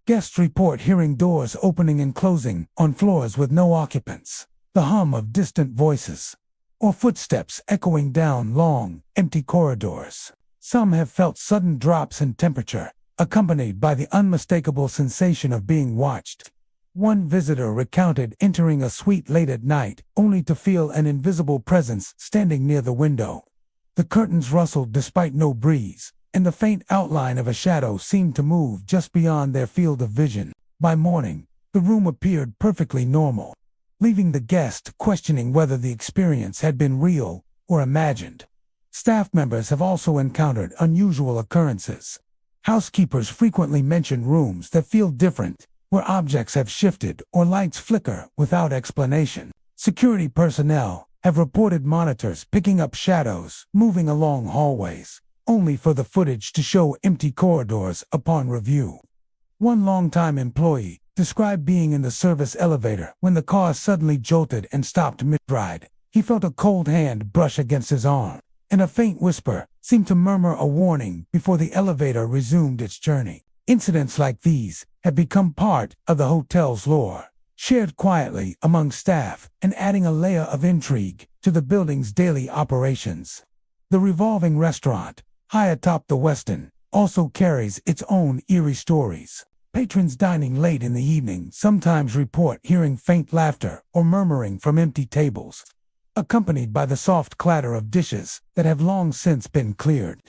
[SPEAKER 1] Guests report hearing doors opening and closing on floors with no occupants, the hum of distant voices, or footsteps echoing down long, empty corridors. Some have felt sudden drops in temperature, accompanied by the unmistakable sensation of being watched. One visitor recounted entering a suite late at night, only to feel an invisible presence standing near the window. The curtains rustled despite no breeze, and the faint outline of a shadow seemed to move just beyond their field of vision. By morning, the room appeared perfectly normal, leaving the guest questioning whether the experience had been real or imagined. Staff members have also encountered unusual occurrences. Housekeepers frequently mention rooms that feel different, where objects have shifted or lights flicker without explanation. Security personnel have reported monitors picking up shadows moving along hallways, only for the footage to show empty corridors upon review. One longtime employee described being in the service elevator when the car suddenly jolted and stopped mid-ride. He felt a cold hand brush against his arm, and a faint whisper seemed to murmur a warning before the elevator resumed its journey. Incidents like these have become part of the hotel's lore, shared quietly among staff and adding a layer of intrigue to the building's daily operations. The revolving restaurant, high atop the Westin, also carries its own eerie stories. Patrons dining late in the evening sometimes report hearing faint laughter or murmuring from empty tables, accompanied by the soft clatter of dishes that have long since been cleared.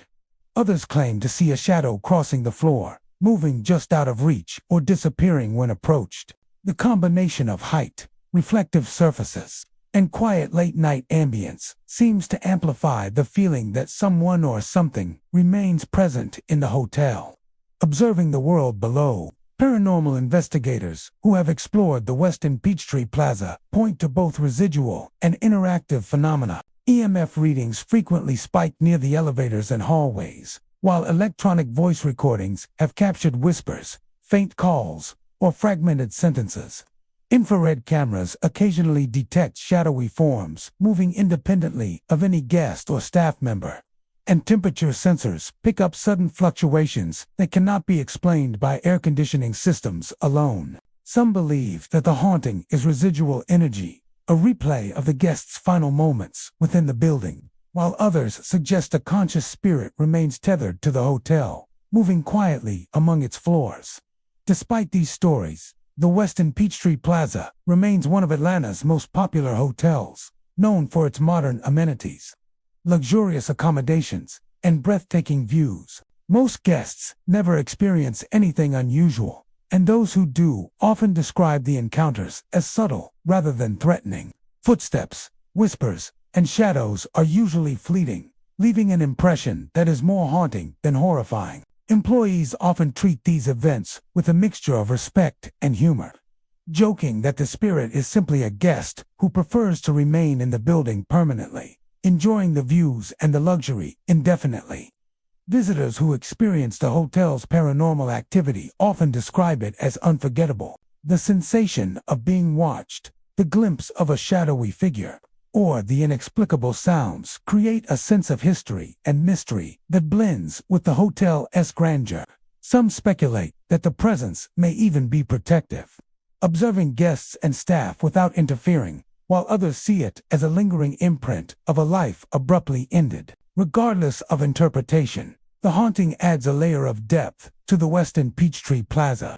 [SPEAKER 1] Others claim to see a shadow crossing the floor, moving just out of reach or disappearing when approached. The combination of height, reflective surfaces, and quiet late-night ambience seems to amplify the feeling that someone or something remains present in the hotel. Observing the world below, paranormal investigators who have explored the Westin Peachtree Plaza point to both residual and interactive phenomena. EMF readings frequently spike near the elevators and hallways, while electronic voice recordings have captured whispers, faint calls, or fragmented sentences. Infrared cameras occasionally detect shadowy forms moving independently of any guest or staff member, and temperature sensors pick up sudden fluctuations that cannot be explained by air conditioning systems alone. Some believe that the haunting is residual energy, a replay of the guest's final moments within the building, while others suggest a conscious spirit remains tethered to the hotel, moving quietly among its floors. Despite these stories, the Westin Peachtree Plaza remains one of Atlanta's most popular hotels, known for its modern amenities, luxurious accommodations, and breathtaking views. Most guests never experience anything unusual, and those who do often describe the encounters as subtle rather than threatening. Footsteps, whispers, and shadows are usually fleeting, leaving an impression that is more haunting than horrifying. Employees often treat these events with a mixture of respect and humor, joking that the spirit is simply a guest who prefers to remain in the building permanently, enjoying the views and the luxury indefinitely. Visitors who experience the hotel's paranormal activity often describe it as unforgettable. The sensation of being watched, the glimpse of a shadowy figure, or the inexplicable sounds create a sense of history and mystery that blends with the hotel's grandeur. Some speculate that the presence may even be protective, observing guests and staff without interfering, while others see it as a lingering imprint of a life abruptly ended. Regardless of interpretation, the haunting adds a layer of depth to the Westin Peachtree Plaza,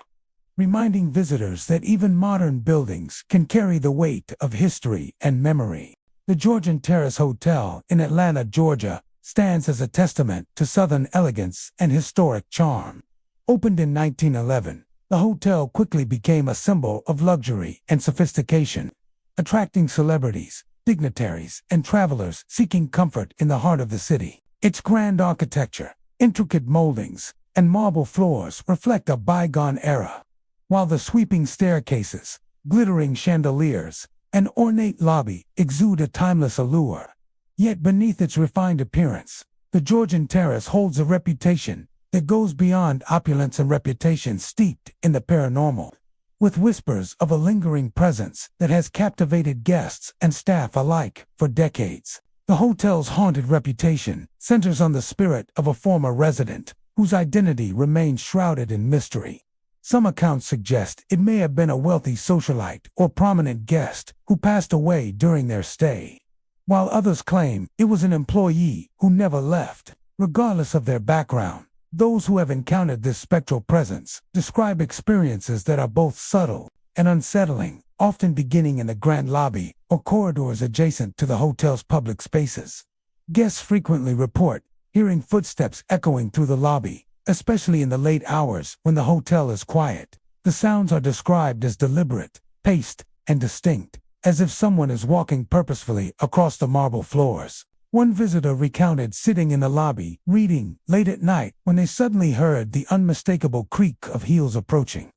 [SPEAKER 1] reminding visitors that even modern buildings can carry the weight of history and memory. The Georgian Terrace Hotel in Atlanta, Georgia, stands as a testament to Southern elegance and historic charm. Opened in 1911, the hotel quickly became a symbol of luxury and sophistication, attracting celebrities, dignitaries, and travelers seeking comfort in the heart of the city. Its grand architecture, intricate moldings, and marble floors reflect a bygone era, while the sweeping staircases, glittering chandeliers, and ornate lobby exude a timeless allure. Yet beneath its refined appearance, the Georgian Terrace holds a reputation that goes beyond opulence, and reputation steeped in the paranormal, with whispers of a lingering presence that has captivated guests and staff alike for decades. The hotel's haunted reputation centers on the spirit of a former resident whose identity remains shrouded in mystery. Some accounts suggest it may have been a wealthy socialite or prominent guest who passed away during their stay, while others claim it was an employee who never left. Regardless of their background, those who have encountered this spectral presence describe experiences that are both subtle and unsettling, often beginning in the grand lobby or corridors adjacent to the hotel's public spaces. Guests frequently report hearing footsteps echoing through the lobby, especially in the late hours when the hotel is quiet. The sounds are described as deliberate, paced, and distinct, as if someone is walking purposefully across the marble floors. One visitor recounted sitting in the lobby, reading, late at night, when they suddenly heard the unmistakable creak of heels approaching.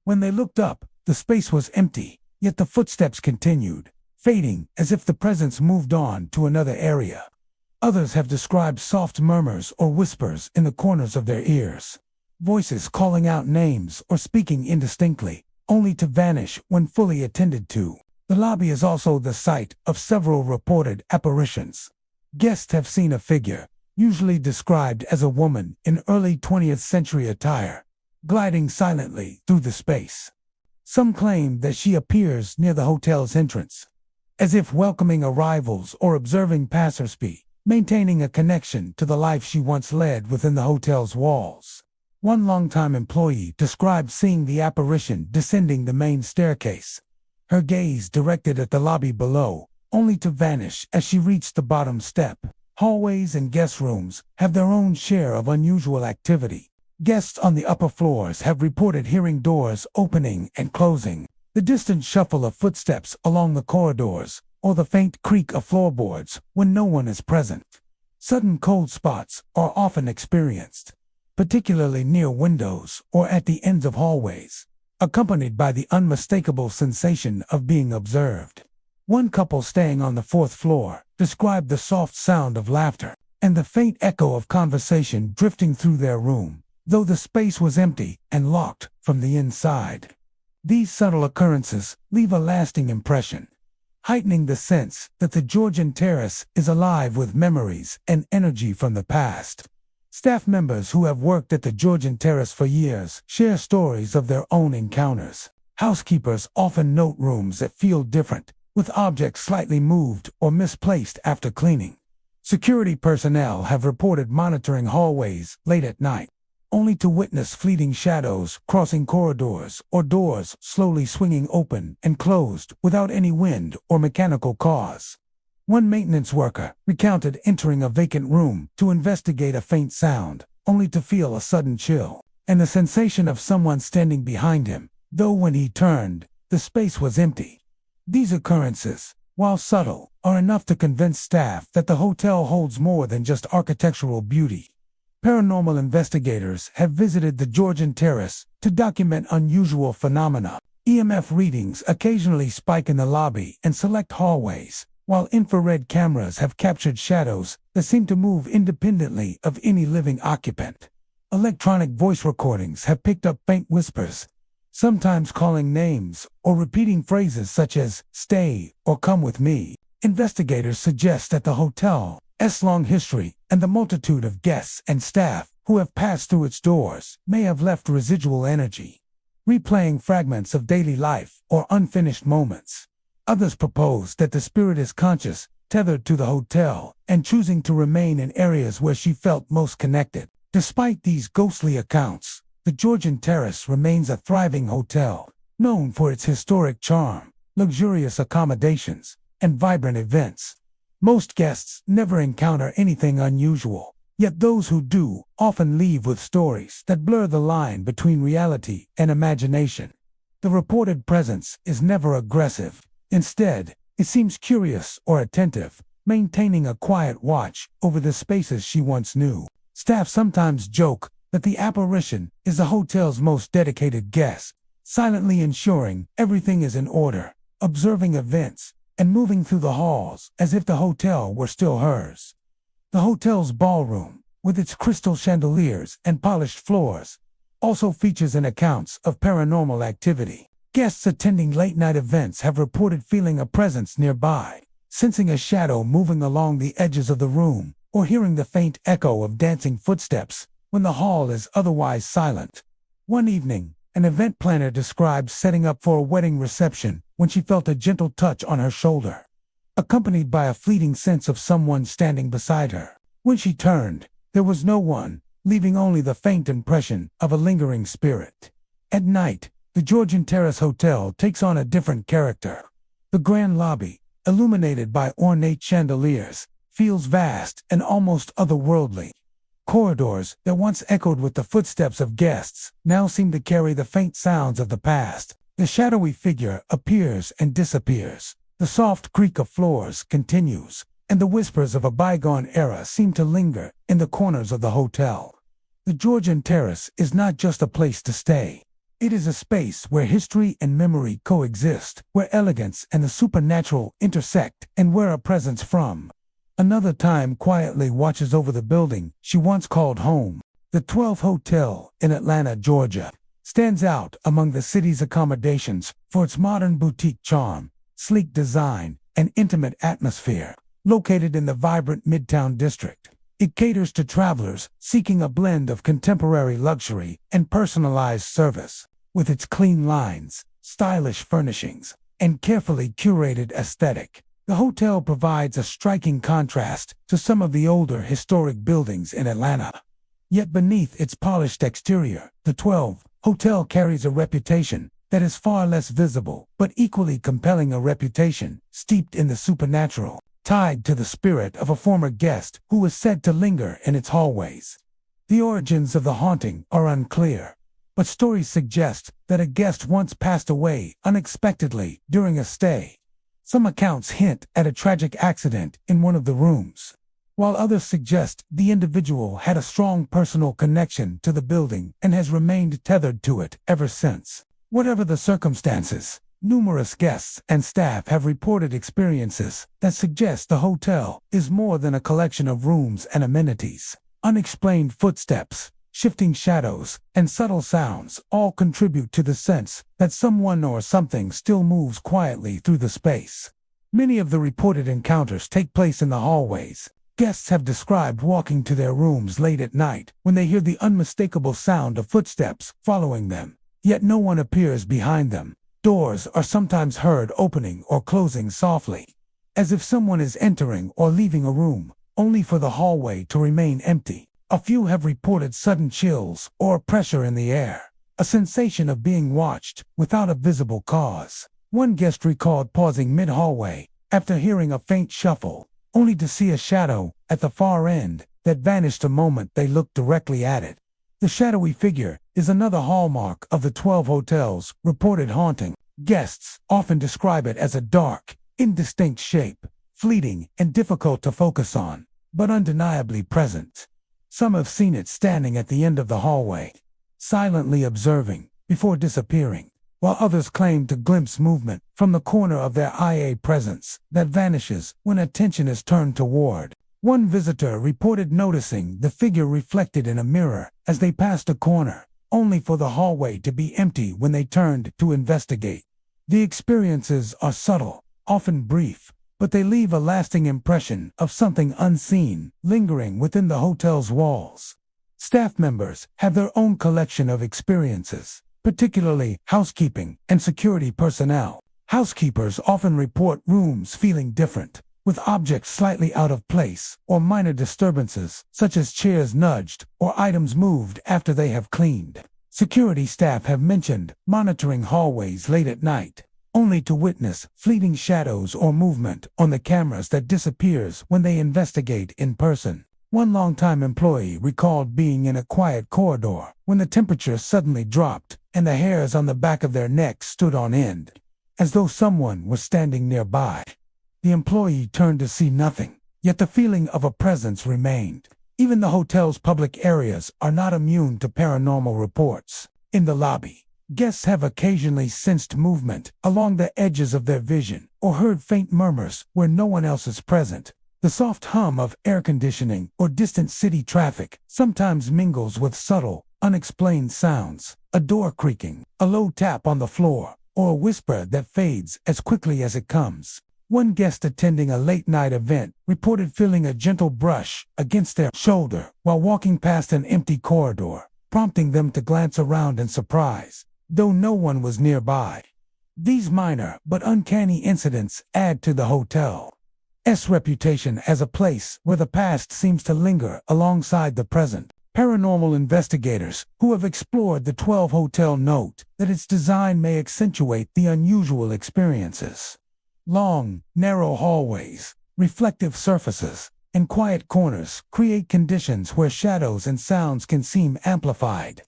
[SPEAKER 1] When they looked up, the space was empty, yet the footsteps continued, fading as if the presence moved on to another area. Others have described soft murmurs or whispers in the corners of their ears, voices calling out names or speaking indistinctly, only to vanish when fully attended to. The lobby is also the site of several reported apparitions. Guests have seen a figure, usually described as a woman in early 20th century attire, gliding silently through the space. Some claim that she appears near the hotel's entrance, as if welcoming arrivals or observing passersby, maintaining a connection to the life she once led within the hotel's walls. One longtime employee described seeing the apparition descending the main staircase, her gaze directed at the lobby below, only to vanish as she reached the bottom step. Hallways and guest rooms have their own share of unusual activity. Guests on the upper floors have reported hearing doors opening and closing, the distant shuffle of footsteps along the corridors, or the faint creak of floorboards when no one is present. Sudden cold spots are often experienced, particularly near windows or at the ends of hallways, accompanied by the unmistakable sensation of being observed. One couple staying on the fourth floor described the soft sound of laughter and the faint echo of conversation drifting through their room, though the space was empty and locked from the inside. These subtle occurrences leave a lasting impression, heightening the sense that the Georgian Terrace is alive with memories and energy from the past. Staff members who have worked at the Georgian Terrace for years share stories of their own encounters. Housekeepers often note rooms that feel different, with objects slightly moved or misplaced after cleaning. Security personnel have reported monitoring hallways late at night, only to witness fleeting shadows crossing corridors or doors slowly swinging open and closed without any wind or mechanical cause. One maintenance worker recounted entering a vacant room to investigate a faint sound, only to feel a sudden chill and the sensation of someone standing behind him, though when he turned, the space was empty. These occurrences, while subtle, are enough to convince staff that the hotel holds more than just architectural beauty. Paranormal investigators have visited the Georgian Terrace to document unusual phenomena. EMF readings occasionally spike in the lobby and select hallways, while infrared cameras have captured shadows that seem to move independently of any living occupant. Electronic voice recordings have picked up faint whispers, sometimes calling names or repeating phrases such as "stay" or "come with me." Investigators suggest that the hotel's long history and the multitude of guests and staff who have passed through its doors may have left residual energy, replaying fragments of daily life or unfinished moments. Others propose that the spirit is conscious, tethered to the hotel, and choosing to remain in areas where she felt most connected. Despite these ghostly accounts, the Georgian Terrace remains a thriving hotel, known for its historic charm, luxurious accommodations, and vibrant events. Most guests never encounter anything unusual, yet those who do often leave with stories that blur the line between reality and imagination. The reported presence is never aggressive. Instead, it seems curious or attentive, maintaining a quiet watch over the spaces she once knew. Staff sometimes joke that the apparition is the hotel's most dedicated guest, silently ensuring everything is in order, observing events, and moving through the halls as if the hotel were still hers. The hotel's ballroom, with its crystal chandeliers and polished floors, also features in accounts of paranormal activity. Guests attending late-night events have reported feeling a presence nearby, sensing a shadow moving along the edges of the room, or hearing the faint echo of dancing footsteps when the hall is otherwise silent. One evening, an event planner described setting up for a wedding reception when she felt a gentle touch on her shoulder, accompanied by a fleeting sense of someone standing beside her. When she turned, there was no one, leaving only the faint impression of a lingering spirit. At night, the Georgian Terrace Hotel takes on a different character. The grand lobby, illuminated by ornate chandeliers, feels vast and almost otherworldly. Corridors that once echoed with the footsteps of guests now seem to carry the faint sounds of the past. The shadowy figure appears and disappears. The soft creak of floors continues, and the whispers of a bygone era seem to linger in the corners of the hotel. The Georgian Terrace is not just a place to stay. It is a space where history and memory coexist, where elegance and the supernatural intersect, and where a presence from another time quietly watches over the building she once called home. The 12 Hotel in Atlanta, Georgia, stands out among the city's accommodations for its modern boutique charm, sleek design, and intimate atmosphere. Located in the vibrant Midtown district, it caters to travelers seeking a blend of contemporary luxury and personalized service. With its clean lines, stylish furnishings, and carefully curated aesthetic, the hotel provides a striking contrast to some of the older historic buildings in Atlanta. Yet beneath its polished exterior, the 12 Hotel carries a reputation that is far less visible, but equally compelling a reputation, steeped in the supernatural, tied to the spirit of a former guest who is said to linger in its hallways. The origins of the haunting are unclear, but stories suggest that a guest once passed away unexpectedly during a stay. Some accounts hint at a tragic accident in one of the rooms, while others suggest the individual had a strong personal connection to the building and has remained tethered to it ever since. Whatever the circumstances, numerous guests and staff have reported experiences that suggest the hotel is more than a collection of rooms and amenities. Unexplained footsteps, shifting shadows, and subtle sounds all contribute to the sense that someone or something still moves quietly through the space. Many of the reported encounters take place in the hallways. Guests have described walking to their rooms late at night when they hear the unmistakable sound of footsteps following them, yet no one appears behind them. Doors are sometimes heard opening or closing softly, as if someone is entering or leaving a room, only for the hallway to remain empty. A few have reported sudden chills or pressure in the air, a sensation of being watched without a visible cause. One guest recalled pausing mid-hallway after hearing a faint shuffle, only to see a shadow at the far end that vanished the moment they looked directly at it. The shadowy figure is another hallmark of the 12 hotels' reported haunting. Guests often describe it as a dark, indistinct shape, fleeting and difficult to focus on, but undeniably present. Some have seen it standing at the end of the hallway, silently observing before disappearing, while others claim to glimpse movement from the corner of their IA presence that vanishes when attention is turned toward. One visitor reported noticing the figure reflected in a mirror as they passed a corner, only for the hallway to be empty when they turned to investigate. The experiences are subtle, often brief, but they leave a lasting impression of something unseen lingering within the hotel's walls. Staff members have their own collection of experiences, particularly housekeeping and security personnel. Housekeepers often report rooms feeling different, with objects slightly out of place or minor disturbances, such as chairs nudged or items moved after they have cleaned. Security staff have mentioned monitoring hallways late at night, only to witness fleeting shadows or movement on the cameras that disappears when they investigate in person. One longtime employee recalled being in a quiet corridor when the temperature suddenly dropped and the hairs on the back of their neck stood on end, as though someone was standing nearby. The employee turned to see nothing, yet the feeling of a presence remained. Even the hotel's public areas are not immune to paranormal reports. In the lobby, guests have occasionally sensed movement along the edges of their vision or heard faint murmurs where no one else is present. The soft hum of air conditioning or distant city traffic sometimes mingles with subtle, unexplained sounds, a door creaking, a low tap on the floor, or a whisper that fades as quickly as it comes. One guest attending a late-night event reported feeling a gentle brush against their shoulder while walking past an empty corridor, prompting them to glance around in surprise, though no one was nearby. These minor but uncanny incidents add to the hotel's reputation as a place where the past seems to linger alongside the present. Paranormal investigators who have explored the 12 hotel note that its design may accentuate the unusual experiences. Long, narrow hallways, reflective surfaces, and quiet corners create conditions where shadows and sounds can seem amplified.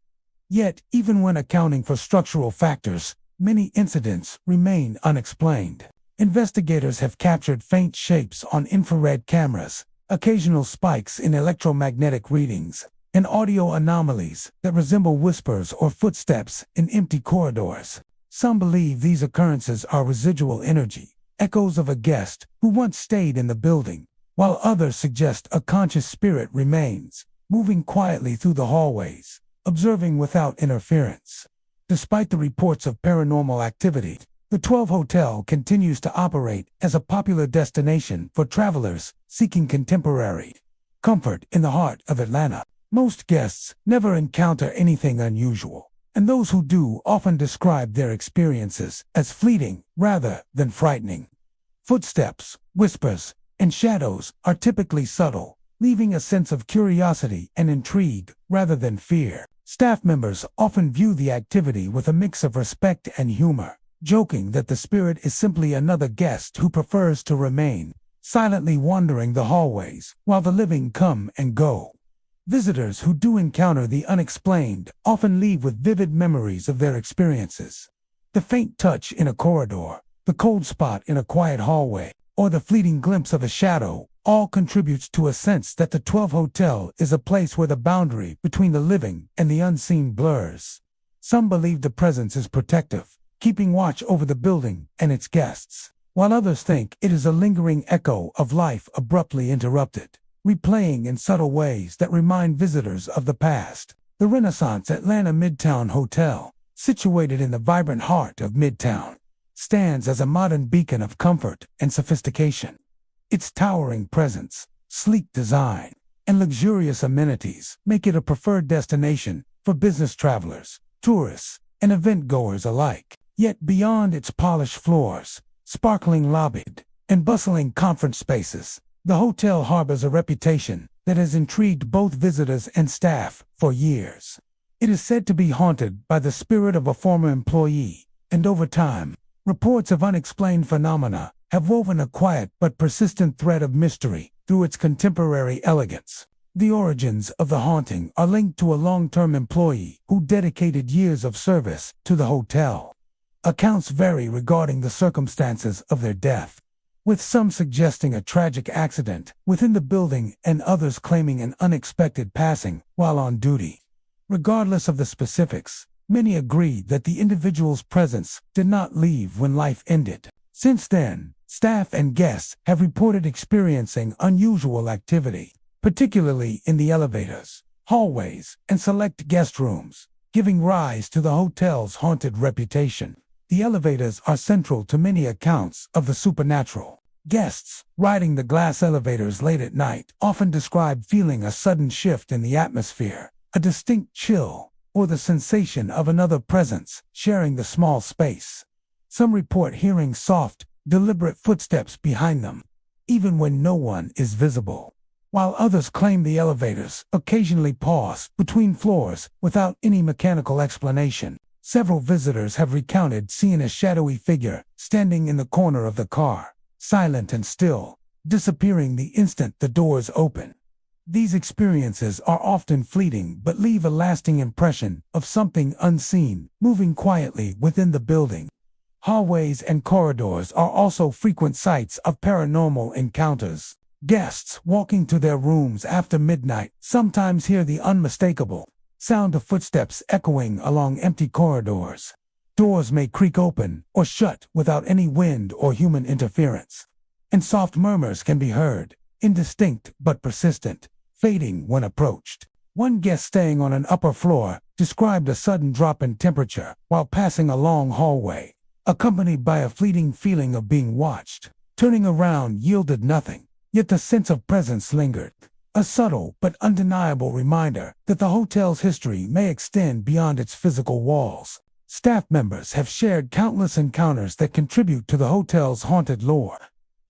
[SPEAKER 1] Yet, even when accounting for structural factors, many incidents remain unexplained. Investigators have captured faint shapes on infrared cameras, occasional spikes in electromagnetic readings, and audio anomalies that resemble whispers or footsteps in empty corridors. Some believe these occurrences are residual energy, echoes of a guest who once stayed in the building, while others suggest a conscious spirit remains, moving quietly through the hallways, observing without interference. Despite the reports of paranormal activity, the 12 Hotel continues to operate as a popular destination for travelers seeking contemporary comfort in the heart of Atlanta. Most guests never encounter anything unusual, and those who do often describe their experiences as fleeting rather than frightening. Footsteps, whispers, and shadows are typically subtle, leaving a sense of curiosity and intrigue rather than fear. Staff members often view the activity with a mix of respect and humor, joking that the spirit is simply another guest who prefers to remain, silently wandering the hallways while the living come and go. Visitors who do encounter the unexplained often leave with vivid memories of their experiences. The faint touch in a corridor, the cold spot in a quiet hallway, or the fleeting glimpse of a shadow all contributes to a sense that the 12 Hotel is a place where the boundary between the living and the unseen blurs. Some believe the presence is protective, keeping watch over the building and its guests, while others think it is a lingering echo of life abruptly interrupted, replaying in subtle ways that remind visitors of the past. The Renaissance Atlanta Midtown Hotel, situated in the vibrant heart of Midtown, stands as a modern beacon of comfort and sophistication. Its towering presence, sleek design, and luxurious amenities make it a preferred destination for business travelers, tourists, and event-goers alike. Yet beyond its polished floors, sparkling lobby, and bustling conference spaces, the hotel harbors a reputation that has intrigued both visitors and staff for years. It is said to be haunted by the spirit of a former employee, and over time, reports of unexplained phenomena have woven a quiet but persistent thread of mystery through its contemporary elegance. The origins of the haunting are linked to a long-term employee who dedicated years of service to the hotel. Accounts vary regarding the circumstances of their death, with some suggesting a tragic accident within the building and others claiming an unexpected passing while on duty. Regardless of the specifics, many agree that the individual's presence did not leave when life ended. Since then, staff and guests have reported experiencing unusual activity, particularly in the elevators, hallways, and select guest rooms, giving rise to the hotel's haunted reputation. The elevators are central to many accounts of the supernatural. Guests riding the glass elevators late at night often describe feeling a sudden shift in the atmosphere, a distinct chill, or the sensation of another presence sharing the small space. Some report hearing soft, deliberate footsteps behind them, even when no one is visible, while others claim the elevators occasionally pause between floors without any mechanical explanation. Several visitors have recounted seeing a shadowy figure standing in the corner of the car, silent and still, disappearing the instant the doors open. These experiences are often fleeting but leave a lasting impression of something unseen moving quietly within the building. Hallways and corridors are also frequent sites of paranormal encounters. Guests walking to their rooms after midnight sometimes hear the unmistakable sound of footsteps echoing along empty corridors. Doors may creak open or shut without any wind or human interference, and soft murmurs can be heard, indistinct but persistent, fading when approached. One guest staying on an upper floor described a sudden drop in temperature while passing a long hallway, accompanied by a fleeting feeling of being watched. Turning around yielded nothing, yet the sense of presence lingered. A subtle but undeniable reminder that the hotel's history may extend beyond its physical walls. Staff members have shared countless encounters that contribute to the hotel's haunted lore.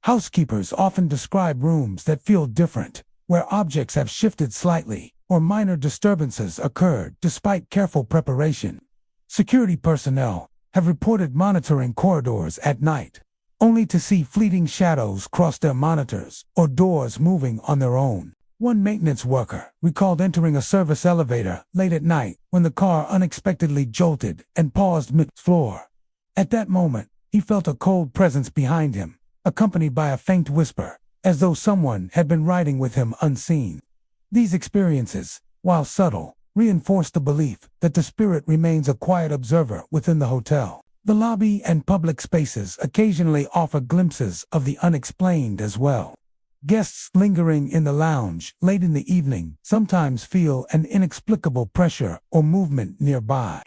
[SPEAKER 1] Housekeepers often describe rooms that feel different, where objects have shifted slightly, or minor disturbances occurred despite careful preparation. Security personnel have reported monitoring corridors at night, only to see fleeting shadows cross their monitors or doors moving on their own. One maintenance worker recalled entering a service elevator late at night when the car unexpectedly jolted and paused mid-floor. At that moment, he felt a cold presence behind him, accompanied by a faint whisper, as though someone had been riding with him unseen. These experiences, while subtle, reinforce the belief that the spirit remains a quiet observer within the hotel. The lobby and public spaces occasionally offer glimpses of the unexplained as well. Guests lingering in the lounge late in the evening sometimes feel an inexplicable pressure or movement nearby.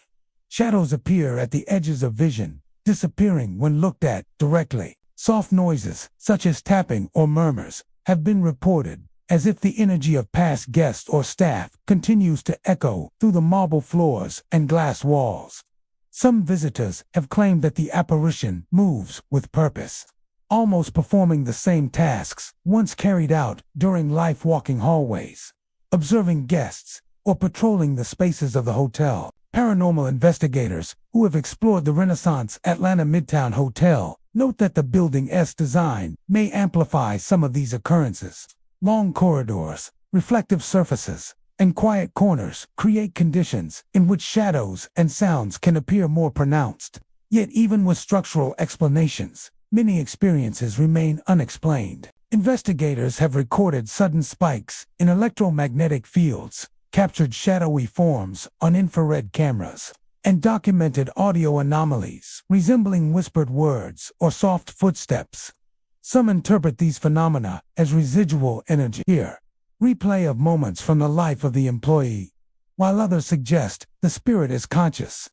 [SPEAKER 1] Shadows appear at the edges of vision, disappearing when looked at directly. Soft noises, such as tapping or murmurs, have been reported, as if the energy of past guests or staff continues to echo through the marble floors and glass walls. Some visitors have claimed that the apparition moves with purpose, almost performing the same tasks once carried out during life walking hallways. Observing guests or patrolling the spaces of the hotel. Paranormal investigators who have explored the Renaissance Atlanta Midtown Hotel note that the building's design may amplify some of these occurrences. Long corridors, reflective surfaces, and quiet corners create conditions in which shadows and sounds can appear more pronounced. Yet even with structural explanations, many experiences remain unexplained. Investigators have recorded sudden spikes in electromagnetic fields, captured shadowy forms on infrared cameras, and documented audio anomalies resembling whispered words or soft footsteps. Some interpret these phenomena as residual energy here, replay of moments from the life of the employee, while others suggest the spirit is conscious,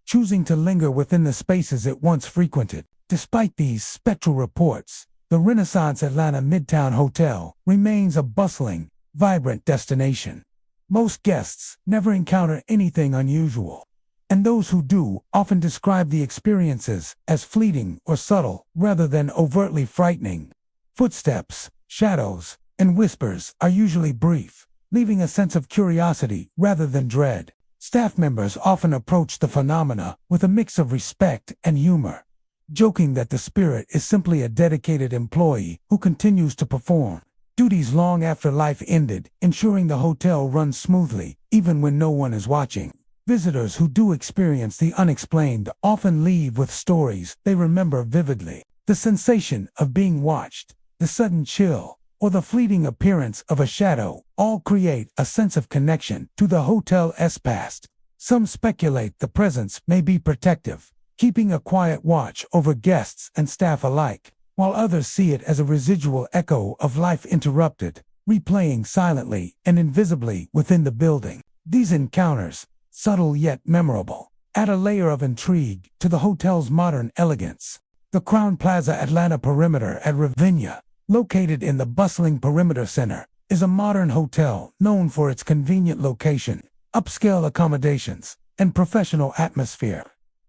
[SPEAKER 1] choosing to linger within the spaces it once frequented. Despite these spectral reports, the Renaissance Atlanta Midtown Hotel remains a bustling, vibrant destination. Most guests never encounter anything unusual, and those who do often describe the experiences as fleeting or subtle rather than overtly frightening. Footsteps, shadows, and whispers are usually brief, leaving a sense of curiosity rather than dread. Staff members often approach the phenomena with a mix of respect and humor, joking that the spirit is simply a dedicated employee who continues to perform duties long after life ended, ensuring the hotel runs smoothly even when no one is watching. Visitors who do experience the unexplained often leave with stories they remember vividly. The sensation of being watched, the sudden chill, or the fleeting appearance of a shadow all create a sense of connection to the hotel's past. Some speculate the presence may be protective, keeping a quiet watch over guests and staff alike, while others see it as a residual echo of life interrupted, replaying silently and invisibly within the building. These encounters, subtle yet memorable, add a layer of intrigue to the hotel's modern elegance. The Crowne Plaza Atlanta Perimeter at Ravinia, located in the bustling Perimeter Center, is a modern hotel known for its convenient location, upscale accommodations, and professional atmosphere.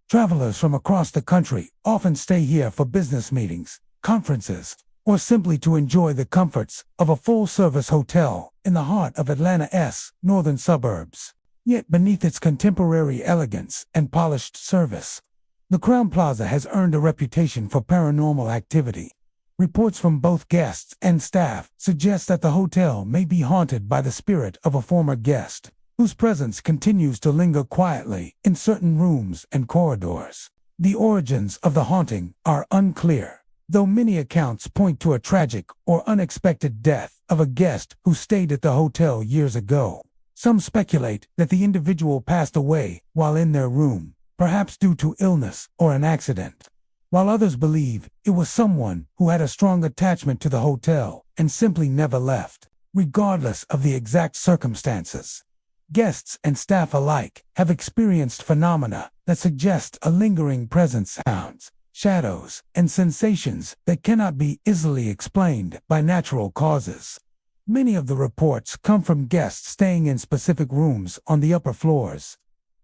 [SPEAKER 1] Travelers from across the country often stay here for business meetings, conferences, or simply to enjoy the comforts of a full-service hotel in the heart of Atlanta's northern suburbs. Yet beneath its contemporary elegance and polished service, the Crowne Plaza has earned a reputation for paranormal activity. Reports from both guests and staff suggest that the hotel may be haunted by the spirit of a former guest, whose presence continues to linger quietly in certain rooms and corridors. The origins of the haunting are unclear, though many accounts point to a tragic or unexpected death of a guest who stayed at the hotel years ago. Some speculate that the individual passed away while in their room, perhaps due to illness or an accident, while others believe it was someone who had a strong attachment to the hotel and simply never left. Regardless of the exact circumstances, guests and staff alike have experienced phenomena that suggest a lingering presence, sounds, shadows, and sensations that cannot be easily explained by natural causes. Many of the reports come from guests staying in specific rooms on the upper floors,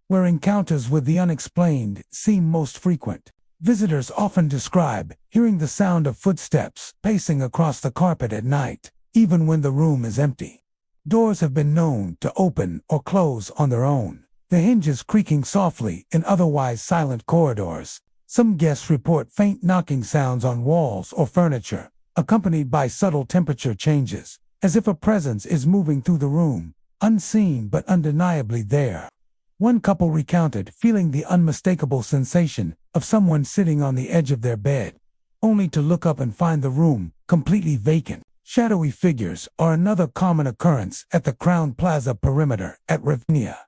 [SPEAKER 1] where encounters with the unexplained seem most frequent. Visitors often describe hearing the sound of footsteps pacing across the carpet at night, even when the room is empty. Doors have been known to open or close on their own, the hinges creaking softly in otherwise silent corridors. Some guests report faint knocking sounds on walls or furniture, accompanied by subtle temperature changes, as if a presence is moving through the room, unseen but undeniably there. One couple recounted feeling the unmistakable sensation of someone sitting on the edge of their bed, only to look up and find the room completely vacant. Shadowy figures are another common occurrence at the Crowne Plaza Perimeter at Ravinia.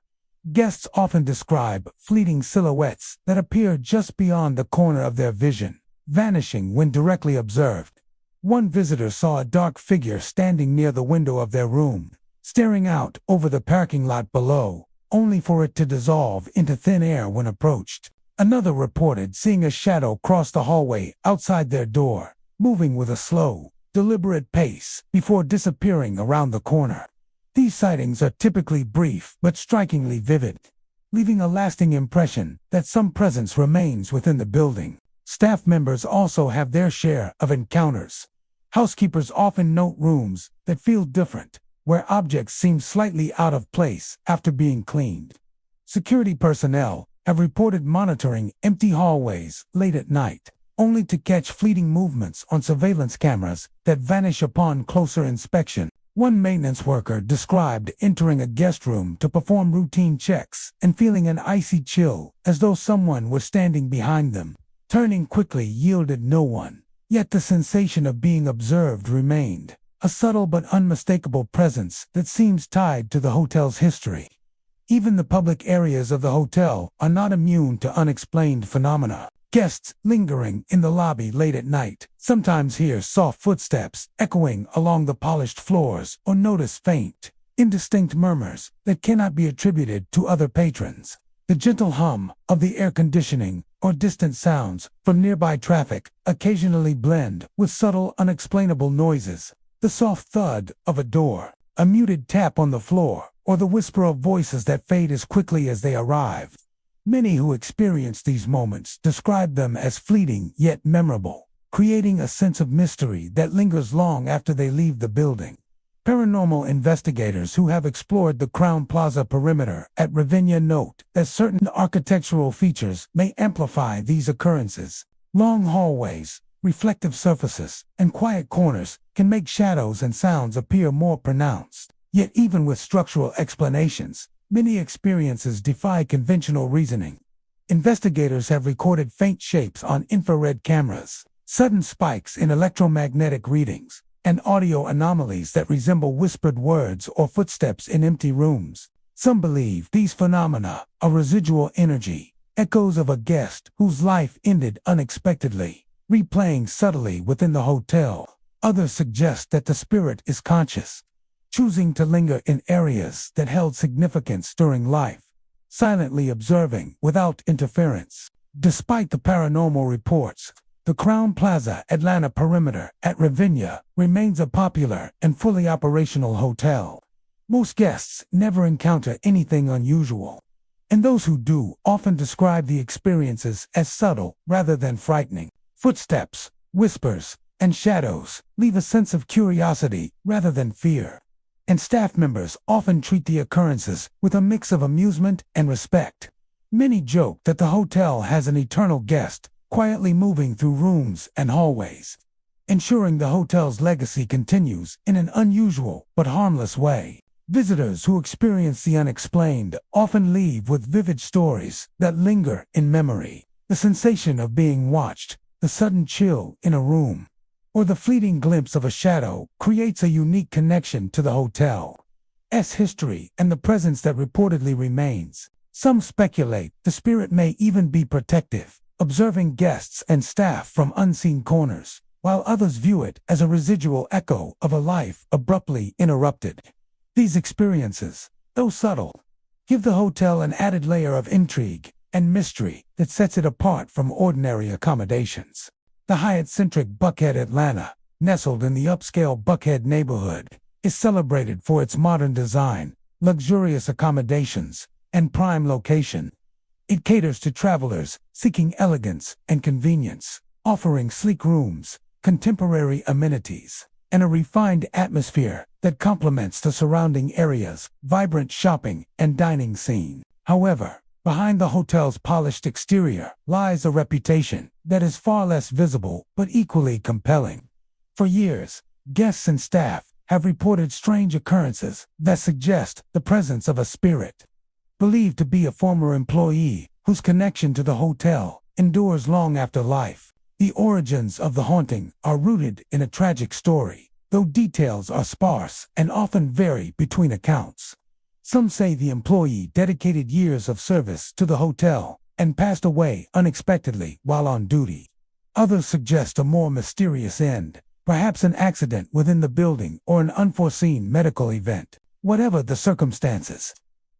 [SPEAKER 1] Guests often describe fleeting silhouettes that appear just beyond the corner of their vision, vanishing when directly observed. One visitor saw a dark figure standing near the window of their room, staring out over the parking lot below, only for it to dissolve into thin air when approached. Another reported seeing a shadow cross the hallway outside their door, moving with a slow, deliberate pace before disappearing around the corner. These sightings are typically brief but strikingly vivid, leaving a lasting impression that some presence remains within the building. Staff members also have their share of encounters. Housekeepers often note rooms that feel different, where objects seem slightly out of place after being cleaned. Security personnel have reported monitoring empty hallways late at night, only to catch fleeting movements on surveillance cameras that vanish upon closer inspection. One maintenance worker described entering a guest room to perform routine checks and feeling an icy chill as though someone was standing behind them. Turning quickly yielded no one, yet the sensation of being observed remained, a subtle but unmistakable presence that seems tied to the hotel's history. Even the public areas of the hotel are not immune to unexplained phenomena. Guests lingering in the lobby late at night sometimes hear soft footsteps echoing along the polished floors or notice faint, indistinct murmurs that cannot be attributed to other patrons. The gentle hum of the air conditioning or distant sounds from nearby traffic occasionally blend with subtle, unexplainable noises. The soft thud of a door, a muted tap on the floor, or the whisper of voices that fade as quickly as they arrive. Many who experience these moments describe them as fleeting yet memorable, creating a sense of mystery that lingers long after they leave the building. Paranormal investigators who have explored the Crowne Plaza perimeter at Ravinia note that certain architectural features may amplify these occurrences. Long hallways, reflective surfaces, and quiet corners can make shadows and sounds appear more pronounced. Yet even with structural explanations, many experiences defy conventional reasoning. Investigators have recorded faint shapes on infrared cameras, sudden spikes in electromagnetic readings, and audio anomalies that resemble whispered words or footsteps in empty rooms. Some believe these phenomena are residual energy, echoes of a guest whose life ended unexpectedly, replaying subtly within the hotel. Others suggest that the spirit is conscious, choosing to linger in areas that held significance during life, silently observing without interference. Despite the paranormal reports, the Crowne Plaza Atlanta perimeter at Ravinia remains a popular and fully operational hotel. Most guests never encounter anything unusual, and those who do often describe the experiences as subtle rather than frightening. Footsteps, whispers, and shadows leave a sense of curiosity rather than fear, and staff members often treat the occurrences with a mix of amusement and respect. Many joke that the hotel has an eternal guest, quietly moving through rooms and hallways, ensuring the hotel's legacy continues in an unusual but harmless way. Visitors who experience the unexplained often leave with vivid stories that linger in memory. The sensation of being watched, the sudden chill in a room, or the fleeting glimpse of a shadow creates a unique connection to the hotel's history and the presence that reportedly remains. Some speculate the spirit may even be protective, observing guests and staff from unseen corners, while others view it as a residual echo of a life abruptly interrupted. These experiences, though subtle, give the hotel an added layer of intrigue and mystery that sets it apart from ordinary accommodations. The Hyatt-centric Buckhead Atlanta, nestled in the upscale Buckhead neighborhood, is celebrated for its modern design, luxurious accommodations, and prime location. It caters to travelers seeking elegance and convenience, offering sleek rooms, contemporary amenities, and a refined atmosphere that complements the surrounding area's vibrant shopping and dining scene. However, behind the hotel's polished exterior lies a reputation that is far less visible but equally compelling. For years, guests and staff have reported strange occurrences that suggest the presence of a spirit, believed to be a former employee whose connection to the hotel endures long after life. The origins of the haunting are rooted in a tragic story, though details are sparse and often vary between accounts. Some say the employee dedicated years of service to the hotel and passed away unexpectedly while on duty. Others suggest a more mysterious end, perhaps an accident within the building or an unforeseen medical event. Whatever the circumstances,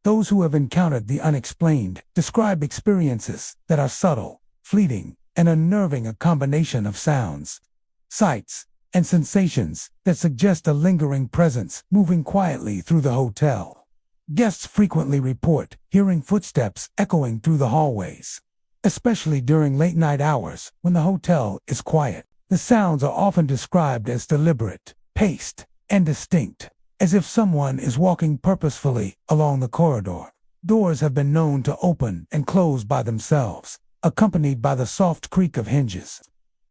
[SPEAKER 1] those who have encountered the unexplained describe experiences that are subtle, fleeting, and unnerving, a combination of sounds, sights, and sensations that suggest a lingering presence moving quietly through the hotel. Guests frequently report hearing footsteps echoing through the hallways, especially during late-night hours when the hotel is quiet. The sounds are often described as deliberate, paced, and distinct, as if someone is walking purposefully along the corridor. Doors have been known to open and close by themselves, accompanied by the soft creak of hinges.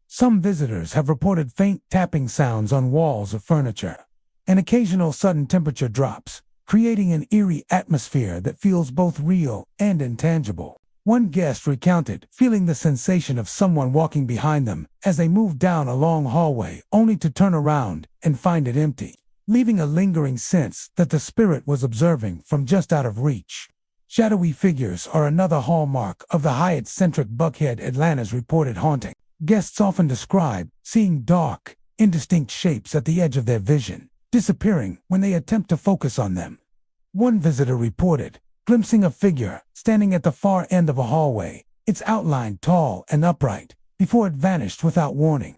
[SPEAKER 1] Some visitors have reported faint tapping sounds on walls of furniture, and occasional sudden temperature drops, creating an eerie atmosphere that feels both real and intangible. One guest recounted feeling the sensation of someone walking behind them as they moved down a long hallway, only to turn around and find it empty, leaving a lingering sense that the spirit was observing from just out of reach. Shadowy figures are another hallmark of the Hyatt-centric Buckhead, Atlanta's reported haunting. Guests often describe seeing dark, indistinct shapes at the edge of their vision, disappearing when they attempt to focus on them. One visitor reported glimpsing a figure standing at the far end of a hallway, its outline tall and upright, before it vanished without warning.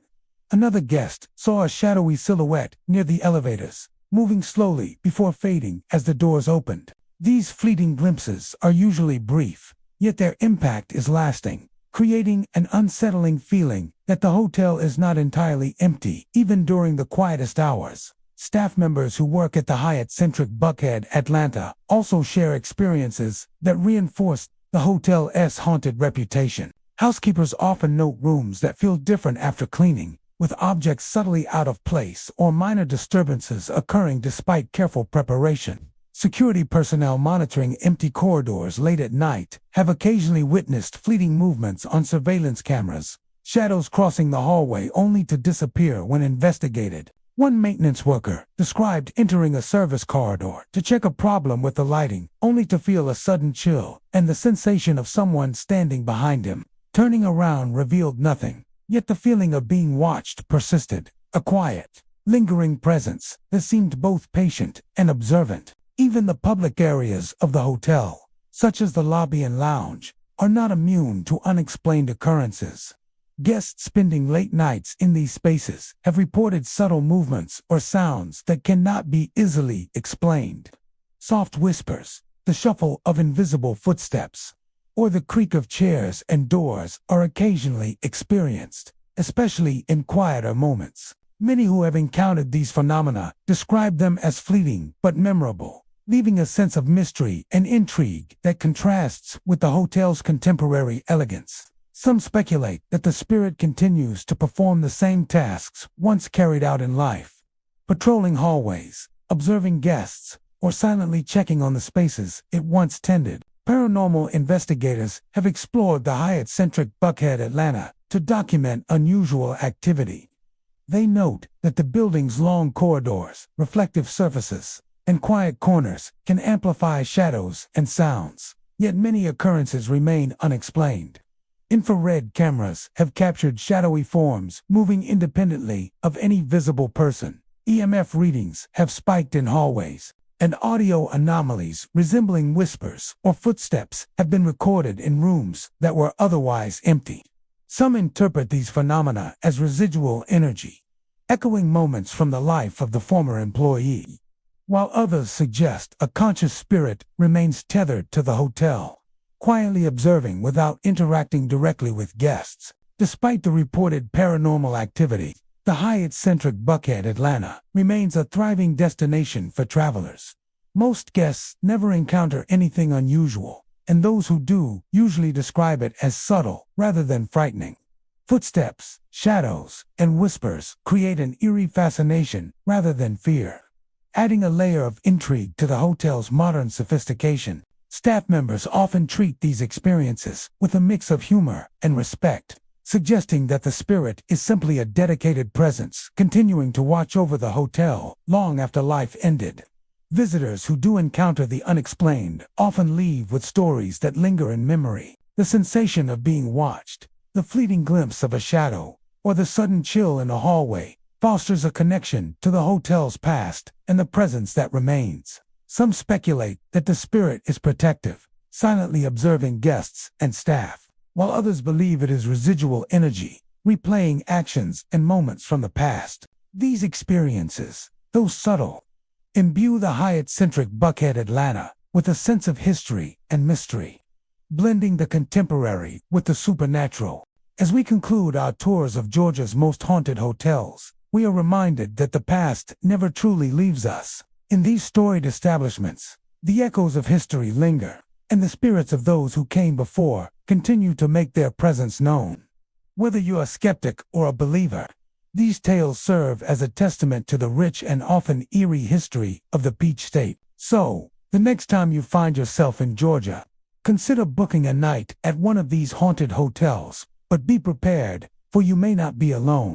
[SPEAKER 1] Another guest saw a shadowy silhouette near the elevators, moving slowly before fading as the doors opened. These fleeting glimpses are usually brief, yet their impact is lasting, creating an unsettling feeling that the hotel is not entirely empty, even during the quietest hours. Staff members who work at the Hyatt-centric Buckhead, Atlanta, also share experiences that reinforce the hotel's haunted reputation. Housekeepers often note rooms that feel different after cleaning, with objects subtly out of place or minor disturbances occurring despite careful preparation. Security personnel monitoring empty corridors late at night have occasionally witnessed fleeting movements on surveillance cameras, shadows crossing the hallway only to disappear when investigated. One maintenance worker described entering a service corridor to check a problem with the lighting, only to feel a sudden chill and the sensation of someone standing behind him. Turning around revealed nothing, yet the feeling of being watched persisted, a quiet, lingering presence that seemed both patient and observant. Even the public areas of the hotel, such as the lobby and lounge, are not immune to unexplained occurrences. Guests spending late nights in these spaces have reported subtle movements or sounds that cannot be easily explained. Soft whispers, the shuffle of invisible footsteps, or the creak of chairs and doors are occasionally experienced, especially in quieter moments. Many who have encountered these phenomena describe them as fleeting but memorable, leaving a sense of mystery and intrigue that contrasts with the hotel's contemporary elegance. Some speculate that the spirit continues to perform the same tasks once carried out in life, patrolling hallways, observing guests, or silently checking on the spaces it once tended. Paranormal investigators have explored the Hyatt-centric Buckhead, Atlanta, to document unusual activity. They note that the building's long corridors, reflective surfaces, and quiet corners can amplify shadows and sounds, yet many occurrences remain unexplained. Infrared cameras have captured shadowy forms moving independently of any visible person. EMF readings have spiked in hallways, and audio anomalies resembling whispers or footsteps have been recorded in rooms that were otherwise empty. Some interpret these phenomena as residual energy, echoing moments from the life of the former employee, while others suggest a conscious spirit remains tethered to the hotel, quietly observing without interacting directly with guests. Despite the reported paranormal activity, the Hyatt-centric Buckhead, Atlanta, remains a thriving destination for travelers. Most guests never encounter anything unusual, and those who do usually describe it as subtle rather than frightening. Footsteps, shadows, and whispers create an eerie fascination rather than fear. Adding a layer of intrigue to the hotel's modern sophistication, staff members often treat these experiences with a mix of humor and respect, suggesting that the spirit is simply a dedicated presence continuing to watch over the hotel long after life ended. Visitors who do encounter the unexplained often leave with stories that linger in memory. The sensation of being watched, the fleeting glimpse of a shadow, or the sudden chill in a hallway fosters a connection to the hotel's past and the presence that remains. Some speculate that the spirit is protective, silently observing guests and staff, while others believe it is residual energy, replaying actions and moments from the past. These experiences, though subtle, imbue the Hyatt-centric Buckhead, Atlanta, with a sense of history and mystery, blending the contemporary with the supernatural. As we conclude our tours of Georgia's most haunted hotels, we are reminded that the past never truly leaves us. In these storied establishments, the echoes of history linger, and the spirits of those who came before continue to make their presence known. Whether you're a skeptic or a believer, these tales serve as a testament to the rich and often eerie history of the Peach State. So, the next time you find yourself in Georgia, consider booking a night at one of these haunted hotels, but be prepared, for you may not be alone.